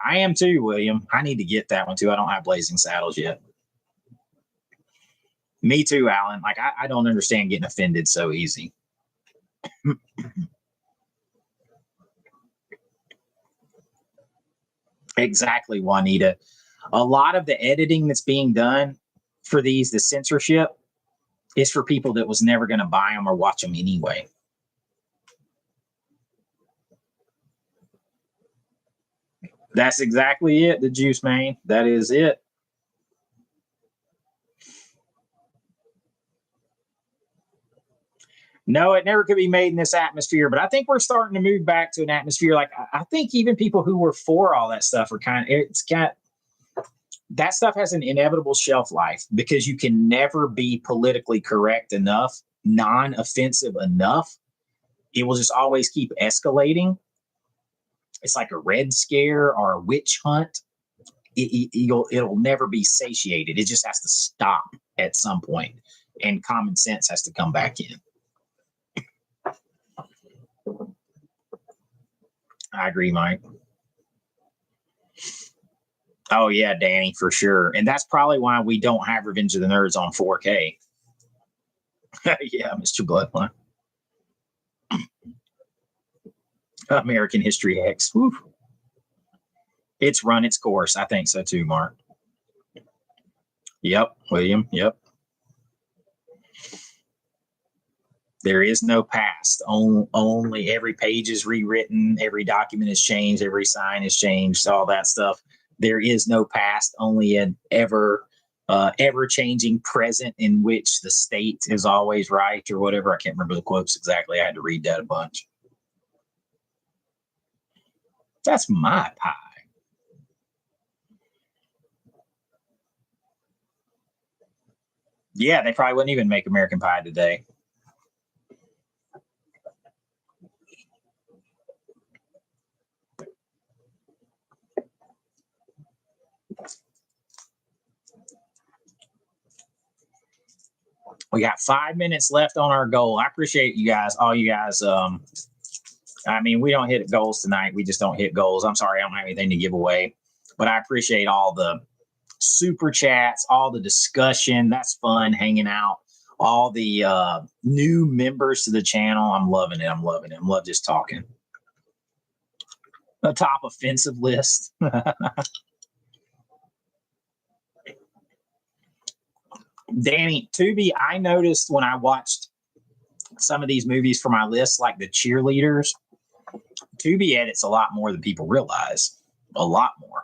I am too, William. I need to get that one too. I don't have Blazing Saddles yet. Me too, Alan. Like, I don't understand getting offended so easy. Exactly, Juanita. A lot of the editing that's being done for the censorship, is for people that was never going to buy them or watch them anyway. That's exactly it, the juice, man. That is it. No, it never could be made in this atmosphere, but I think we're starting to move back to an atmosphere. Like, I think even people who were for all that stuff are that stuff has an inevitable shelf life because you can never be politically correct enough, non-offensive enough. It will just always keep escalating. It's like a red scare or a witch hunt. It'll never be satiated. It just has to stop at some point, and common sense has to come back in. I agree, Mike. Oh yeah, Danny, for sure. And that's probably why we don't have Revenge of the Nerds on 4K. Yeah, Mr. Bloodline. American History X. Whew. It's run its course. I think so too, Mark. Yep, William. Yep. There is no past. Only every page is rewritten, every document is changed, every sign is changed, all that stuff. There is no past, only an ever changing present in which the state is always right or whatever. I can't remember the quotes exactly. I had to read that a bunch. That's my pie. Yeah, they probably wouldn't even make American Pie today. We got 5 minutes left on our goal. I appreciate you guys, all you guys. I mean, we don't hit goals tonight. We just don't hit goals. I'm sorry, I don't have anything to give away, but I appreciate all the super chats, all the discussion. That's fun hanging out. All the new members to the channel. I'm loving it. I'm loving it. I love just talking. The top offensive list. Danny, Tubi, I noticed when I watched some of these movies for my list, like the cheerleaders, Tubi edits a lot more than people realize. A lot more.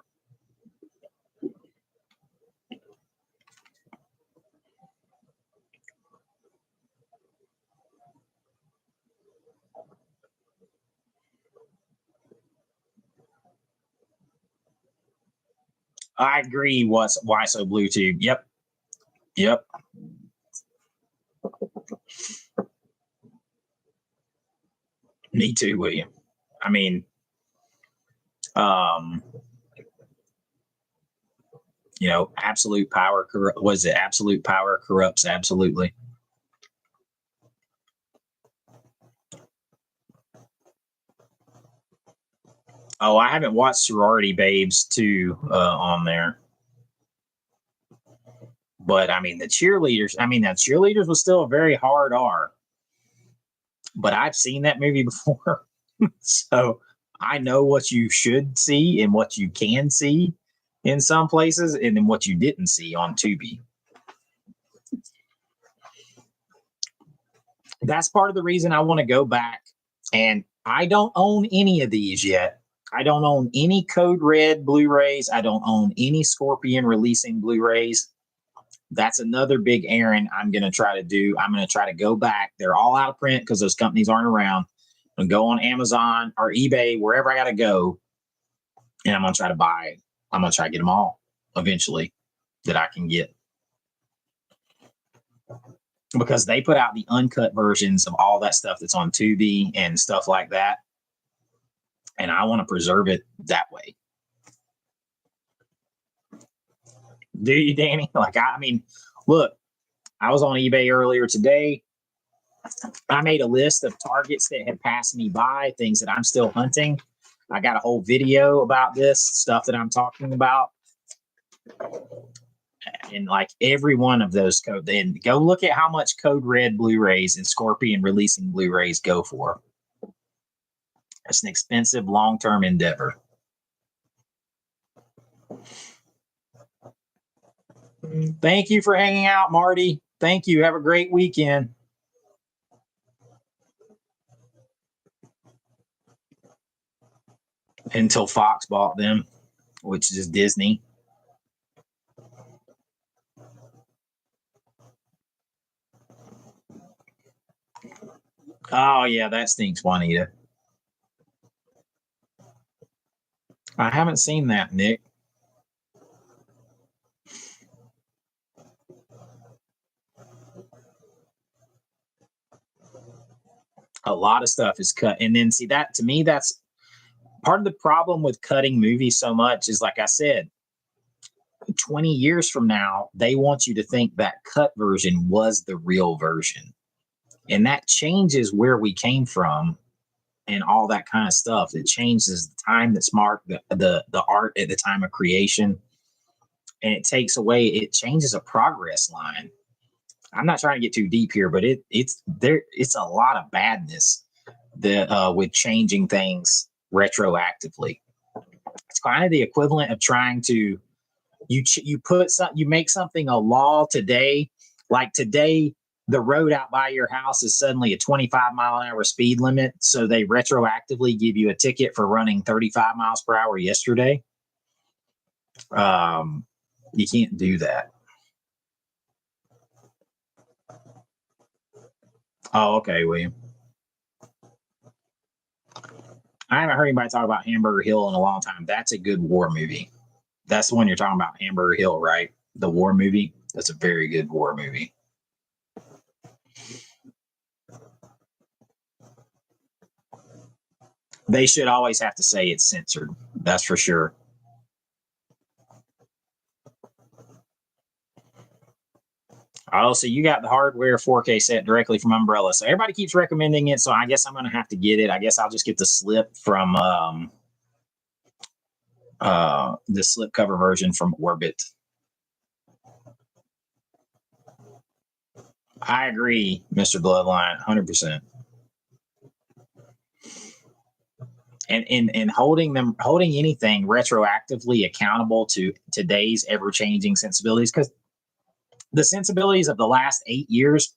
I agree. Why so blue too? Yep. Yep. Me too, William. I mean, um, absolute power was it absolute power corrupts absolutely. Oh, I haven't watched Sorority Babes 2 on there. But I mean, the cheerleaders, that cheerleaders was still a very hard R. But I've seen that movie before. So I know what you should see and what you can see in some places and then what you didn't see on Tubi. That's part of the reason I want to go back. And I don't own any of these yet. I don't own any Code Red Blu-rays. I don't own any Scorpion releasing Blu-rays. That's another big errand I'm going to try to do. I'm going to try to go back. They're all out of print because those companies aren't around. I'm going to go on Amazon or eBay, wherever I got to go. And I'm going to try to get them all eventually that I can get. Because they put out the uncut versions of all that stuff that's on Tubi and stuff like that. And I want to preserve it that way. Do you, Danny? Look, I was on eBay earlier today. I made a list of targets that had passed me by, things that I'm still hunting. I got a whole video about this stuff that I'm talking about. And like every one of those then go look at how much Code Red Blu-rays and Scorpion releasing Blu-rays go for. It's an expensive long-term endeavor. Thank you for hanging out, Marty. Thank you. Have a great weekend. Until Fox bought them, which is Disney. Oh, yeah, that stinks, Juanita. I haven't seen that, Nick. A lot of stuff is cut. And then see that to me, that's part of the problem with cutting movies so much is like I said, 20 years from now, they want you to think that cut version was the real version. And that changes where we came from and all that kind of stuff. It changes the time that's marked, the art at the time of creation. And it changes a progress line. I'm not trying to get too deep here, but it's a lot of badness that with changing things retroactively. It's kind of the equivalent of trying to you make something a law today. Like today, the road out by your house is suddenly a 25-mile-an-hour speed limit, so they retroactively give you a ticket for running 35 miles per hour yesterday. You can't do that. Oh, okay, William. I haven't heard anybody talk about Hamburger Hill in a long time. That's a good war movie. That's the one you're talking about, Hamburger Hill, right? The war movie. That's a very good war movie. They should always have to say it's censored. That's for sure. Oh, so you got the hardware 4K set directly from Umbrella. So everybody keeps recommending it. So I guess I'm going to have to get it. I guess I'll just get the slip from the slip cover version from Orbit. I agree, Mr. Bloodline, 100%. And holding anything retroactively accountable to today's ever-changing sensibilities, because the sensibilities of the last 8 years,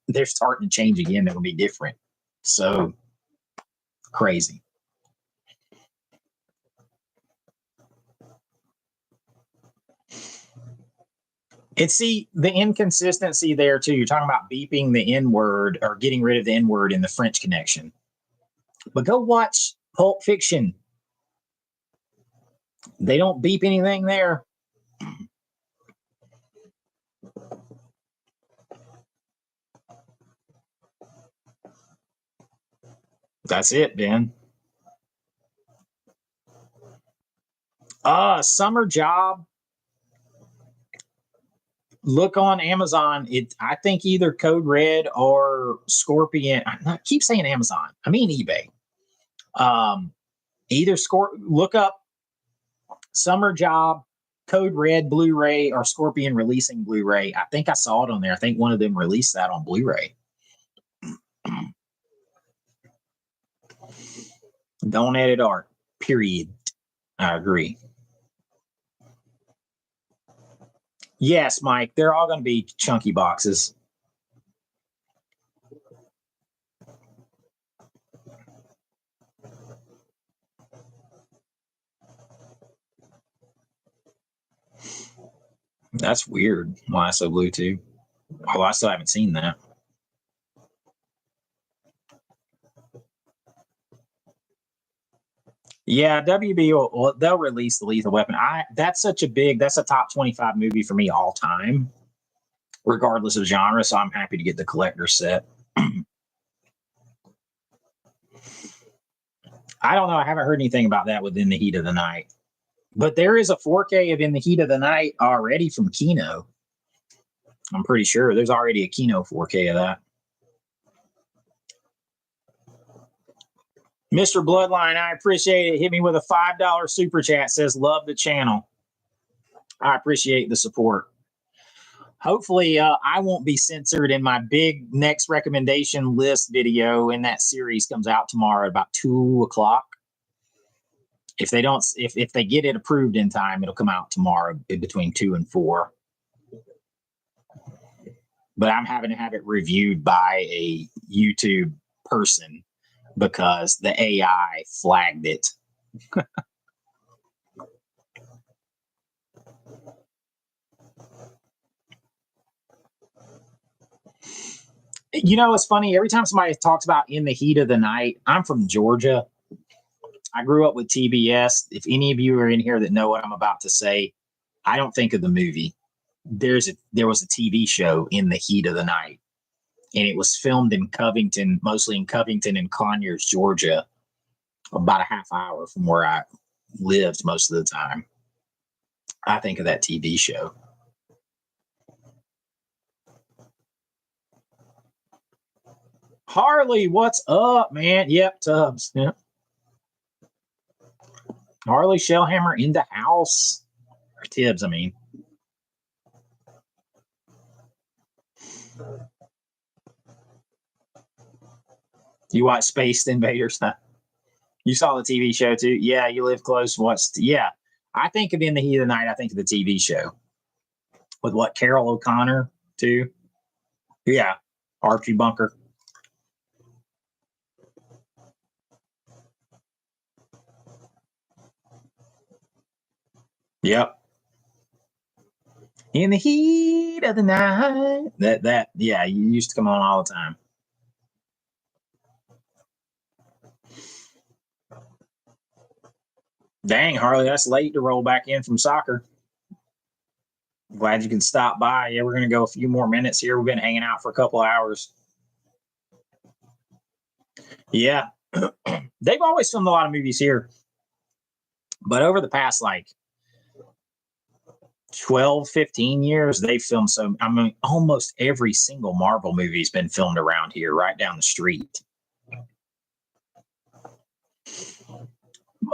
they're starting to change again. That will be different. So crazy. And see the inconsistency there too. You're talking about beeping the N word or getting rid of the N word in the French Connection. But go watch Pulp Fiction. They don't beep anything there. That's it, Ben. Summer Job. Look on Amazon. I think either Code Red or Scorpion. I keep saying Amazon. I mean eBay. Look up Summer Job, Code Red Blu-ray, or Scorpion releasing Blu-ray. I think I saw it on there. I think one of them released that on Blu-ray. Don't edit art. Period. I agree. Yes, Mike. They're all going to be chunky boxes. That's weird. Why so blue too? Oh, I still haven't seen that. Yeah, WB they'll release the Lethal Weapon. That's a top 25 movie for me all time, regardless of genre. So I'm happy to get the collector set. I don't know. I haven't heard anything about that within the Heat of the Night, but there is a 4K of In the Heat of the Night already from Kino. I'm pretty sure there's already a Kino 4K of that. Mr. Bloodline, I appreciate it. Hit me with a $5 super chat. Says, love the channel. I appreciate the support. Hopefully, I won't be censored in my big next recommendation list video in that series comes out tomorrow at about 2:00. If they get it approved in time, it'll come out tomorrow between 2 and 4. But I'm having to have it reviewed by a YouTube person because the AI flagged it. You know, it's funny. Every time somebody talks about In the Heat of the Night, I'm from Georgia. I grew up with TBS. If any of you are in here that know what I'm about to say, I don't think of the movie. There was a TV show, In the Heat of the Night, and it was filmed in Covington, mostly in Covington and Conyers, Georgia, about a half hour from where I lived most of the time. I think of that TV show. Harley, what's up, man? Yep, Tubbs. Yep. Harley Shellhammer in the house. Or Tibbs, I mean. You watch Space Invaders? Huh? You saw the TV show too? Yeah, you live close. Yeah. I think of In the Heat of the Night. I think of the TV show with Carol O'Connor too. Yeah, Archie Bunker. Yep. In the Heat of the Night. Yeah, you used to come on all the time. Dang, Harley, that's late to roll back in from soccer. Glad you can stop by. Yeah, we're going to go a few more minutes here. We've been hanging out for a couple of hours. Yeah. They've always filmed a lot of movies here. But over the past, 12, 15 years, they've filmed almost every single Marvel movie's been filmed around here, right down the street.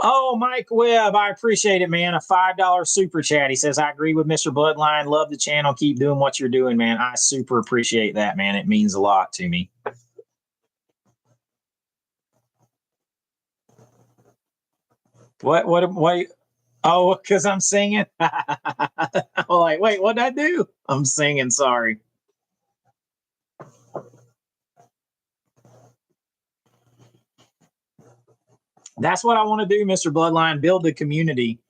Oh, Mike Webb, I appreciate it, man. A $5 super chat. He says, I agree with Mr. Bloodline. Love the channel. Keep doing what you're doing, man. I super appreciate that, man. It means a lot to me. What? Oh, because I'm singing? I'm like, wait, what'd I do? I'm singing, sorry. That's what I want to do, Mr. Bloodline, build the community.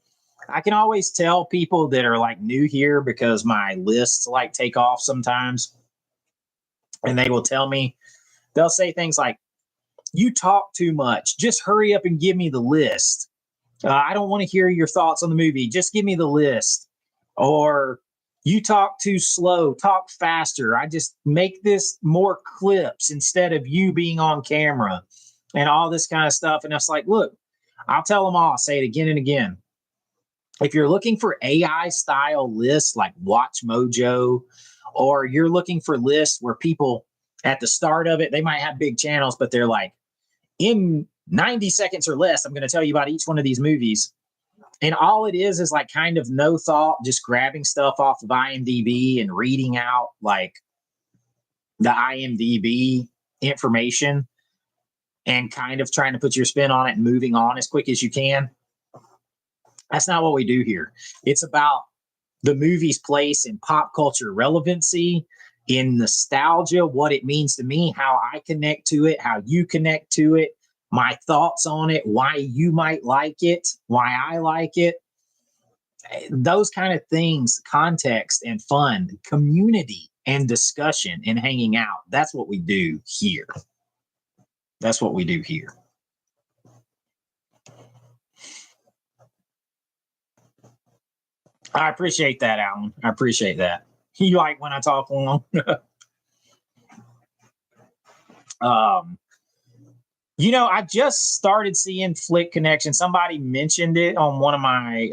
I can always tell people that are new here because my lists take off sometimes. And they will tell me, they'll say things like, you talk too much. Just hurry up and give me the list. I don't want to hear your thoughts on the movie. Just give me the list. Or you talk too slow, talk faster. I just make this more clips instead of you being on camera. and all this kind of stuff. And it's like, look, I'll tell them all, I'll say it again and again. If you're looking for AI style lists like Watch Mojo, or you're looking for lists where people at the start of it, they might have big channels, but they're like, in 90 seconds or less, I'm going to tell you about each one of these movies. And all it is like kind of no thought, just grabbing stuff off of IMDb and reading out like the IMDb information and kind of trying to put your spin on it and moving on as quick as you can. That's not what we do here. It's about the movie's place in pop culture relevancy, in nostalgia, what it means to me, how I connect to it, how you connect to it, my thoughts on it, why you might like it, why I like it. Those kind of things, context and fun, community and discussion and hanging out. That's what we do here. That's what we do here. I appreciate that, Alan. I appreciate that. You like when I talk long? um, I just started seeing Flick Connection. Somebody mentioned it on one of my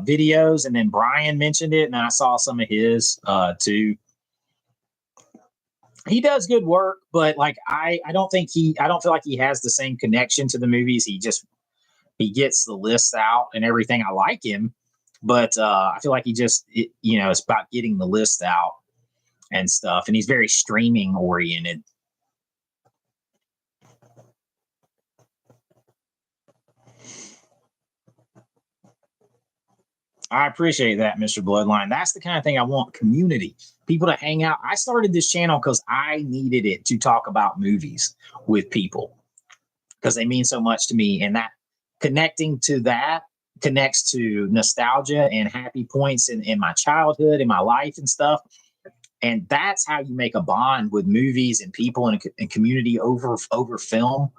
videos, and then Brian mentioned it, and I saw some of his too. He does good work, but like I don't feel like he has the same connection to the movies. He gets the lists out and everything. I like him, but I feel like it's about getting the list out and stuff. And he's very streaming oriented. I appreciate that, Mr. Bloodline. That's the kind of thing I want: community, people to hang out. I started this channel because I needed it to talk about movies with people because they mean so much to me. And that connecting to that connects to nostalgia and happy points in my childhood, in my life and stuff. And that's how you make a bond with movies and people and community over film,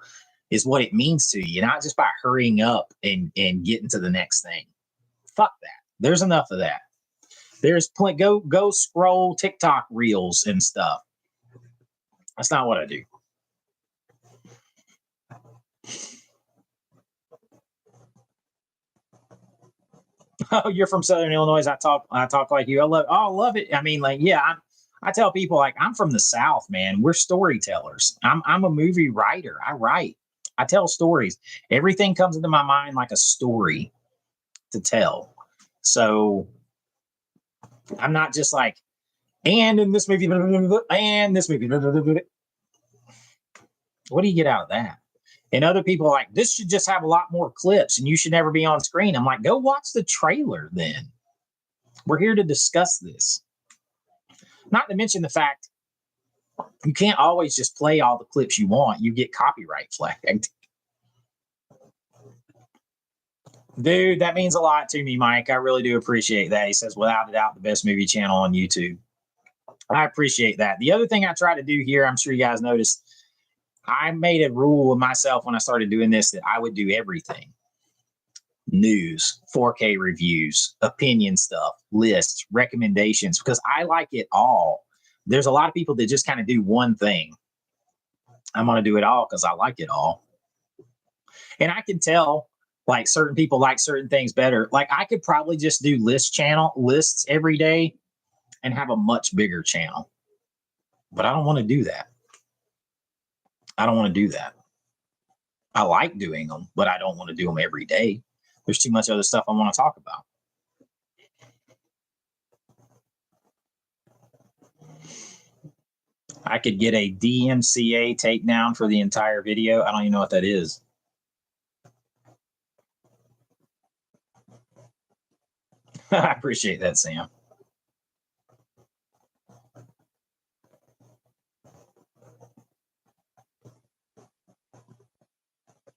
is what it means to you, not just by hurrying up and getting to the next thing. Fuck that. There's enough of that. There's plenty. Go scroll TikTok reels and stuff. That's not what I do. Oh, you're from Southern Illinois. I talk like you. I love it. I mean, like, yeah, I tell people like I'm from the South, man. We're storytellers. I'm a movie writer. I write. I tell stories. Everything comes into my mind like a story to tell. So I'm not just like, and in this movie, and this movie. What do you get out of that? And other people are like, this should just have a lot more clips and you should never be on screen. I'm like, go watch the trailer then. We're here to discuss this. Not to mention the fact you can't always just play all the clips you want. You get copyright flagged. Dude, that means a lot to me, Mike. I really do appreciate that. He says, without a doubt, the best movie channel on YouTube. I appreciate that. The other thing I try to do here, I'm sure you guys noticed, I made a rule with myself when I started doing this that I would do everything: news, 4K reviews, opinion stuff, lists, recommendations, because I like it all. There's a lot of people that just kind of do one thing. I'm going to do it all because I like it all. And I can tell like certain people like certain things better. Like I could probably just do lists every day and have a much bigger channel. But I don't want to do that. I don't want to do that. I like doing them, but I don't want to do them every day. There's too much other stuff I want to talk about. I could get a DMCA takedown for the entire video. I don't even know what that is. I appreciate that, Sam.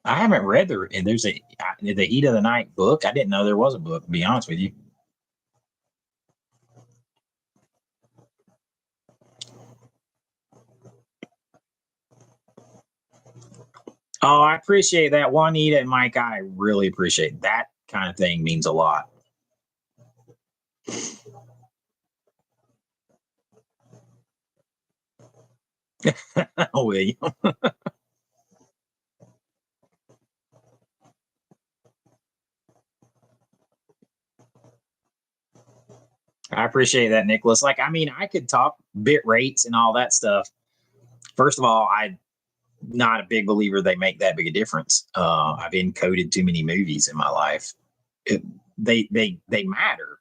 I haven't read there's the Heat of the Night book. I didn't know there was a book, to be honest with you. Oh, I appreciate that, Juanita and Mike. I really appreciate that kind of thing. Means a lot. William. I appreciate that, Nicholas. Like, I mean, I could talk bit rates and all that stuff. First of all, I'm not a big believer they make that big a difference. I've encoded too many movies in my life. It, they matter,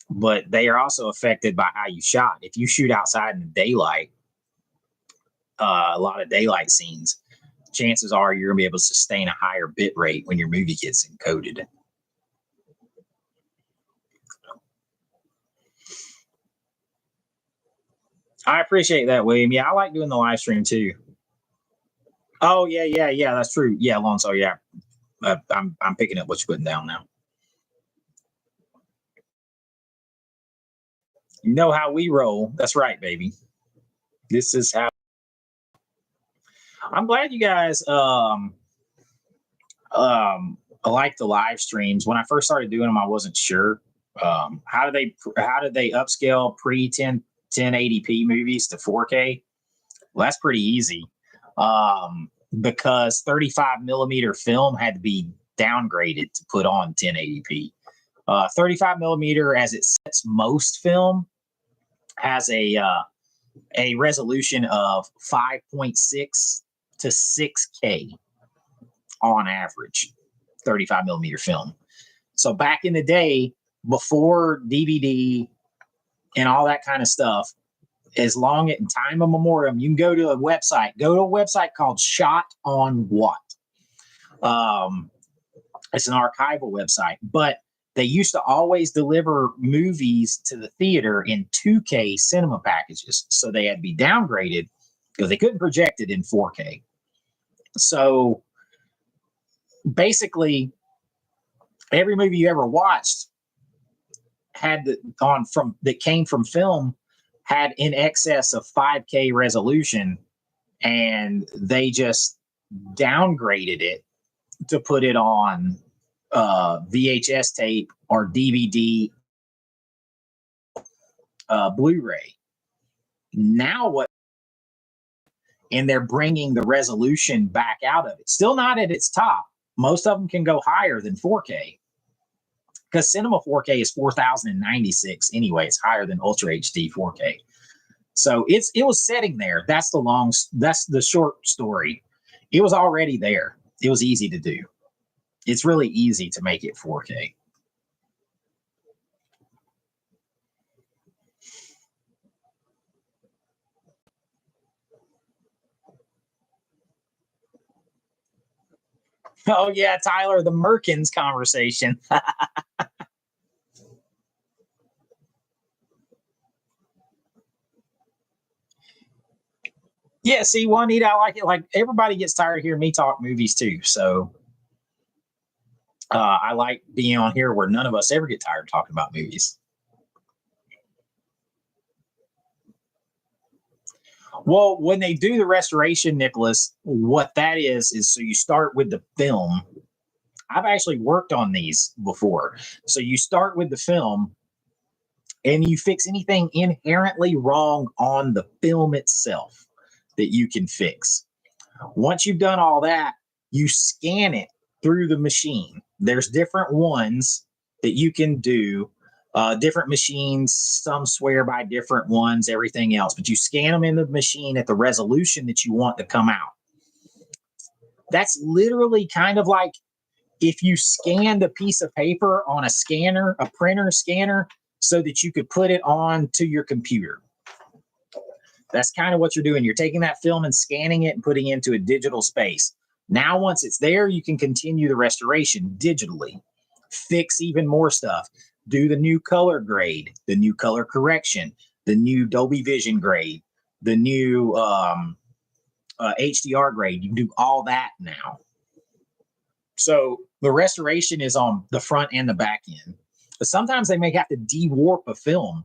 but they are also affected by how you shot. If you shoot outside in the daylight, a lot of daylight scenes, chances are you're gonna be able to sustain a higher bit rate when your movie gets encoded. I appreciate that, William. Yeah, I like doing the live stream too. Oh yeah, yeah, yeah. That's true. Yeah, Alonso. Yeah, I'm picking up what you're putting down now. You know how we roll. That's right, baby. This is how. I'm glad you guys like the live streams. When I first started doing them, I wasn't sure. How did they upscale pre 1080p movies to 4K? Well, that's pretty easy. Because 35 millimeter film had to be downgraded to put on 1080p. 35 millimeter, as it sets most film, has a resolution of 5.6 to 6K on average. 35 millimeter film. So back in the day, before DVD and all that kind of stuff, as long as in time of memoriam, you can go to a website called Shot on What. It's an archival website, but they used to always deliver movies to the theater in 2K cinema packages, so they had to be downgraded because they couldn't project it in 4K. So basically, every movie you ever watched that came from film had in excess of 5K resolution, and they just downgraded it to put it on VHS tape or DVD, Blu-ray. Now what? And they're bringing the resolution back out of it. Still not at its top. Most of them can go higher than 4K because Cinema 4K is 4096 anyway. It's higher than Ultra HD 4K. So it was sitting there. That's the short story. It was already there. It was easy to do. It's really easy to make it 4K. Oh yeah, Tyler, the Merkins conversation. Yeah, see, Juanita, I like it. Like everybody gets tired of hearing me talk movies too. So I like being on here where none of us ever get tired of talking about movies. Well, when they do the restoration, Nicholas, what that is so you start with the film. I've actually worked on these before. So you start with the film and you fix anything inherently wrong on the film itself that you can fix. Once you've done all that, you scan it through the machine. There's different ones that you can do, different machines. Some swear by different ones, everything else, but you scan them in the machine at the resolution that you want to come out. That's literally kind of like if you scanned a piece of paper on a scanner, a printer scanner, so that you could put it on to your computer. That's kind of what you're doing. You're taking that film and scanning it and putting it into a digital space. Now, once it's there, you can continue the restoration digitally, fix even more stuff, do the new color grade, the new color correction, the new Dolby Vision grade, the new HDR grade. You can do all that now. So the restoration is on the front and the back end. But sometimes they may have to de-warp a film.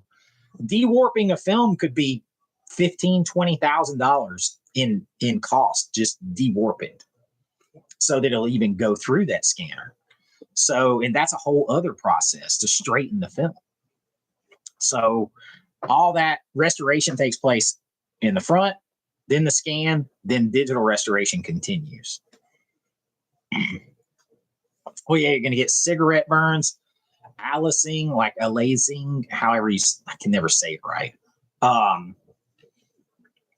De-warping a film could be $15,000-$20,000 in cost, just de-warp it so that it'll even go through that scanner. So, and that's a whole other process to straighten the film. So all that restoration takes place in the front, then the scan, then digital restoration continues. Oh yeah, you're going to get cigarette burns. Alizing, like alazing, however I can never say it right. Um,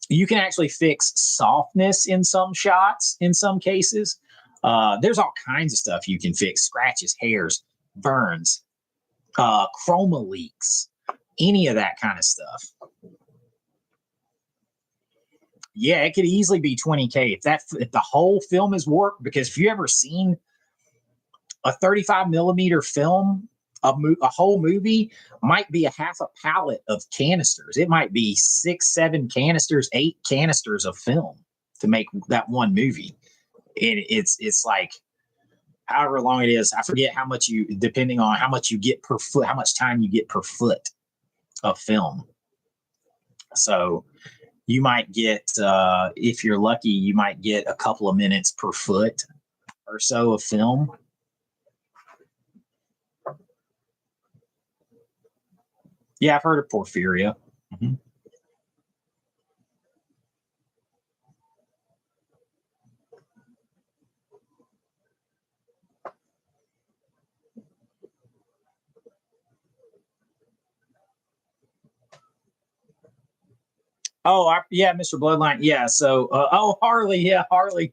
you can actually fix softness in some shots, in some cases. There's all kinds of stuff you can fix: scratches, hairs, burns, chroma leaks, any of that kind of stuff. Yeah, it could easily be 20K if the whole film is warped. Because if you ever seen a 35 millimeter film, a whole movie might be a half a pallet of canisters. It might be 6, 7 canisters, 8 canisters of film to make that one movie. And it's like however long it is. I forget how much depending on how much you get per foot, how much time you get per foot of film. So you might get, if you're lucky, you might get a couple of minutes per foot or so of film. Yeah, I've heard of porphyria. Mm-hmm. Oh, yeah, Mr. Bloodline. Yeah. So, Harley. Yeah, Harley.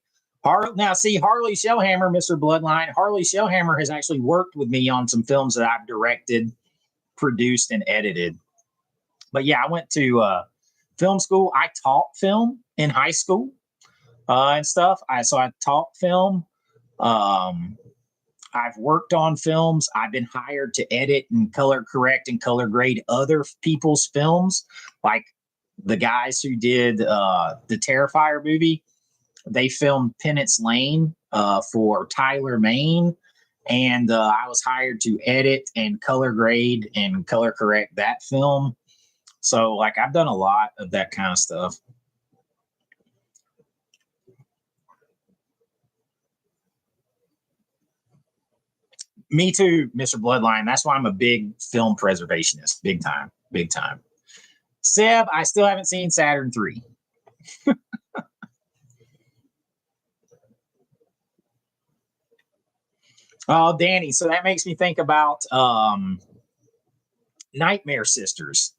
Now, see, Harley Shellhammer, Mr. Bloodline. Harley Shellhammer has actually worked with me on some films that I've directed, produced, and edited. But yeah, I went to film school. I taught film in high school and stuff. I taught film. Um, I've worked on films. I've been hired to edit and color correct and color grade other people's films, like the guys who did the Terrifier movie. They filmed Penance Lane for Tyler Maine, and I was hired to edit and color grade and color correct that film. So, like, I've done a lot of that kind of stuff. Me too, Mr. Bloodline. That's why I'm a big film preservationist. Big time. Big time. Seb, I still haven't seen Saturn 3. Oh, Danny. So that makes me think about Nightmare Sisters.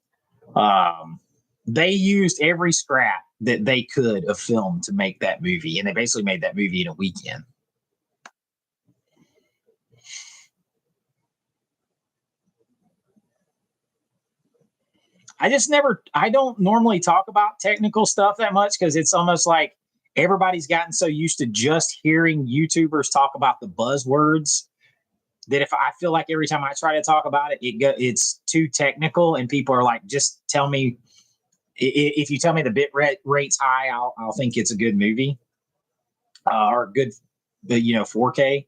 They used every scrap that they could of film to make that movie, and they basically made that movie in a weekend. I don't normally talk about technical stuff that much because it's almost like everybody's gotten so used to just hearing YouTubers talk about the buzzwords that if I feel like every time I try to talk about it, it's too technical, and people are like, just tell me. If you tell me the rate's high, I'll think it's a good movie or good, 4K.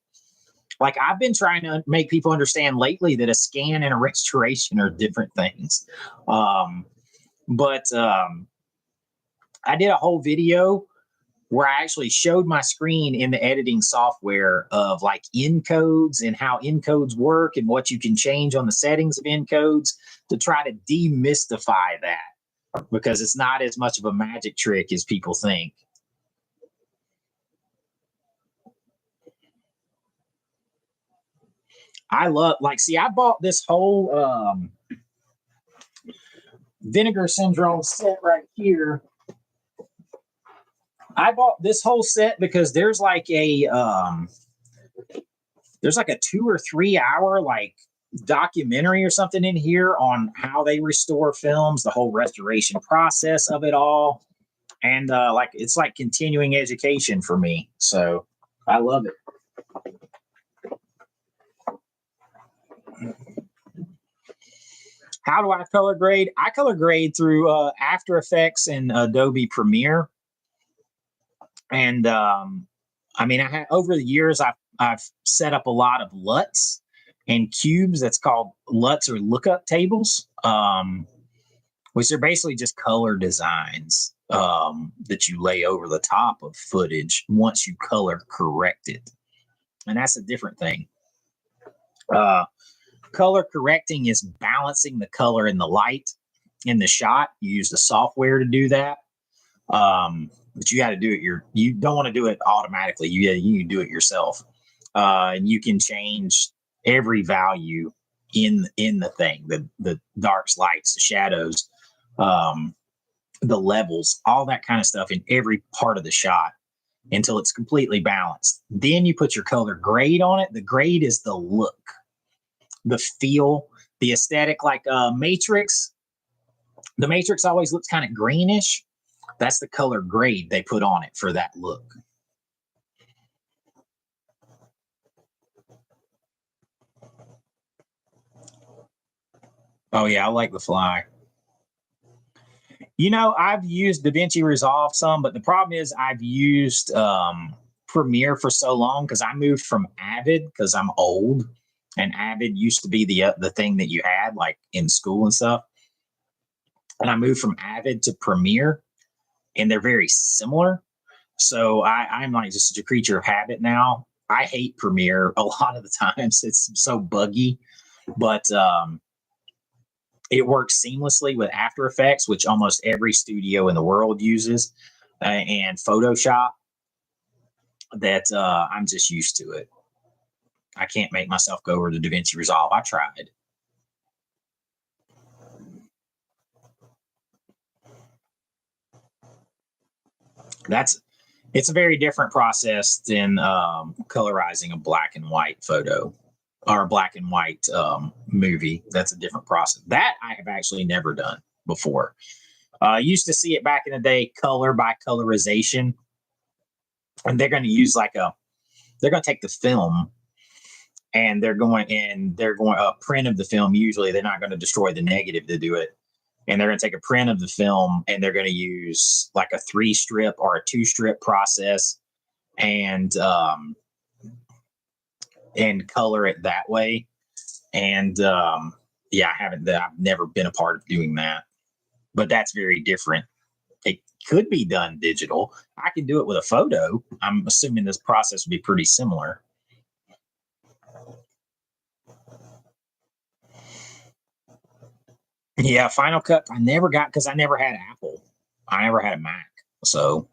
Like, I've been trying to make people understand lately that a scan and a restoration are different things. But I did a whole video where I actually showed my screen in the editing software of like encodes and how encodes work and what you can change on the settings of encodes to try to demystify that, because it's not as much of a magic trick as people think. I love, like, see, I bought this whole Vinegar Syndrome set right here. I bought this whole set because there's like a 2 or 3 hour like documentary or something in here on how they restore films, the whole restoration process of it all, and like it's like continuing education for me. So I love it. How do I color grade? I color grade through After Effects and Adobe Premiere. And I mean, over the years, I've set up a lot of LUTs and cubes. That's called LUTs or lookup tables, which are basically just color designs that you lay over the top of footage once you color correct it. And that's a different thing. Color correcting is balancing the color and the light in the shot. You use the software to do that. But you got to do it. You don't want to do it automatically. You do it yourself. And you can change every value in the thing, the darks, lights, the shadows, the levels, all that kind of stuff in every part of the shot until it's completely balanced. Then you put your color grade on it. The grade is the look, the feel, the aesthetic. Like Matrix, the Matrix always looks kind of greenish. That's the color grade they put on it for that look. Oh yeah, I like the Fly. You know, I've used DaVinci Resolve some, but the problem is I've used Premiere for so long because I moved from Avid because I'm old, and Avid used to be the thing that you had like in school and stuff. And I moved from Avid to Premiere, and they're very similar. So I'm like just a creature of habit now. I hate Premiere a lot of the times. It's so buggy, but it works seamlessly with After Effects, which almost every studio in the world uses, and Photoshop. That I'm just used to it. I can't make myself go over to DaVinci Resolve. I tried. It's a very different process than colorizing a black and white photo or a black and white movie. That's a different process. That I have actually never done before. I used to see it back in the day, color by colorization, and they're going to use they're going to take the film and they're going a print of the film. Usually, they're not going to destroy the negative to do it, and they're going to take a print of the film and they're going to use like a 3-strip or a 2-strip process and color it that way. And yeah, I've never been a part of doing that, but that's very different. It could be done digital. I can do it with a photo. I'm assuming this process would be pretty similar. Yeah, Final Cut I never got because I never had Apple. I never had a Mac. So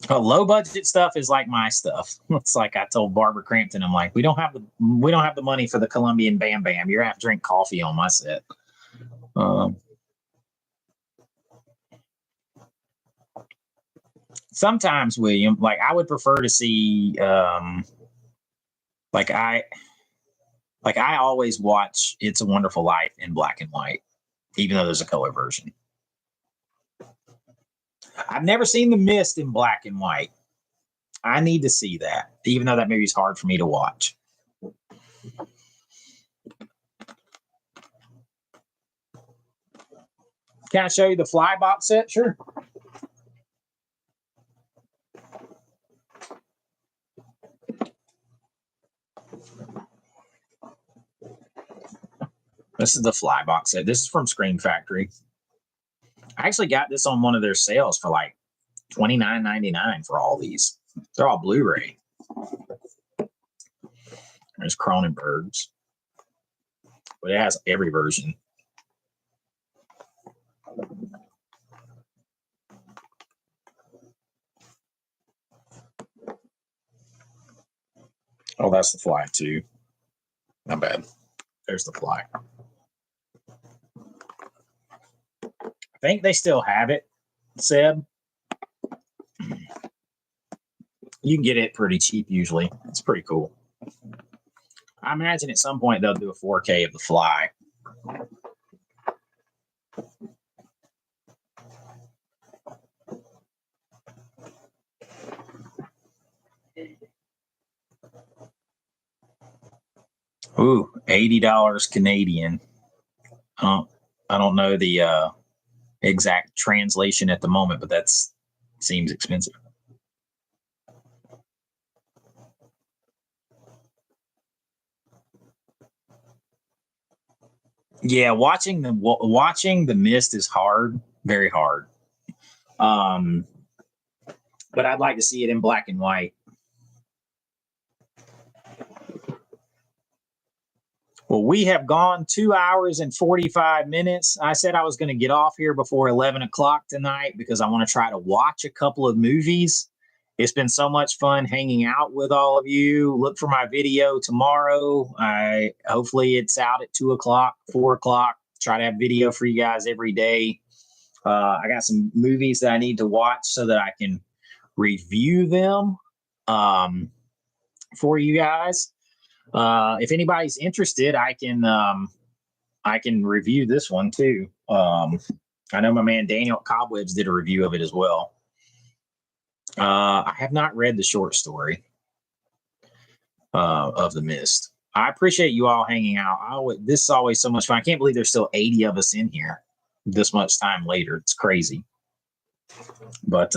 low budget stuff is like my stuff. It's like I told Barbara Crampton, I'm like, we don't have the money for the Colombian Bam Bam. You're gonna have to drink coffee on my set. Um, Sometimes, William, like I would prefer to see like I always watch It's a Wonderful Life in black and white, even though there's a color version. I've never seen The Mist in black and white. I need to see that, even though that movie's hard for me to watch. Can I show you the Fly box set? Sure. This is the Fly box set. This is from Screen Factory. I actually got this on one of their sales for like $29.99 for all these. They're all Blu-ray. There's Cronenberg's, but it has every version. Oh, that's the Fly too. Not bad. There's the Fly. I think they still have it, Seb. You can get it pretty cheap usually. It's pretty cool. I imagine at some point they'll do a 4K of the Fly. Ooh, $80 Canadian. I don't know the exact translation at the moment, but that's seems expensive. Yeah, watching the Mist is hard, very hard. Um, but I'd like to see it in black and white. Well, we have gone 2 hours and 45 minutes. I said I was going to get off here before 11 o'clock tonight because I want to try to watch a couple of movies. It's been so much fun hanging out with all of you. Look for my video tomorrow. Hopefully it's out at 2 o'clock, 4 o'clock. Try to have video for you guys every day. I got some movies that I need to watch so that I can review them for you guys. If anybody's interested, I can review this one too. I know my man Daniel Cobwebs did a review of it as well. I have not read the short story of The Mist. I appreciate you all hanging out. This is always so much fun. I can't believe there's still 80 of us in here this much time later. It's crazy. But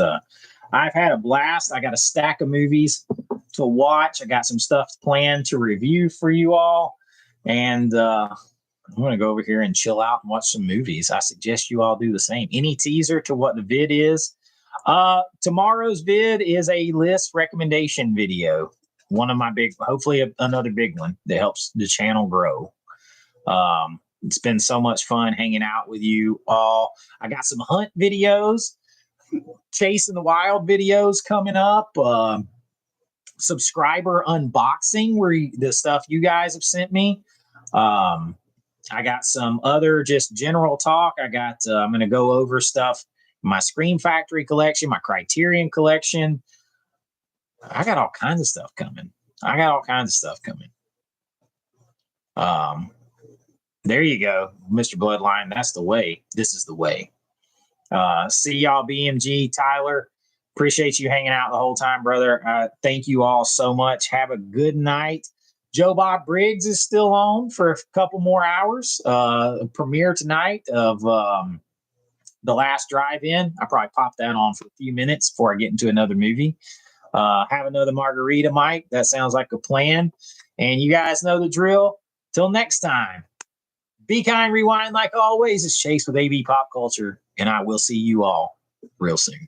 I've had a blast. I got a stack of movies to watch. I got some stuff planned to review for you all. And I'm going to go over here and chill out and watch some movies. I suggest you all do the same. Any teaser to what the vid is? Tomorrow's vid is a list recommendation video. One of my hopefully another big one that helps the channel grow. It's been so much fun hanging out with you all. I got some hunt videos, chasing the wild videos coming up. Subscriber unboxing the stuff you guys have sent me. I got some other just general talk. I'm going to go over stuff, my Scream Factory collection, my Criterion collection. I got all kinds of stuff coming. There you go, Mr. Bloodline. That's the way. This is the way. See y'all, BMG, Tyler. Appreciate you hanging out the whole time, brother. Thank you all so much. Have a good night. Joe Bob Briggs is still on for a couple more hours. Premiere tonight of The Last Drive-In. I probably pop that on for a few minutes before I get into another movie. Have another margarita, Mike. That sounds like a plan. And you guys know the drill. Till next time. Be kind, rewind like always. It's Chase with AV Pop Culture, and I will see you all real soon.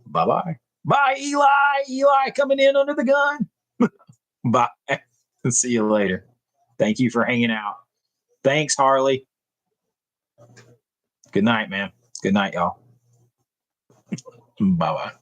Bye-bye. Bye, Eli. Eli coming in under the gun. Bye. See you later. Thank you for hanging out. Thanks, Harley. Good night, man. Good night, y'all. Bye-bye.